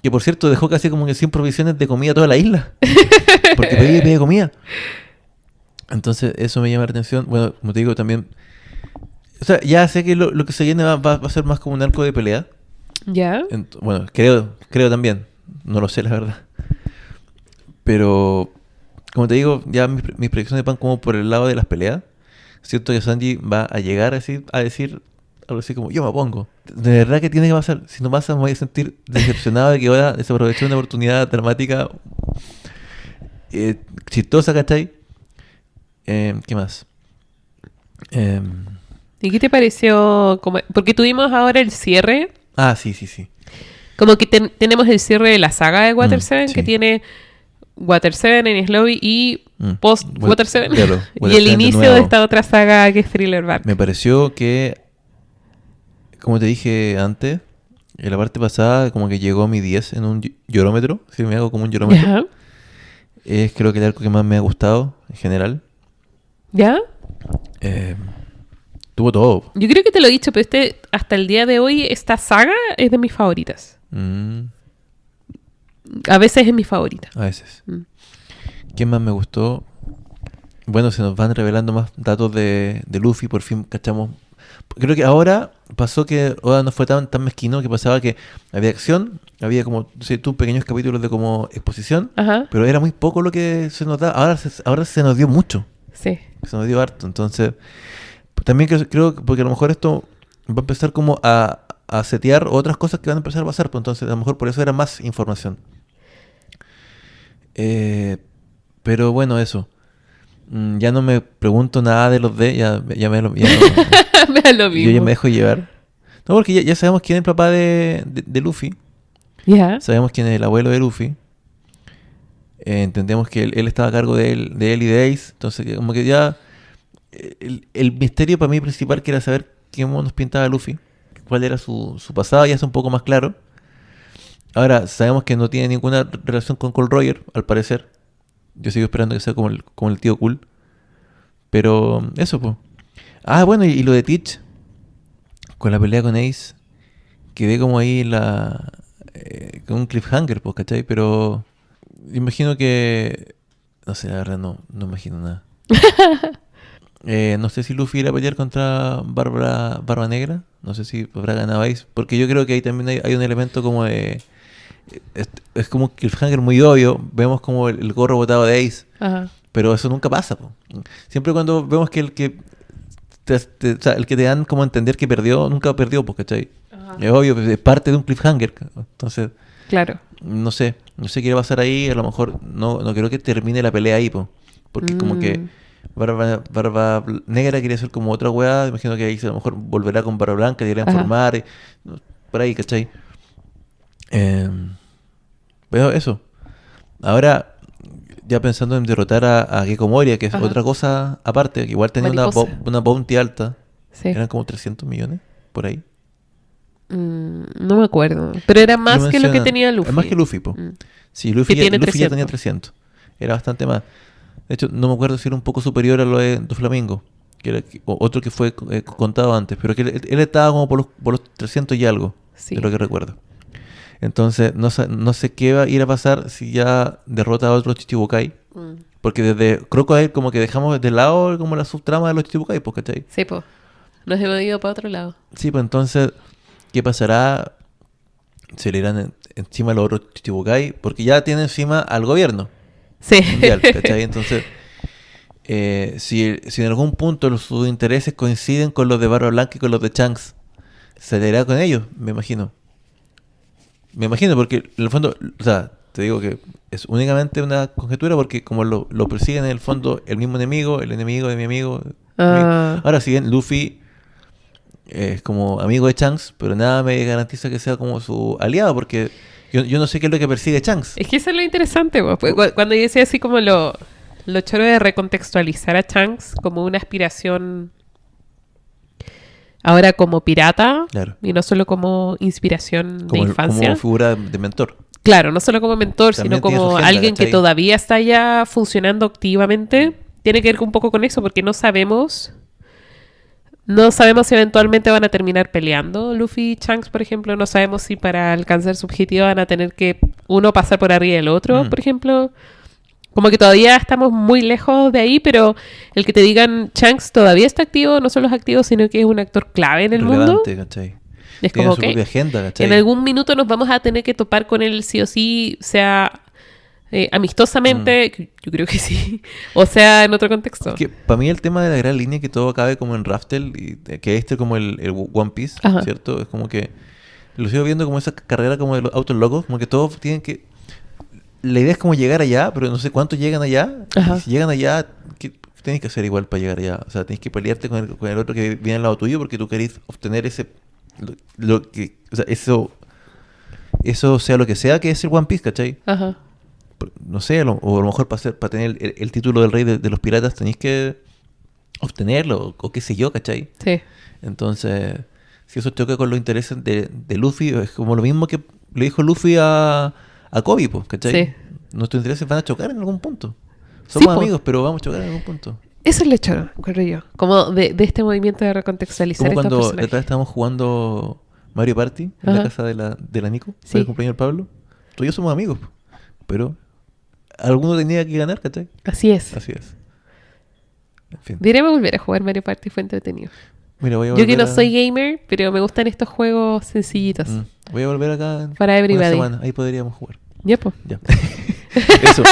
Que por cierto dejó casi como que 100 provisiones de comida a toda la isla. Porque pedía comida. Entonces eso me llama la atención. Bueno, como te digo también... O sea, ya sé que lo que se viene va a ser más como un arco de pelea. ¿Ya? Bueno, creo también. No lo sé, la verdad. Pero, como te digo, ya mis predicciones van como por el lado de las peleas. Siento que Sanji va a llegar a decir algo así como, yo me opongo. De verdad que tiene que pasar. Si no pasa, me voy a sentir decepcionado de que ahora desaprovechó una oportunidad dramática chistosa, ¿cachai? ¿Qué más? ¿Y qué te pareció? Porque tuvimos ahora el cierre. Sí. Como que tenemos el cierre de la saga de Water 7, sí. que tiene Water 7, Enies Lobby y post Water 7. Claro, Y Water el 7 inicio nuevo. de esta otra saga que es Thriller Bark. Me pareció que, como te dije antes, en la parte pasada como que llegó a mi 10 en un llorómetro. Si me hago como un llorómetro. ¿Ya? Es creo que el arco que más me ha gustado en general. ¿Ya? Tuvo todo. Yo creo que te lo he dicho, pero hasta el día de hoy, esta saga es de mis favoritas. A veces es mi favorita. A veces. ¿Qué más me gustó? Bueno, se nos van revelando más datos de Luffy. Por fin cachamos. Creo que ahora pasó que Oda no fue tan mezquino, que pasaba que había acción, había como, no sé, pequeños capítulos de como exposición, Ajá. pero era muy poco lo que se nos da. Ahora se nos dio mucho. Sí. Se nos dio harto. Entonces, también creo que porque a lo mejor esto va a empezar como a setear otras cosas que van a empezar a pasar. Pues entonces, a lo mejor por eso era más información. Pero bueno, eso. Ya no me pregunto nada de los ya me lo Me da lo yo mismo. ya me dejo llevar. No, porque ya sabemos quién es el papá de Luffy. ¿Ya? Sabemos quién es el abuelo de Luffy. Entendemos que él estaba a cargo de él y de Ace. Entonces, como que ya... El misterio para mí principal que era saber qué nos pintaba Luffy. Cuál era su pasado, ya es un poco más claro. Ahora, sabemos que no tiene ninguna relación con Cole Roger, al parecer. Yo sigo esperando que sea como el tío cool. Pero eso, pues. Bueno, y lo de Teach. Con la pelea con Ace. Quedé como ahí con un cliffhanger, pues, ¿cachai? Pero imagino que... No sé, la verdad no imagino nada. No sé si Luffy irá a pelear contra Barba Negra. No sé si habrá ganado Ace. Porque yo creo que ahí también hay un elemento como de... Es como un cliffhanger muy obvio. Vemos como el gorro botado de Ace. Ajá. Pero eso nunca pasa, po. Siempre cuando vemos que el que o sea, el que te dan como a entender que perdió, nunca perdió, pues, ¿cachai? Ajá. Es obvio, es parte de un cliffhanger. Entonces, Claro. no sé qué va a pasar ahí. A lo mejor no creo que termine la pelea ahí, pues. Porque como que Barba Negra quería hacer como otra weá. Imagino que ahí a lo mejor volverá con Barba Blanca, irá a Ajá. informar. Por ahí, ¿cachai? Pero eso. Ahora, ya pensando en derrotar a Gecko Moria, que es Ajá. otra cosa aparte, que igual tenía Mariposa. una bounty alta. Sí. Eran como 300 millones, por ahí. No me acuerdo. Pero era más que lo que mencionan. tenía Luffy. Es más que Luffy, po. Mm. Sí, Luffy, Que tiene Luffy ya 300. tenía 300. Era bastante más. De hecho, no me acuerdo si era un poco superior a lo de Doflamingo, que era otro que fue contado antes, pero que él estaba como por los 300 y algo, Sí. de lo que recuerdo. Entonces, no sé qué va a ir a pasar si ya derrota a otros Chichibukai, Mm. porque desde Crocodile como que dejamos de lado como la subtrama de los Chichibukai, pues, ¿cachai? Sí, pues. Nos hemos ido para otro lado. Sí, pues entonces, ¿qué pasará? Se le irán encima los otros Chichibukai, porque ya tiene encima al gobierno Sí. mundial, ¿cachai? Entonces, si en algún punto sus intereses coinciden con los de Barba Blanca y con los de Shanks, se le irá con ellos, me imagino. Me imagino, porque en el fondo, o sea, te digo que es únicamente una conjetura porque como lo persiguen en el fondo el mismo enemigo, el enemigo de mi amigo. Ah. Ahora, si bien Luffy es como amigo de Shanks, pero nada me garantiza que sea como su aliado, porque yo no sé qué es lo que persigue Shanks. Es que eso es lo interesante, po. Pues, cuando yo decía así como lo choro de recontextualizar a Shanks como una aspiración ahora como pirata Claro. y no solo como inspiración de infancia. Como figura de mentor. Claro, no solo como mentor, También sino tiene su como agenda, alguien que ¿cachai? todavía está ya funcionando activamente. Tiene que ver un poco con eso, porque no sabemos si eventualmente van a terminar peleando Luffy y Shanks, por ejemplo. No sabemos si para alcanzar su objetivo van a tener que uno pasar por arriba del otro, por ejemplo. Como que todavía estamos muy lejos de ahí, pero el que te digan Shanks todavía está activo, no solo es activo, sino que es un actor clave en el mundo. Relevante, ¿cachai? Es Tiene como su que propia agenda, ¿cachai? en algún minuto nos vamos a tener que topar con él sí o sí, sea amistosamente, yo creo que sí, o sea en otro contexto. Es que para mí el tema de la gran línea que todo acabe como en Raftel y que este como el One Piece, Ajá. ¿cierto? Es como que lo sigo viendo como esa carrera como de los autos locos, como que todos tienen que... La idea es como llegar allá, pero no sé cuántos llegan allá. Ajá. Y si llegan allá, ¿qué tenés que hacer igual para llegar allá? O sea, tenés que pelearte con el otro que viene al lado tuyo porque tú querés obtener ese... Lo que, o sea, eso sea lo que sea que es el One Piece, ¿cachai? Ajá. No sé, o a lo mejor para tener el título del rey de los piratas tenéis que obtenerlo, o qué sé yo, ¿cachai? Sí. Entonces, si eso choca con los intereses de Luffy, es como lo mismo que le dijo Luffy a Kobe, pues, ¿cachai? Sí. Nuestros intereses van a chocar en algún punto. Sí, Somos po. amigos, pero vamos a chocar en algún punto. Eso es lo choro, creo yo. Como de este movimiento de recontextualizar Como estos cuando personajes. detrás estábamos jugando Mario Party en Ajá. la casa de la Nico, Sí. para el cumpleaños del Pablo. Tú y yo somos amigos, pero alguno tenía que ganar, ¿cachai? Así es. Así es. En fin. Deberíamos volver a jugar Mario Party, fue entretenido. Mira, voy a Yo que volver no a- soy gamer, pero me gustan estos juegos sencillitos. Voy a volver acá Para una everybody. semana. Ahí podríamos jugar. Ya, pues. Ya. Eso.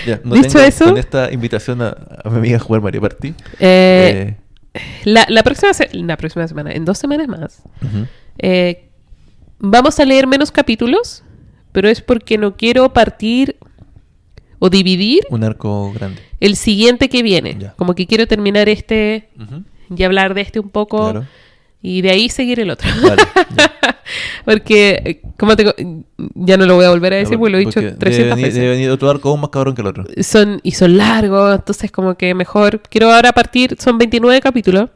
Ya. No Dicho tengo eso- con esta invitación a mi amiga a jugar Mario Party. La próxima semana, en 2 semanas más, Ujú. vamos a leer menos capítulos, pero es porque no quiero partir o dividir Un arco grande. el siguiente que viene. Ya. Como que quiero terminar este Ujú. y hablar de este un poco Claro. y de ahí seguir el otro. Vale. Ya. Porque, ya no lo voy a volver a decir porque lo he dicho Porque 300 veces. debe venir otro arco aún más cabrón que el otro. Son largos, entonces como que mejor. Quiero ahora partir, son 29 capítulos.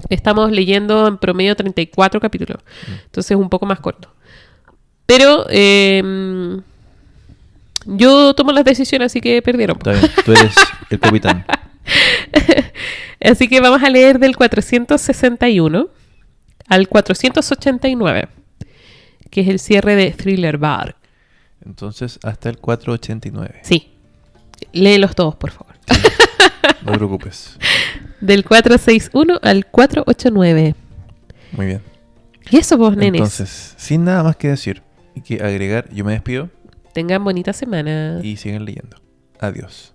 Estamos leyendo en promedio 34 capítulos. Entonces es un poco más corto. Pero yo tomo las decisiones, así que perdieron. Está bien. Tú eres el capitán. Así que vamos a leer del 461 al 489, que es el cierre de Thriller Bark. Entonces, hasta el 489. Sí. Léelos todos, por favor. No te preocupes. Del 461 al 489. Muy bien. Y eso vos, nenes. Entonces, sin nada más que decir y que agregar, yo me despido Tengan bonita semana. y sigan leyendo. Adiós.